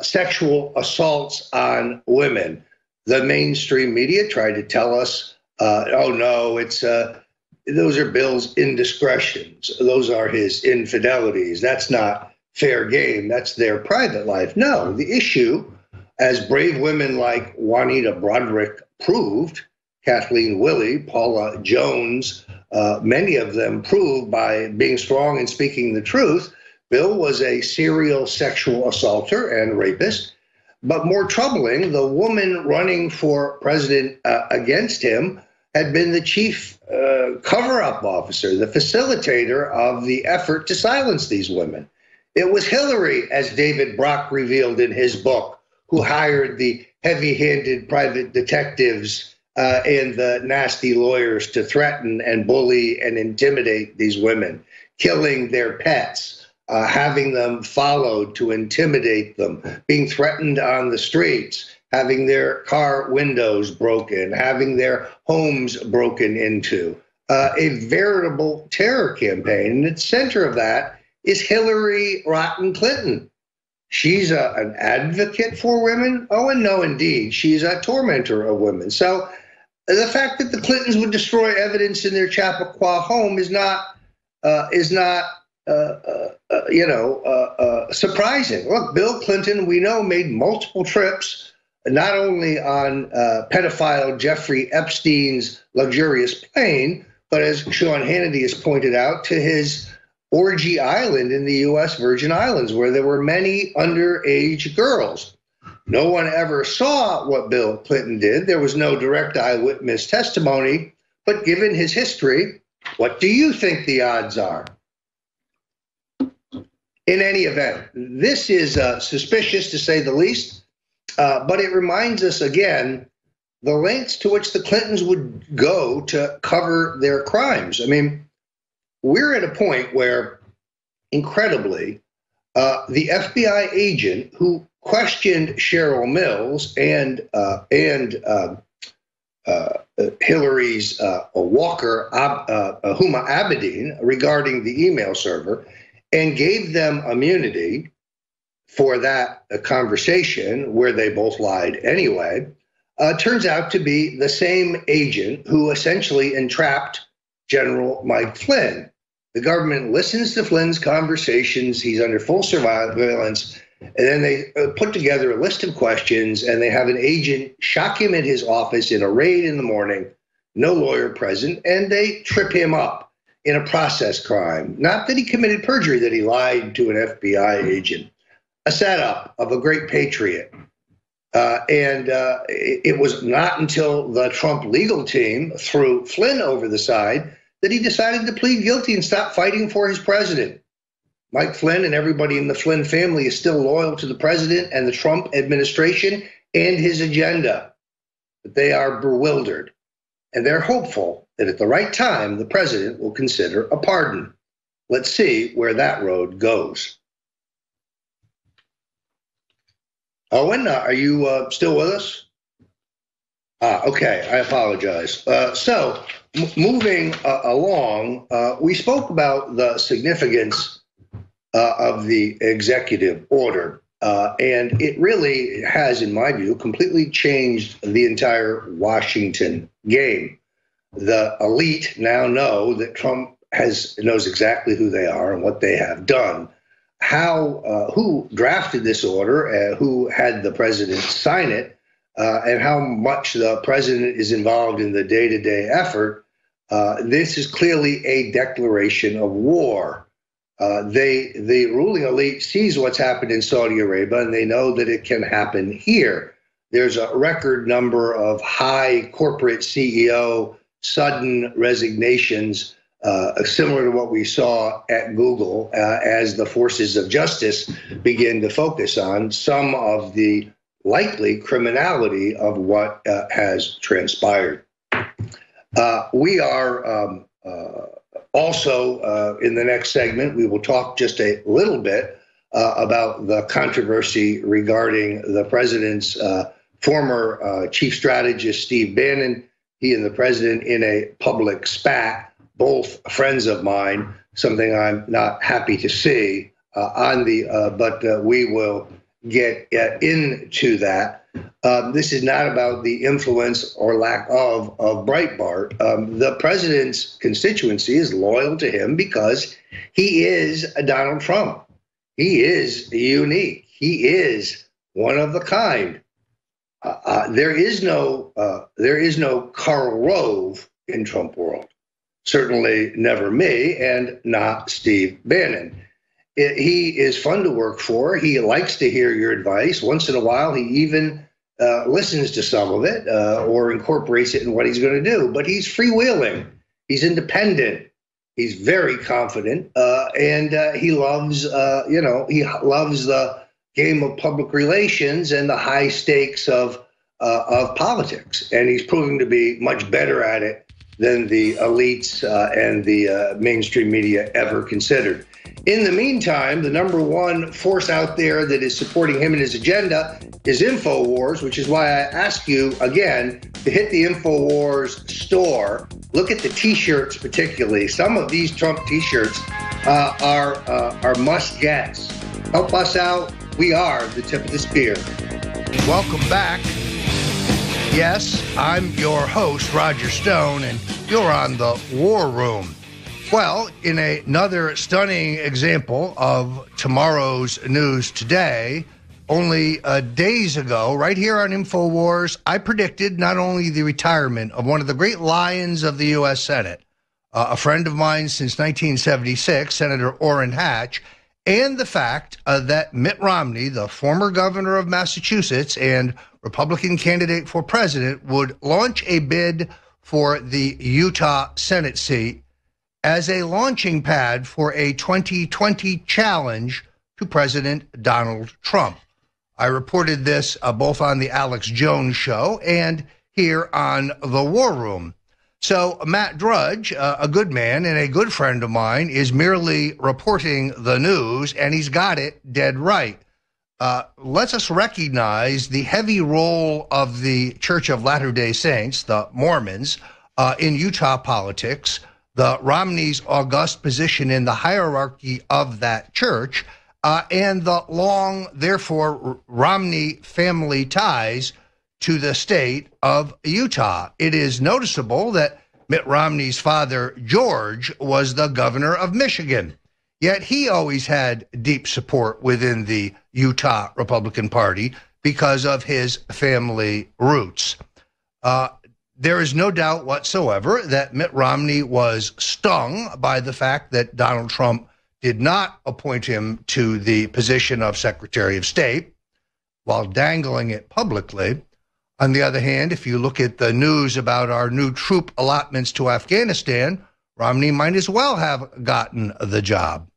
sexual assaults on women. The mainstream media tried to tell us, oh no, it's those are Bill's indiscretions. Those are his infidelities. That's not fair game. That's their private life. No, the issue, as brave women like Juanita Broaddrick proved, Kathleen Willey, Paula Jones, many of them proved by being strong and speaking the truth, Bill was a serial sexual assaulter and rapist. But more troubling, the woman running for president against him had been the chief cover-up officer, the facilitator of the effort to silence these women. It was Hillary, as David Brock revealed in his book, who hired the heavy-handed private detectives and the nasty lawyers to threaten and bully and intimidate these women, killing their pets, having them followed to intimidate them, being threatened on the streets, having their car windows broken, having their homes broken into, a veritable terror campaign. And at the center of that is Hillary Rotten Clinton. She's an advocate for women. Oh, and no, indeed, she's a tormentor of women. So the fact that the Clintons would destroy evidence in their Chappaqua home is not surprising. Look, Bill Clinton, we know, made multiple trips, not only on pedophile Jeffrey Epstein's luxurious plane, but as Sean Hannity has pointed out, to his orgy island in the U.S. Virgin Islands, where there were many underage girls. No one ever saw what Bill Clinton did. There was no direct eyewitness testimony. But given his history, what do you think the odds are? In any event, this is suspicious, to say the least, but it reminds us again the lengths to which the Clintons would go to cover their crimes. I mean, we're at a point where, incredibly, the FBI agent who questioned Cheryl Mills and Hillary's Walker, Huma Abedin, regarding the email server, and gave them immunity for that conversation where they both lied anyway, turns out to be the same agent who essentially entrapped General Mike Flynn. The government listens to Flynn's conversations. He's under full surveillance. And then they put together a list of questions, and they have an agent shock him at his office in a raid in the morning, no lawyer present, and they trip him up in a process crime. Not that he committed perjury, that he lied to an FBI agent. A setup of a great patriot. It was not until the Trump legal team threw Flynn over the side that he decided to plead guilty and stop fighting for his president. Mike Flynn and everybody in the Flynn family is still loyal to the president and the Trump administration and his agenda. But they are bewildered, and they're hopeful that at the right time, the president will consider a pardon. Let's see where that road goes. Owen, are you still with us? Okay, I apologize. Moving along, we spoke about the significance of the executive order, and it really has, in my view, completely changed the entire Washington game. The elite now know that Trump knows exactly who they are and what they have done. Who drafted this order, who had the president sign it, and how much the president is involved in the day-to-day effort. This is clearly a declaration of war. The ruling elite sees what's happened in Saudi Arabia, and they know that it can happen here. there's a record number of high corporate CEO sudden resignations, similar to what we saw at Google, as the forces of justice begin to focus on some of the likely criminality of what has transpired. We are also, in the next segment, we will talk just a little bit about the controversy regarding the president's former chief strategist, Steve Bannon. He and the president in a public spat, both friends of mine, something I'm not happy to see but we will get into that. This is not about the influence or lack of Breitbart. The president's constituency is loyal to him because he is Donald Trump. He is unique. He is one of the kind. There is no Karl Rove in Trump world. Certainly never me, and not Steve Bannon. He is fun to work for. He likes to hear your advice. Once in a while, he even listens to some of it or incorporates it in what he's going to do. But he's freewheeling. He's independent. He's very confident, and he loves, he loves the game of public relations and the high stakes of politics. And he's proving to be much better at it than the elites and the mainstream media ever considered. In the meantime, the number one force out there that is supporting him and his agenda is InfoWars, which is why I ask you again to hit the InfoWars store. Look at the T-shirts particularly. Some of these Trump T-shirts are must-gets. Help us out. We are the tip of the spear. Welcome back. Yes, I'm your host, Roger Stone, and you're on the War Room. Well, in another stunning example of tomorrow's news today, only days ago, right here on InfoWars, I predicted not only the retirement of one of the great lions of the U.S. Senate, a friend of mine since 1976, Senator Orrin Hatch, and the fact that Mitt Romney, the former governor of Massachusetts and Republican candidate for president, would launch a bid for the Utah Senate seat as a launching pad for a 2020 challenge to President Donald Trump. I reported this both on the Alex Jones show and here on the War Room. So Matt Drudge, a good man and a good friend of mine, is merely reporting the news, and he's got it dead right. Let's us recognize the heavy role of the Church of Latter-day Saints, the Mormons, in Utah politics, the Romney's august position in the hierarchy of that church, and the long, therefore, Romney family ties to the state of Utah. It is noticeable that Mitt Romney's father, George, was the governor of Michigan, yet he always had deep support within the Utah Republican Party because of his family roots. There is no doubt whatsoever that Mitt Romney was stung by the fact that Donald Trump did not appoint him to the position of Secretary of State while dangling it publicly. On the other hand, if you look at the news about our new troop allotments to Afghanistan, Romney might as well have gotten the job.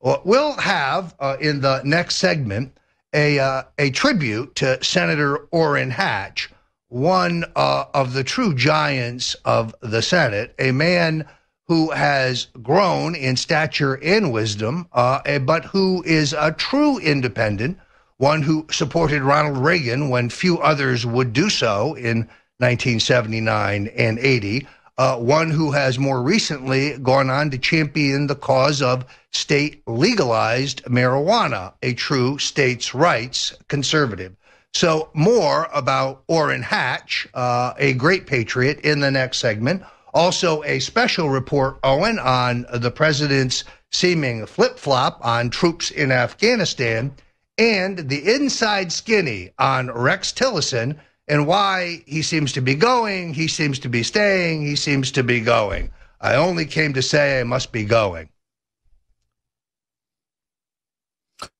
We'll have in the next segment a tribute to Senator Orrin Hatch, one of the true giants of the Senate, a man who has grown in stature and wisdom, but who is a true independent, one who supported Ronald Reagan when few others would do so in 1979 and 80, one who has more recently gone on to champion the cause of state legalized marijuana, a true states' rights conservative. So more about Orrin Hatch, a great patriot, in the next segment. Also a special report, Owen, on the president's seeming flip-flop on troops in Afghanistan, and the inside skinny on Rex Tillerson and why he seems to be going, he seems to be staying, he seems to be going. I only came to say I must be going.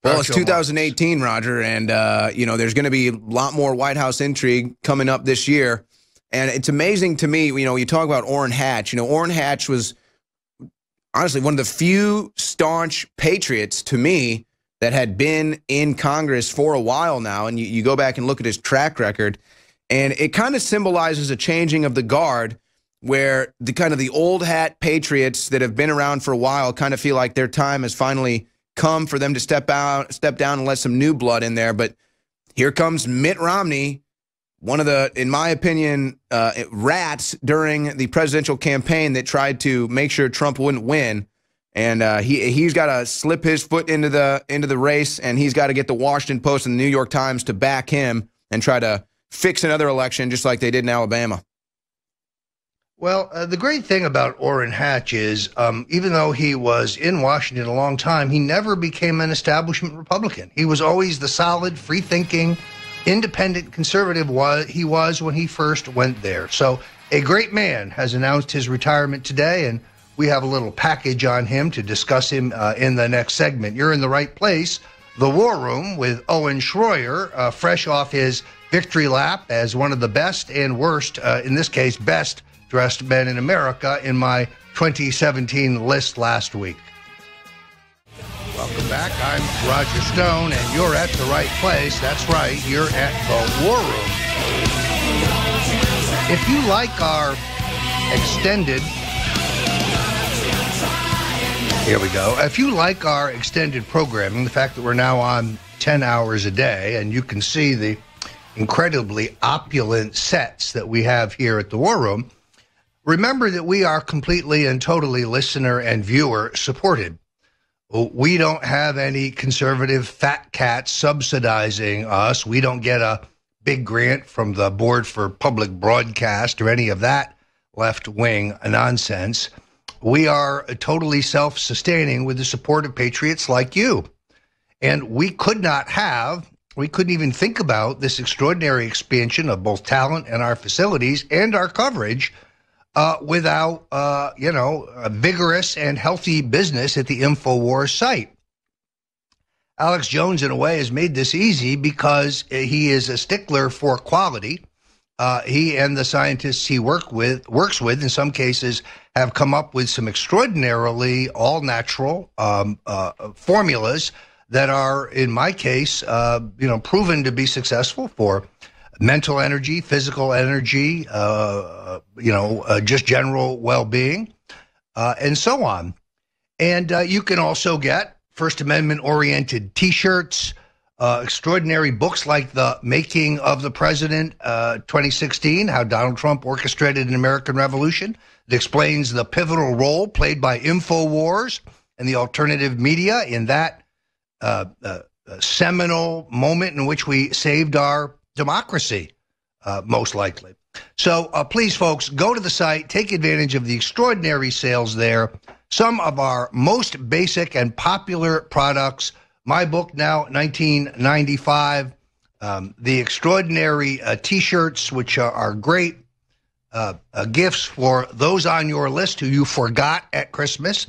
Well, it's 2018, Roger, and there's going to be a lot more White House intrigue coming up this year. And it's amazing to me, you talk about Orrin Hatch. Orrin Hatch was honestly one of the few staunch patriots to me that had been in Congress for a while now. And you go back and look at his track record, and it kind of symbolizes a changing of the guard, where the old hat patriots that have been around for a while kind of feel like their time has finally come for them to step down and let some new blood in there. But here comes Mitt Romney, one of the, in my opinion, rats during the presidential campaign that tried to make sure Trump wouldn't win. And he's got to slip his foot into the race, and he's got to get the Washington Post and the New York Times to back him and try to fix another election just like they did in Alabama. Well, the great thing about Orrin Hatch is, even though he was in Washington a long time, he never became an establishment Republican. He was always the solid, free-thinking, independent conservative he was when he first went there. So a great man has announced his retirement today, and we have a little package on him to discuss him in the next segment. You're in the right place. The War Room with Owen Schroyer, fresh off his victory lap as one of the best and worst, in this case, best dressed men in America in my 2017 list last week. Welcome back. I'm Roger Stone, and you're at the right place. That's right. You're at the War Room. If you like our extended... Here we go. If you like our extended programming, the fact that we're now on 10 hours a day, and you can see the incredibly opulent sets that we have here at the War Room, remember that we are completely and totally listener and viewer supported. We don't have any conservative fat cats subsidizing us. We don't get a big grant from the Board for Public Broadcast or any of that left-wing nonsense. We are totally self-sustaining with the support of patriots like you. And we couldn't even think about this extraordinary expansion of both talent and our facilities and our coverage without, a vigorous and healthy business at the InfoWars site. Alex Jones, in a way, has made this easy because he is a stickler for quality. He and the scientists he works with, in some cases, have come up with some extraordinarily all-natural formulas that are, in my case, proven to be successful for mental energy, physical energy, just general well-being, and so on. And you can also get First Amendment-oriented T-shirts, extraordinary books like The Making of the President, 2016, How Donald Trump Orchestrated an American Revolution. It explains the pivotal role played by InfoWars and the alternative media in that seminal moment in which we saved our democracy, most likely. So please, folks, go to the site, take advantage of the extraordinary sales there. Some of our most basic and popular products. My book now, 1995. The extraordinary T-shirts, which are great gifts for those on your list who you forgot at Christmas.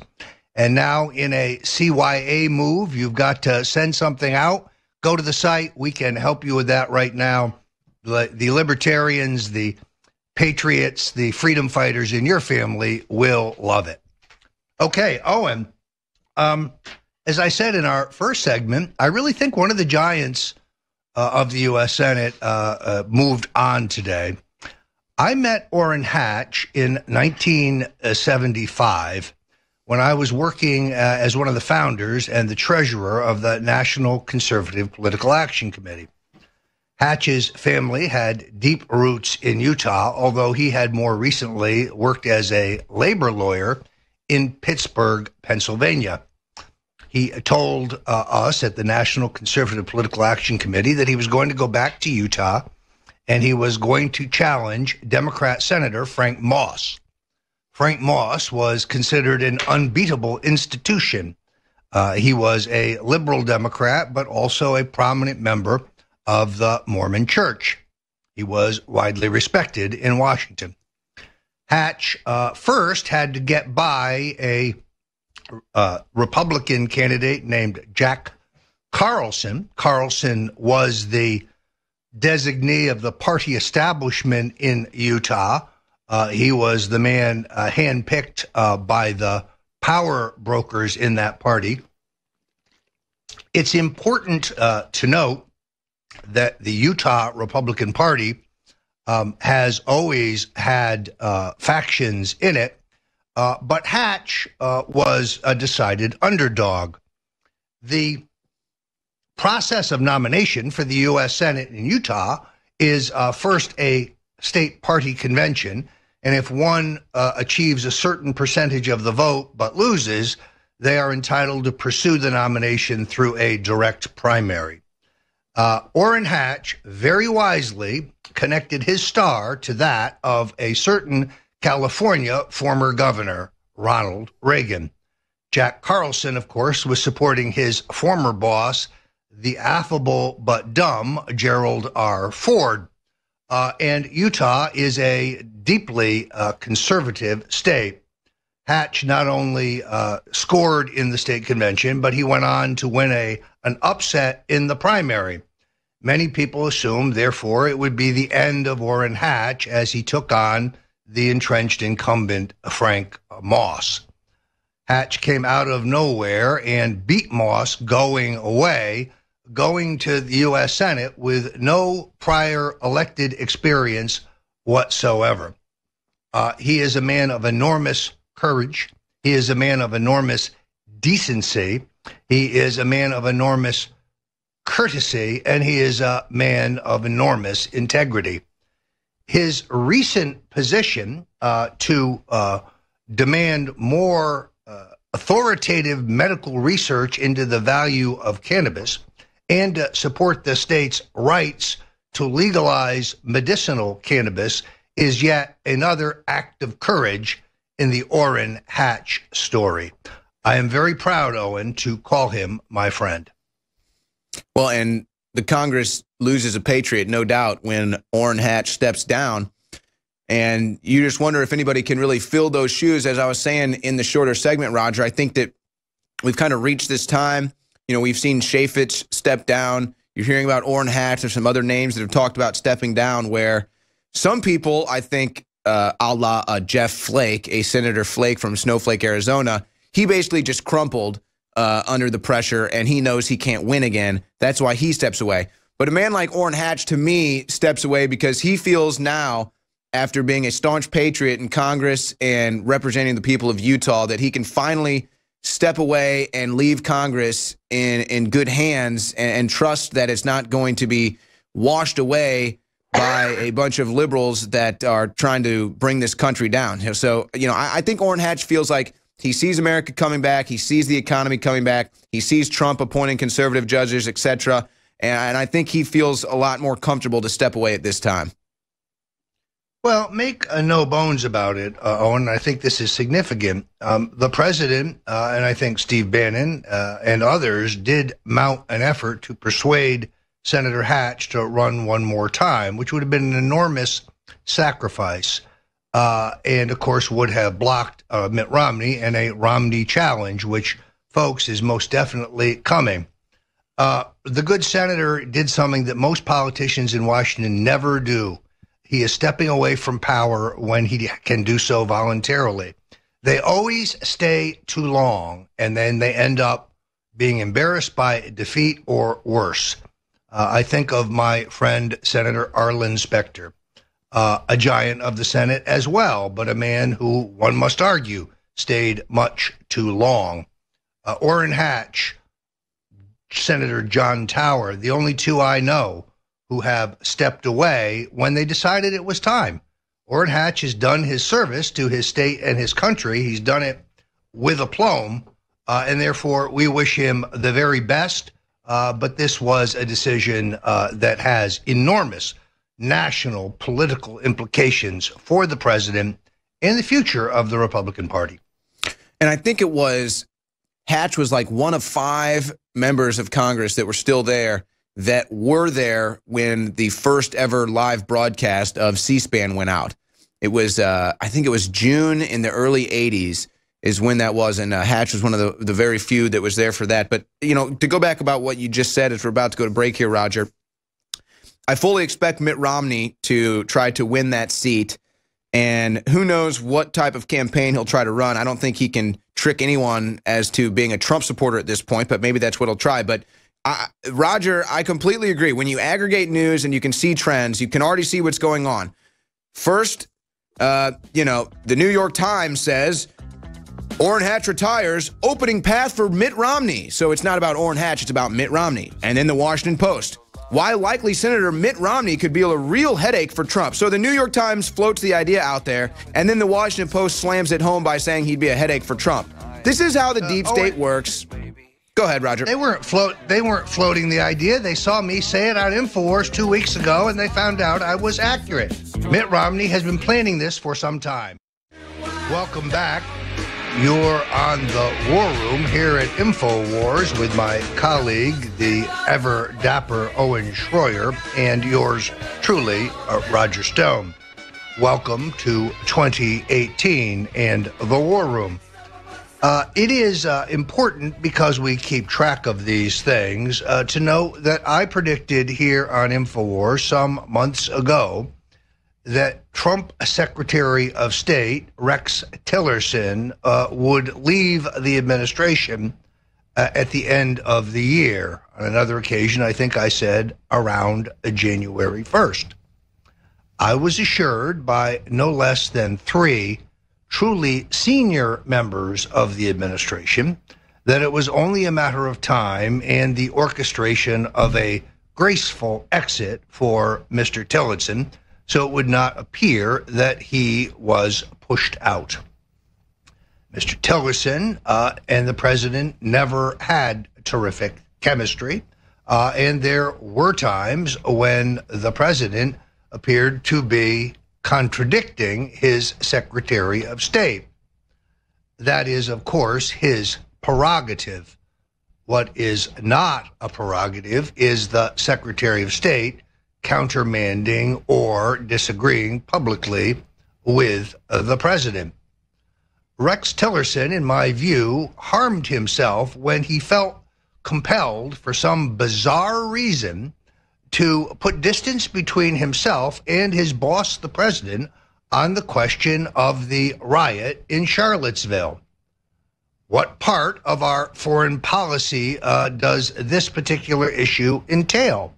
And now in a CYA move, you've got to send something out. Go to the site. We can help you with that right now. The libertarians, the patriots, the freedom fighters in your family will love it. Okay, Owen, as I said in our first segment, I really think one of the giants of the U.S. Senate moved on today. I met Orrin Hatch in 1975 when I was working as one of the founders and the treasurer of the National Conservative Political Action Committee. Hatch's family had deep roots in Utah, although he had more recently worked as a labor lawyer in Pittsburgh, Pennsylvania. He told us at the National Conservative Political Action Committee that he was going to go back to Utah and he was going to challenge Democrat Senator Frank Moss. Frank Moss was considered an unbeatable institution. He was a liberal Democrat, but also a prominent member of the Mormon Church. He was widely respected in Washington. Hatch first had to get by a Republican candidate named Jack Carlson. Carlson was the designee of the party establishment in Utah. He was the man handpicked by the power brokers in that party. It's important to note that the Utah Republican Party has always had factions in it, but Hatch was a decided underdog. The process of nomination for the U.S. Senate in Utah is first a state party convention, and if one achieves a certain percentage of the vote but loses, they are entitled to pursue the nomination through a direct primary. Orrin Hatch very wisely connected his star to that of a certain California former governor, Ronald Reagan. Jack Carlson, of course, was supporting his former boss, the affable but dumb Gerald R. Ford. And Utah is a deeply conservative state. Hatch not only scored in the state convention, but he went on to win an upset in the primary. Many people assumed, therefore, it would be the end of Orrin Hatch as he took on the entrenched incumbent Frank Moss. Hatch came out of nowhere and beat Moss going away, going to the U.S. Senate with no prior elected experience whatsoever. He is a man of enormous courage. He is a man of enormous decency. He is a man of enormous courtesy, and he is a man of enormous integrity. His recent position to demand more authoritative medical research into the value of cannabis and support the state's rights to legalize medicinal cannabis is yet another act of courage in the Orrin Hatch story. I am very proud, Owen, to call him my friend. Well, and the Congress loses a patriot, no doubt, when Orrin Hatch steps down. And you just wonder if anybody can really fill those shoes. As I was saying in the shorter segment, Roger, I think that we've kind of reached this time. You know, we've seen Chaffetz step down. You're hearing about Orrin Hatch. There's some other names that have talked about stepping down, where some people, I think, a la Jeff Flake, a Senator Flake from Snowflake, Arizona, he basically just crumpled under the pressure, and he knows he can't win again. That's why he steps away. But a man like Orrin Hatch, to me, steps away because he feels now, after being a staunch patriot in Congress and representing the people of Utah, that he can finally step away and leave Congress in good hands and trust that it's not going to be washed away by a bunch of liberals that are trying to bring this country down. So, you know, I think Orrin Hatch feels like he sees America coming back. He sees the economy coming back. He sees Trump appointing conservative judges, etc. And I think he feels a lot more comfortable to step away at this time. Well, make no bones about it, Owen. I think this is significant. The president, and I think Steve Bannon and others, did mount an effort to persuade Senator Hatch to run one more time, which would have been an enormous sacrifice, and, of course, would have blocked Mitt Romney and a Romney challenge, which, folks, is most definitely coming. The good senator did something that most politicians in Washington never do. He is stepping away from power when he can do so voluntarily. They always stay too long, and then they end up being embarrassed by defeat or worse. I think of my friend, Senator Arlen Specter, a giant of the Senate as well, but a man who, one must argue, stayed much too long. Orrin Hatch, Senator John Tower, the only two I know who have stepped away when they decided it was time. Orrin Hatch has done his service to his state and his country. He's done it with aplomb, and therefore we wish him the very best. But this was a decision that has enormous national political implications for the president and the future of the Republican Party. And I think it was Hatch was like one of 5 members of Congress that were still there that were there when the first ever live broadcast of C-SPAN went out. It was, I think it was June in the early 80s, is when that was, and Hatch was one of the very few that was there for that. But, you know, to go back about what you just said as we're about to go to break here, Roger, I fully expect Mitt Romney to try to win that seat, and who knows what type of campaign he'll try to run. I don't think he can trick anyone as to being a Trump supporter at this point, but maybe that's what he'll try. But Roger, I completely agree. When you aggregate news and you can see trends, you can already see what's going on. First, you know, the New York Times says Orrin Hatch retires, opening path for Mitt Romney. So it's not about Orrin Hatch, it's about Mitt Romney. And then the Washington Post, why likely Senator Mitt Romney could be a real headache for Trump. So the New York Times floats the idea out there, and then the Washington Post slams it home by saying he'd be a headache for Trump. This is how the deep state works. Go ahead, Roger. They weren't floating the idea. They saw me say it on InfoWars 2 weeks ago, and they found out I was accurate. Mitt Romney has been planning this for some time. Welcome back. You're on the War Room here at InfoWars with my colleague, the ever dapper Owen Schroyer, and yours truly, Roger Stone. Welcome to 2018 and the War Room. It is important, because we keep track of these things, to know that I predicted here on InfoWars some months ago that Trump Secretary of State Rex Tillerson would leave the administration at the end of the year. On another occasion, I think I said around January 1st. I was assured by no less than 3 truly senior members of the administration that it was only a matter of time and the orchestration of a graceful exit for Mr. Tillerson, so it would not appear that he was pushed out. Mr. Tillerson and the president never had terrific chemistry, and there were times when the president appeared to be contradicting his Secretary of State. That is, of course, his prerogative. What is not a prerogative is the Secretary of State countermanding or disagreeing publicly with the president. Rex Tillerson, in my view, harmed himself when he felt compelled, for some bizarre reason, to put distance between himself and his boss, the president, on the question of the riot in Charlottesville. What part of our foreign policy does this particular issue entail?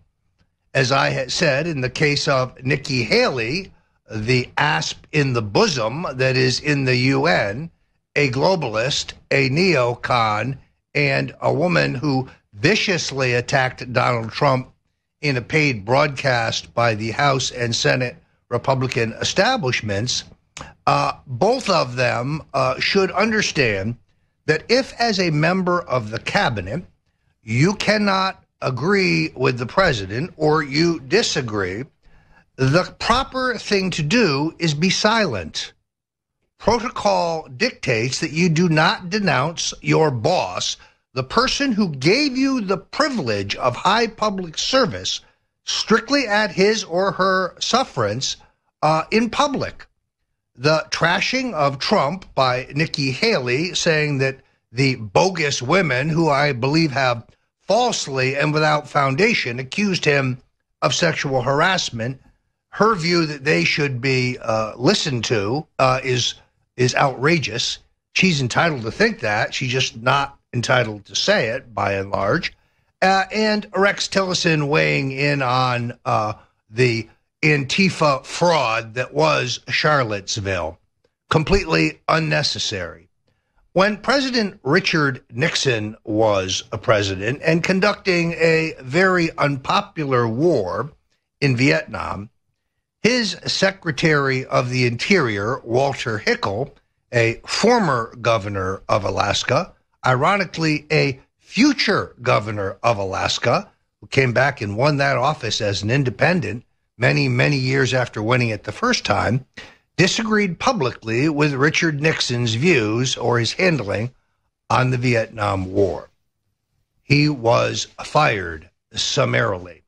As I had said, in the case of Nikki Haley, the asp in the bosom that is in the UN, a globalist, a neocon, and a woman who viciously attacked Donald Trump in a paid broadcast by the House and Senate Republican establishments, both of them should understand that if, as a member of the cabinet, you cannot agree with the president or you disagree, the proper thing to do is be silent. Protocol dictates that you do not denounce your boss, the person who gave you the privilege of high public service, strictly at his or her sufferance in public. The trashing of Trump by Nikki Haley, saying that the bogus women who I believe have falsely and without foundation accused him of sexual harassment, her view that they should be listened to is outrageous. She's entitled to think that. She's just not entitled to say it, by and large. And Rex Tillerson weighing in on the Antifa fraud that was Charlottesville. Completely unnecessary. When President Richard Nixon was a president and conducting a very unpopular war in Vietnam, his Secretary of the Interior, Walter Hickel, a former governor of Alaska, ironically a future governor of Alaska, who came back and won that office as an independent many, many years after winning it the first time, disagreed publicly with Richard Nixon's views or his handling on the Vietnam War. He was fired summarily.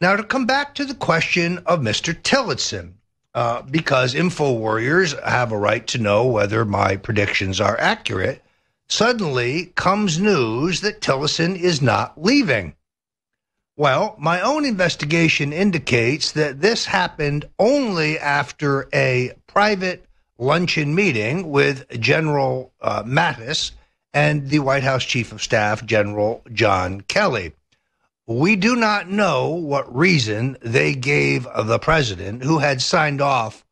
Now, to come back to the question of Mr. Tillerson, because InfoWarriors have a right to know whether my predictions are accurate, suddenly comes news that Tillerson is not leaving. Well, my own investigation indicates that this happened only after a private luncheon meeting with General Mattis and the White House Chief of Staff, General John Kelly. We do not know what reason they gave the president, who had signed off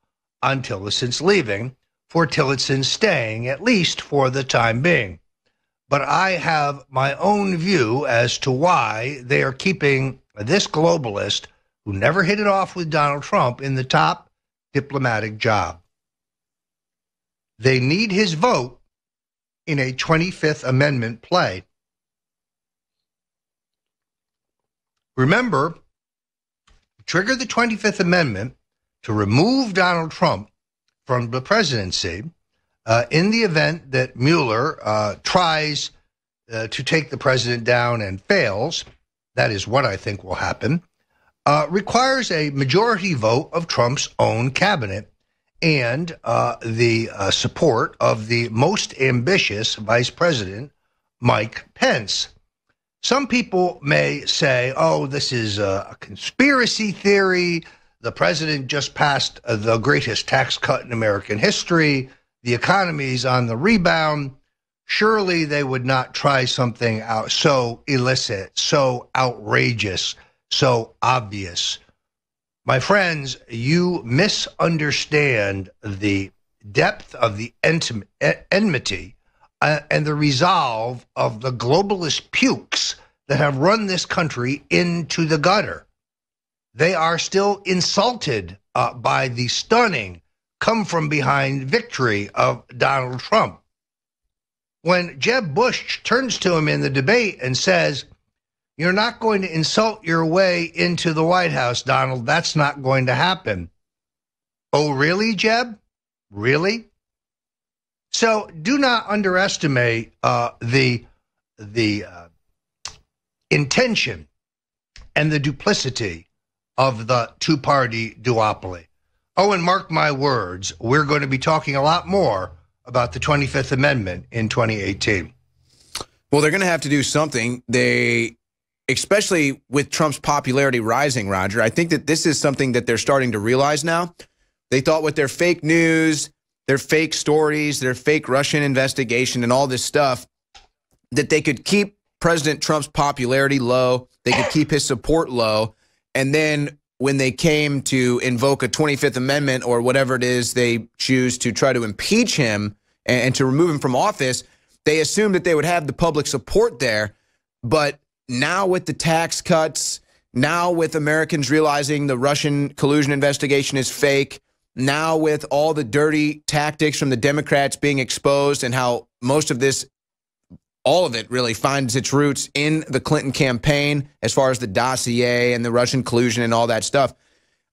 on Tillerson's leaving, for Tillerson staying, at least for the time being. But I have my own view as to why they are keeping this globalist, who never hit it off with Donald Trump, in the top diplomatic job. They need his vote in a 25th Amendment play. Remember, trigger the 25th Amendment to remove Donald Trump from the presidency in the event that Mueller tries to take the president down and fails. That is what I think will happen. Requires a majority vote of Trump's own cabinet and the support of the most ambitious Vice President, Mike Pence. Some people may say, oh, this is a conspiracy theory. The president just passed the greatest tax cut in American history. The economy's on the rebound. Surely they would not try something out so illicit, so outrageous, so obvious. My friends, you misunderstand the depth of the enmity and the resolve of the globalist pukes that have run this country into the gutter. They are still insulted by the stunning come-from-behind victory of Donald Trump. When Jeb Bush turns to him in the debate and says, "You're not going to insult your way into the White House, Donald. That's not going to happen." Oh, really, Jeb? Really? So do not underestimate the intention and the duplicity of the two-party duopoly. Oh, and mark my words, we're going to be talking a lot more about the 25th Amendment in 2018. Well, they're going to have to do something. Especially with Trump's popularity rising, Roger, I think that this is something that they're starting to realize now. They thought with their fake news, their fake stories, their fake Russian investigation and all this stuff, that they could keep President Trump's popularity low, they could keep his support low, and then when they came to invoke a 25th Amendment or whatever it is they choose to try to impeach him and to remove him from office, they assumed that they would have the public support there. But now with the tax cuts, now with Americans realizing the Russian collusion investigation is fake, now with all the dirty tactics from the Democrats being exposed and how most of this, all of it really finds its roots in the Clinton campaign as far as the dossier and the Russian collusion and all that stuff.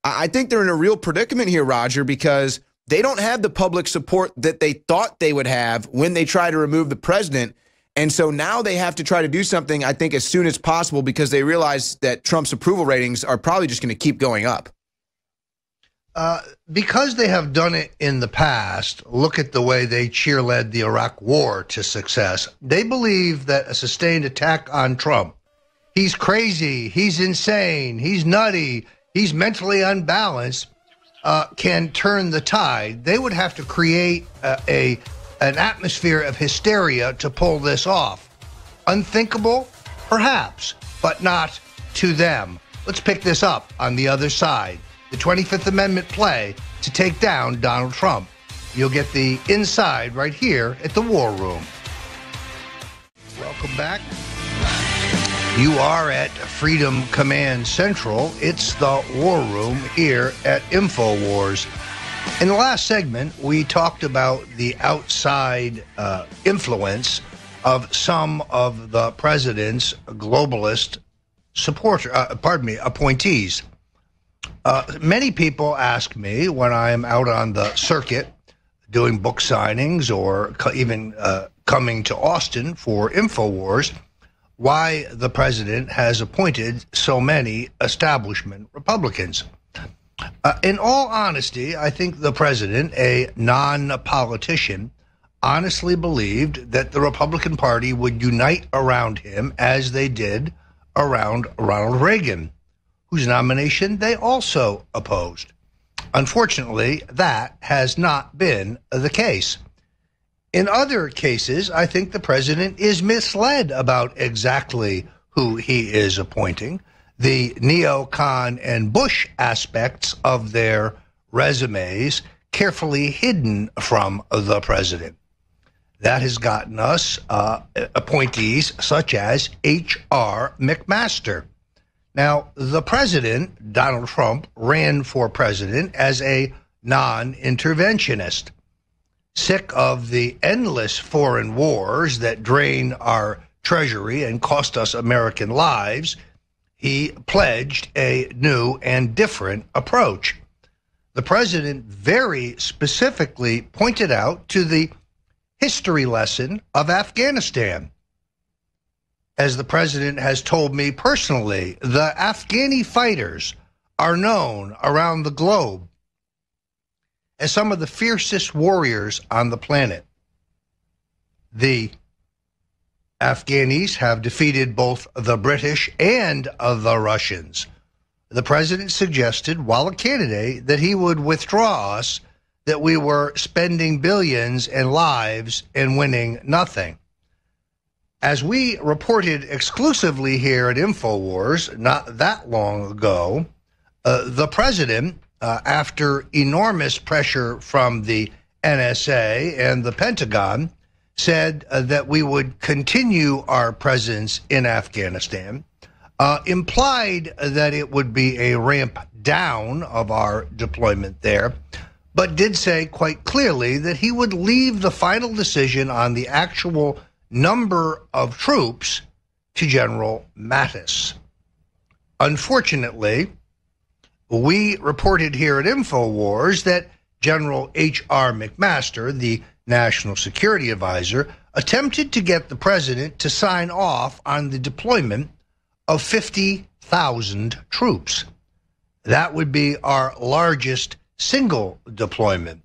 I think they're in a real predicament here, Roger, because they don't have the public support that they thought they would have when they try to remove the president. And so now they have to try to do something, I think, as soon as possible because they realize that Trump's approval ratings are probably just going to keep going up. Because they have done it in the past, look at the way they cheerled the Iraq war to success. They believe that a sustained attack on Trump, he's crazy, he's insane, he's nutty, he's mentally unbalanced, can turn the tide. They would have to create an atmosphere of hysteria to pull this off. Unthinkable? Perhaps, but not to them. Let's pick this up on the other side. The 25th Amendment play to take down Donald Trump. You'll get the inside right here at the War Room. Welcome back. You are at Freedom Command Central. It's the War Room here at InfoWars. In the last segment, we talked about the outside influence of some of the president's globalist appointees. Many people ask me when I'm out on the circuit doing book signings or even coming to Austin for InfoWars, why the president has appointed so many establishment Republicans. In all honesty, I think the president, a non-politician, honestly believed that the Republican Party would unite around him as they did around Ronald Reagan, whose nomination they also opposed. Unfortunately, that has not been the case. In other cases, I think the president is misled about exactly who he is appointing. The neocon and Bush aspects of their resumes carefully hidden from the president. That has gotten us appointees such as H.R. McMaster. Now, the president, Donald Trump, ran for president as a non-interventionist. Sick of the endless foreign wars that drain our treasury and cost us American lives, he pledged a new and different approach. The president very specifically pointed out to the history lesson of Afghanistan. As the president has told me personally, the Afghani fighters are known around the globe as some of the fiercest warriors on the planet. The Afghanis have defeated both the British and the Russians. The president suggested, while a candidate, that he would withdraw us, that we were spending billions in lives and winning nothing. As we reported exclusively here at InfoWars not that long ago, the president, after enormous pressure from the NSA and the Pentagon, said that we would continue our presence in Afghanistan, implied that it would be a ramp down of our deployment there, but did say quite clearly that he would leave the final decision on the actual number of troops to General Mattis. Unfortunately, we reported here at InfoWars that General H.R. McMaster, the National Security Advisor, attempted to get the president to sign off on the deployment of 50,000 troops. That would be our largest single deployment.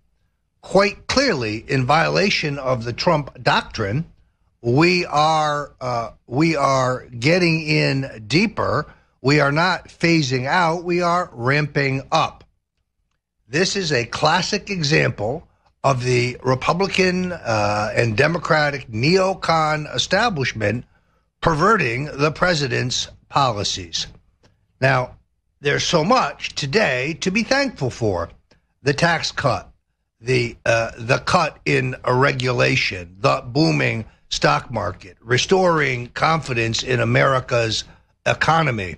Quite clearly, in violation of the Trump doctrine, we are getting in deeper. We are not phasing out. We are ramping up. This is a classic example of the Republican and Democratic neocon establishment perverting the president's policies. Now, there's so much today to be thankful for. The tax cut, the cut in a regulation, the booming stock market, restoring confidence in America's economy.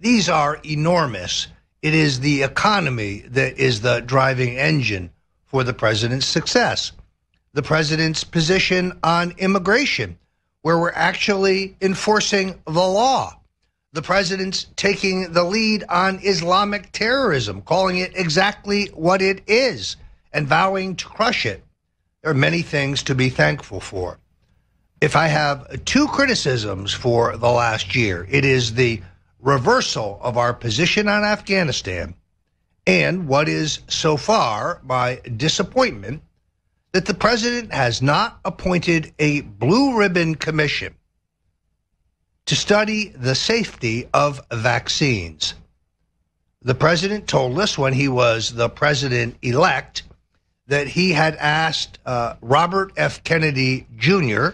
These are enormous. It is the economy that is the driving engine for the president's success. The president's position on immigration, where we're actually enforcing the law. The president's taking the lead on Islamic terrorism, calling it exactly what it is, and vowing to crush it. There are many things to be thankful for. If I have two criticisms for the last year, it is the reversal of our position on Afghanistan and what is so far my disappointment that the president has not appointed a blue ribbon commission to study the safety of vaccines. The president told us when he was the president-elect that he had asked Robert F. Kennedy Jr.,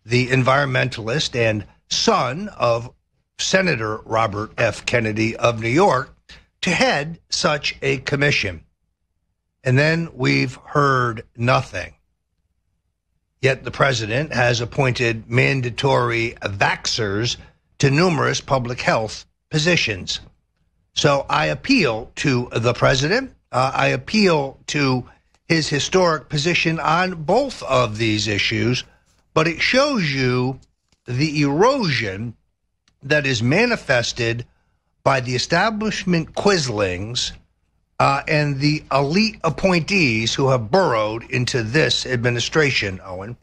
the environmentalist and son of Senator Robert F. Kennedy of New York, to head such a commission. And then we've heard nothing. Yet the president has appointed mandatory vaxxers to numerous public health positions. So I appeal to the president. I appeal to his historic position on both of these issues, but it shows you the erosion that is manifested by the establishment quislings and the elite appointees who have burrowed into this administration, Owen.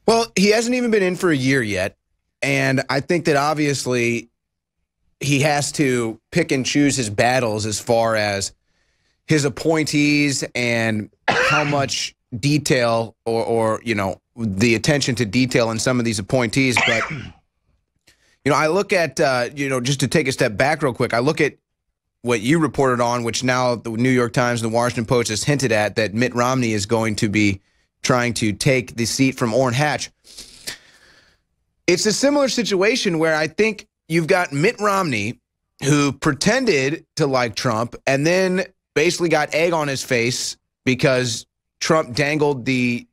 Well, he hasn't even been in for a year yet. And I think that obviously he has to pick and choose his battles as far as his appointees and how much detail or the attention to detail in some of these appointees. But, I look at, just to take a step back real quick, I look at what you reported on, which now the New York Times and the Washington Post has hinted at, that Mitt Romney is going to be trying to take the seat from Orrin Hatch. It's a similar situation where I think you've got Mitt Romney, who pretended to like Trump and then basically got egg on his face because Trump dangled the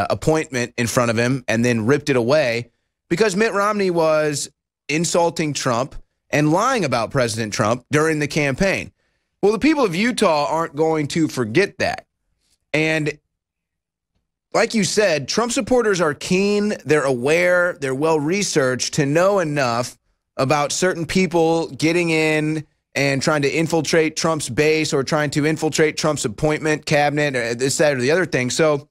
appointment in front of him and then ripped it away because Mitt Romney was insulting Trump and lying about President Trump during the campaign. Well, the people of Utah aren't going to forget that. And like you said, Trump supporters are keen, they're aware, they're well-researched to know enough about certain people getting in and trying to infiltrate Trump's base or trying to infiltrate Trump's appointment cabinet, or this, that, or the other thing. So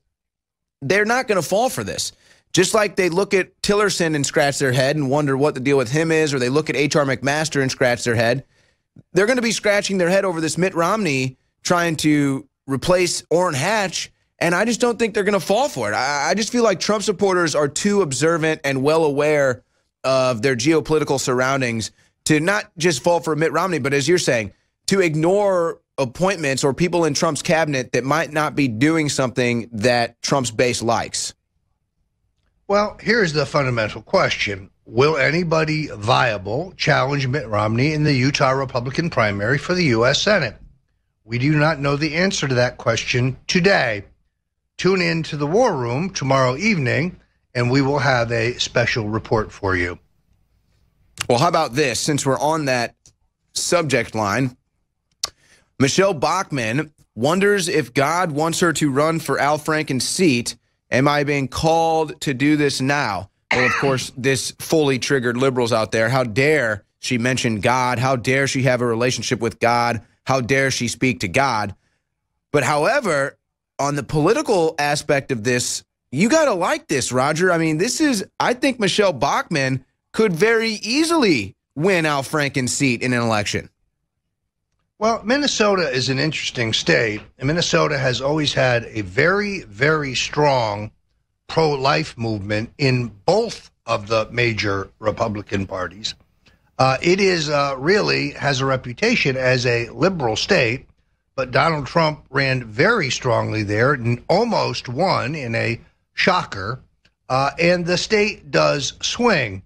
they're not going to fall for this. Just like they look at Tillerson and scratch their head and wonder what the deal with him is, or they look at H.R. McMaster and scratch their head, they're going to be scratching their head over this Mitt Romney trying to replace Orrin Hatch, and I just don't think they're going to fall for it. I just feel like Trump supporters are too observant and well aware of their geopolitical surroundings to not just fall for Mitt Romney, but as you're saying, to ignore appointments or people in Trump's cabinet that might not be doing something that Trump's base likes. Well, here's the fundamental question. Will anybody viable challenge Mitt Romney in the Utah Republican primary for the U.S. Senate? We do not know the answer to that question today. Tune in to the War Room tomorrow evening, and we will have a special report for you. Well, how about this? Since we're on that subject line, Michelle Bachmann wonders if God wants her to run for Al Franken's seat. Am I being called to do this now? Well, of course, this fully triggered liberals out there. How dare she mention God? How dare she have a relationship with God? How dare she speak to God? But however, on the political aspect of this, you got to like this, Roger. I mean, I think Michelle Bachmann could very easily win Al Franken's seat in an election. Well, Minnesota is an interesting state, and Minnesota has always had a very, very strong pro-life movement in both of the major Republican parties. It is really has a reputation as a liberal state, but Donald Trump ran very strongly there and almost won in a shocker, and the state does swing.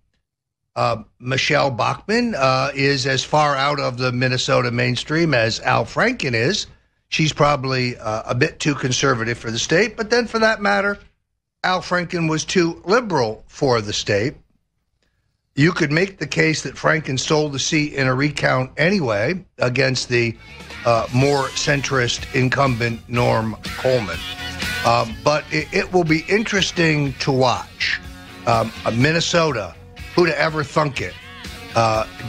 Michelle Bachmann is as far out of the Minnesota mainstream as Al Franken is. She's probably a bit too conservative for the state, but then for that matter, Al Franken was too liberal for the state. You could make the case that Franken stole the seat in a recount anyway against the more centrist incumbent Norm Coleman. But it will be interesting to watch. Minnesota, who'd ever thunk it?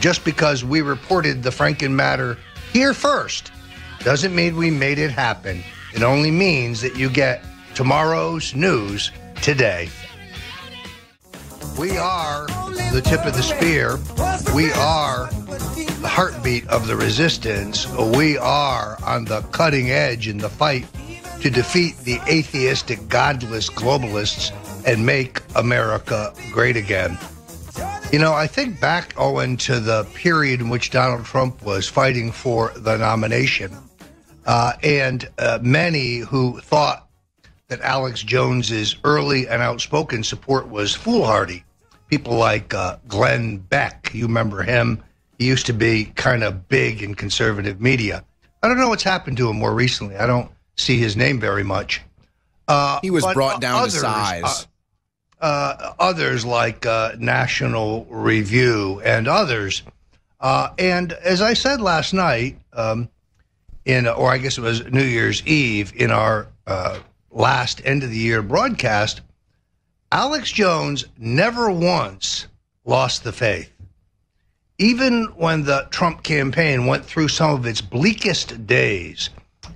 Just because we reported the Franken matter here first doesn't mean we made it happen. It only means that you get tomorrow's news today. We are the tip of the spear. We are the heartbeat of the resistance. We are on the cutting edge in the fight to defeat the atheistic, godless globalists and make America great again. You know, I think back, Owen, to the period in which Donald Trump was fighting for the nomination, and many who thought that Alex Jones's early and outspoken support was foolhardy. People like Glenn Beck, you remember him? He used to be kind of big in conservative media. I don't know what's happened to him more recently. I don't see his name very much. He was brought down to size. Others like National Review and others. And as I said last night, or I guess it was New Year's Eve, in our last end of the year broadcast, Alex Jones never once lost the faith. Even when the Trump campaign went through some of its bleakest days,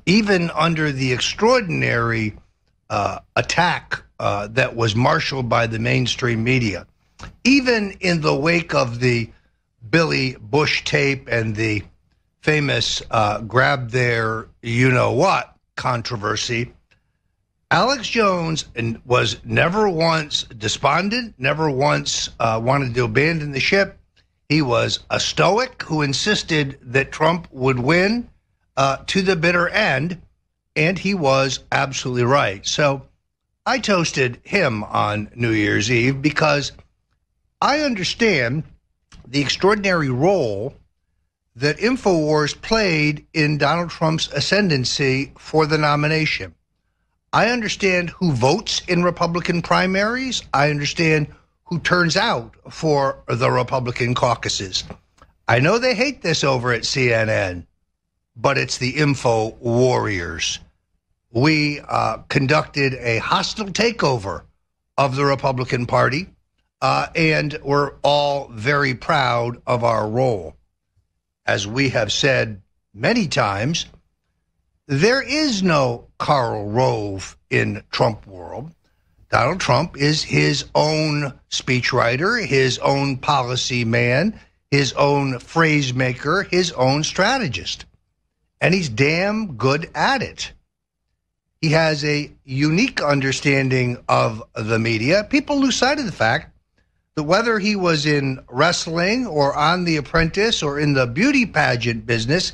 even under the extraordinary attack that was marshaled by the mainstream media, even in the wake of the Billy Bush tape and the famous grab their you-know-what controversy, Alex Jones was never once despondent, never once wanted to abandon the ship. He was a stoic who insisted that Trump would win to the bitter end, and he was absolutely right. So I toasted him on New Year's Eve because I understand the extraordinary role that InfoWars played in Donald Trump's ascendancy for the nomination. I understand who votes in Republican primaries. I understand who turns out for the Republican caucuses. I know they hate this over at CNN, but it's the info warriors. We conducted a hostile takeover of the Republican Party, and we're all very proud of our role. As we have said many times, there is no Karl Rove in Trump world. Donald Trump is his own speechwriter, his own policy man, his own phrase maker, his own strategist. And he's damn good at it. He has a unique understanding of the media. People lose sight of the fact that whether he was in wrestling or on The Apprentice or in the beauty pageant business,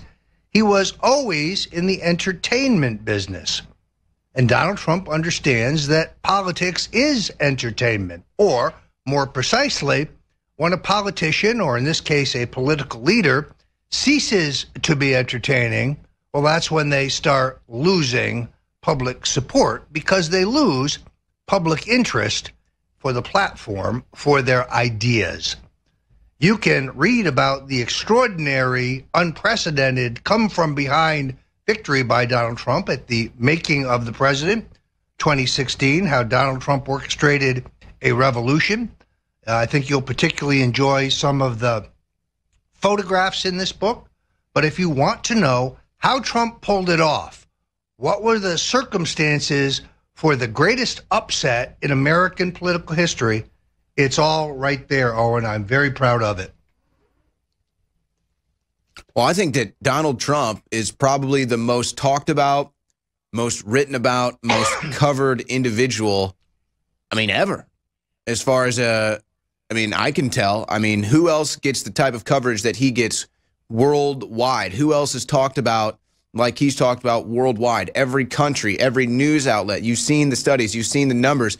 he was always in the entertainment business. And Donald Trump understands that politics is entertainment, or more precisely, when a politician, or in this case, a political leader, ceases to be entertaining, well, that's when they start losing public support because they lose public interest for the platform, for their ideas. You can read about the extraordinary, unprecedented, come-from-behind victory by Donald Trump at the making of the president, 2016, how Donald Trump orchestrated a revolution. I think you'll particularly enjoy some of the photographs in this book. But if you want to know how Trump pulled it off, what were the circumstances for the greatest upset in American political history, it's all right there, Owen. I'm very proud of it. Well, I think that Donald Trump is probably the most talked about, most written about, most covered individual, ever. As far as, I can tell. Who else gets the type of coverage that he gets worldwide? Who else is talked about like he's talked about worldwide? Every country, every news outlet. You've seen the studies. You've seen the numbers.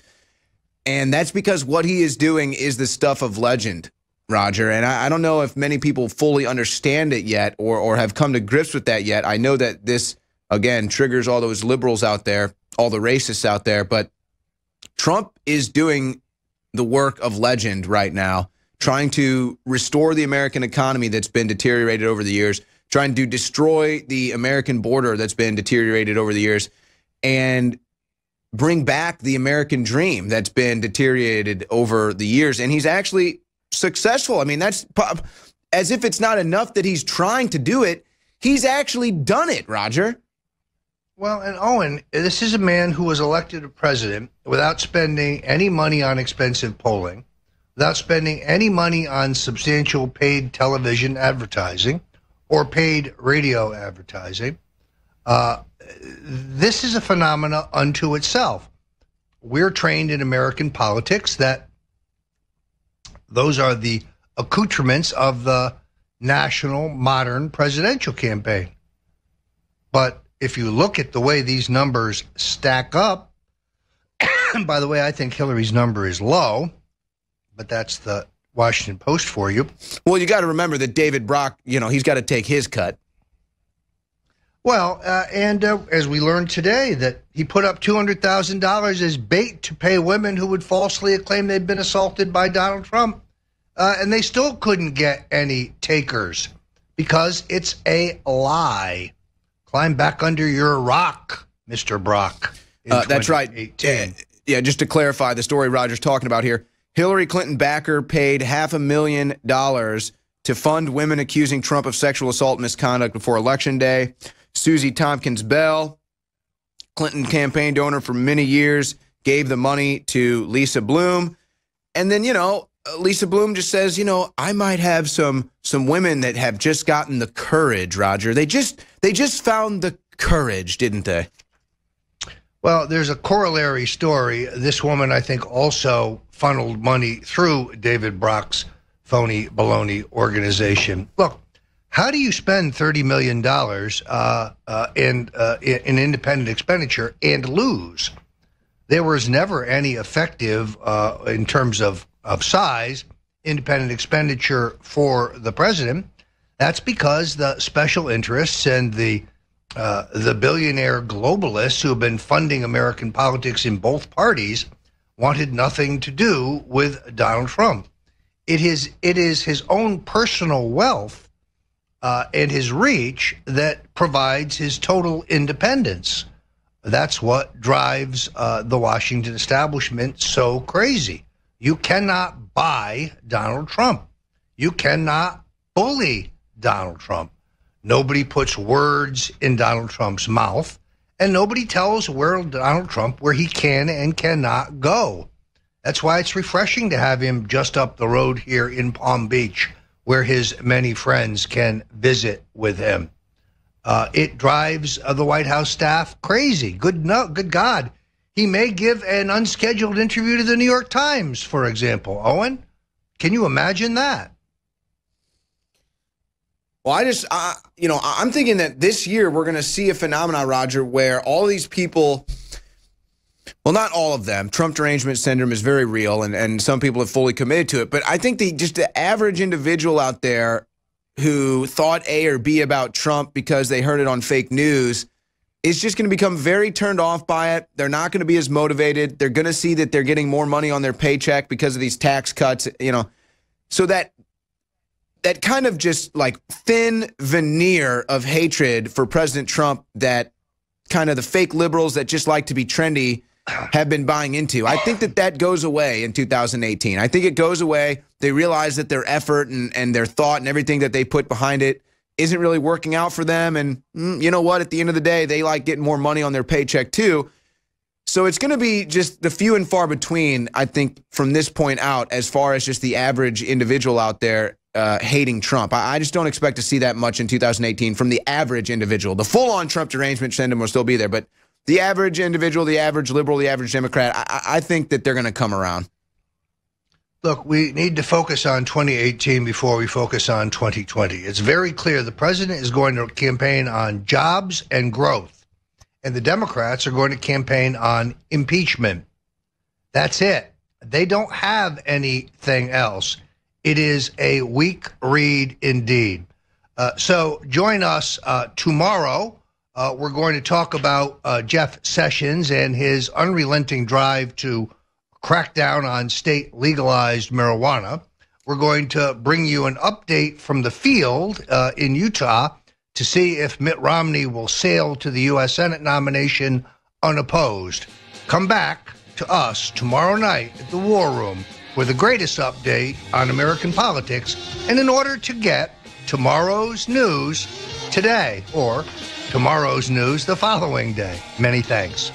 And that's because what he is doing is the stuff of legend, Roger. And I don't know if many people fully understand it yet or have come to grips with that yet. I know that this, again, triggers all those liberals out there, all the racists out there. But Trump is doing the work of legend right now, trying to restore the American economy that's been deteriorated over the years, trying to destroy the American border that's been deteriorated over the years, and bring back the American dream that's been deteriorated over the years. And he's actually successful. That's as if it's not enough that he's trying to do it. He's actually done it, Roger. Well, and Owen, this is a man who was elected president without spending any money on expensive polling, without spending any money on substantial paid television advertising or paid radio advertising. This is a phenomena unto itself. We're trained in American politics that those are the accoutrements of the national modern presidential campaign. But if you look at the way these numbers stack up, and by the way, I think Hillary's number is low, but that's the Washington Post for you. Well, you got to remember that David Brock, he's got to take his cut. Well, and as we learned today, that he put up $200,000 as bait to pay women who would falsely claim they'd been assaulted by Donald Trump. And they still couldn't get any takers because it's a lie. Climb back under your rock, Mr. Brock. That's right. Yeah, just to clarify the story Roger's talking about here, Hillary Clinton backer paid $500,000 to fund women accusing Trump of sexual assault and misconduct before Election Day. Susie Tompkins Bell, Clinton campaign donor for many years, gave the money to Lisa Bloom. And then, Lisa Bloom just says, I might have some women that have just gotten the courage, Roger. They just found the courage, didn't they? Well, there's a corollary story. This woman, I think, also funneled money through David Brock's phony baloney organization. Look, how do you spend $30 million in independent expenditure and lose? There was never any effective, in terms of size, independent expenditure for the president. That's because the special interests and the billionaire globalists who have been funding American politics in both parties wanted nothing to do with Donald Trump. It is his own personal wealth and his reach that provides his total independence. That's what drives the Washington establishment so crazy. You cannot buy Donald Trump. You cannot bully Donald Trump. Nobody puts words in Donald Trump's mouth, and nobody tells Donald Trump where he can and cannot go. That's why it's refreshing to have him just up the road here in Palm Beach, where his many friends can visit with him. It drives the White House staff crazy. Good God. He may give an unscheduled interview to the New York Times, for example. Owen, can you imagine that? Well, I'm thinking that this year we're going to see a phenomenon, Roger, where all these people, well, not all of them, Trump derangement syndrome is very real, and some people have fully committed to it. But I think just the average individual out there who thought A or B about Trump because they heard it on fake news is just going to become very turned off by it. They're not going to be as motivated. They're going to see that they're getting more money on their paycheck because of these tax cuts, so that kind of just like thin veneer of hatred for President Trump that kind of the fake liberals that just like to be trendy have been buying into. I think that goes away in 2018. I think it goes away. They realize that their effort and their thought and everything that they put behind it isn't really working out for them. And you know what? At the end of the day, they like getting more money on their paycheck too. So it's going to be just the few and far between, I think, from this point out, as far as just the average individual out there hating Trump. I just don't expect to see that much in 2018 from the average individual. The full-on Trump derangement syndrome will still be there, but the average individual, the average liberal, the average Democrat, I think that they're going to come around. Look, we need to focus on 2018 before we focus on 2020. It's very clear the president is going to campaign on jobs and growth, and the Democrats are going to campaign on impeachment. That's it. They don't have anything else. It is a weak read indeed. So join us tomorrow. We're going to talk about Jeff Sessions and his unrelenting drive to crack down on state legalized marijuana. We're going to bring you an update from the field in Utah to see if Mitt Romney will sail to the U.S. Senate nomination unopposed. Come back to us tomorrow night at the War Room for the greatest update on American politics, and in order to get tomorrow's news today or tomorrow's news the following day. Many thanks.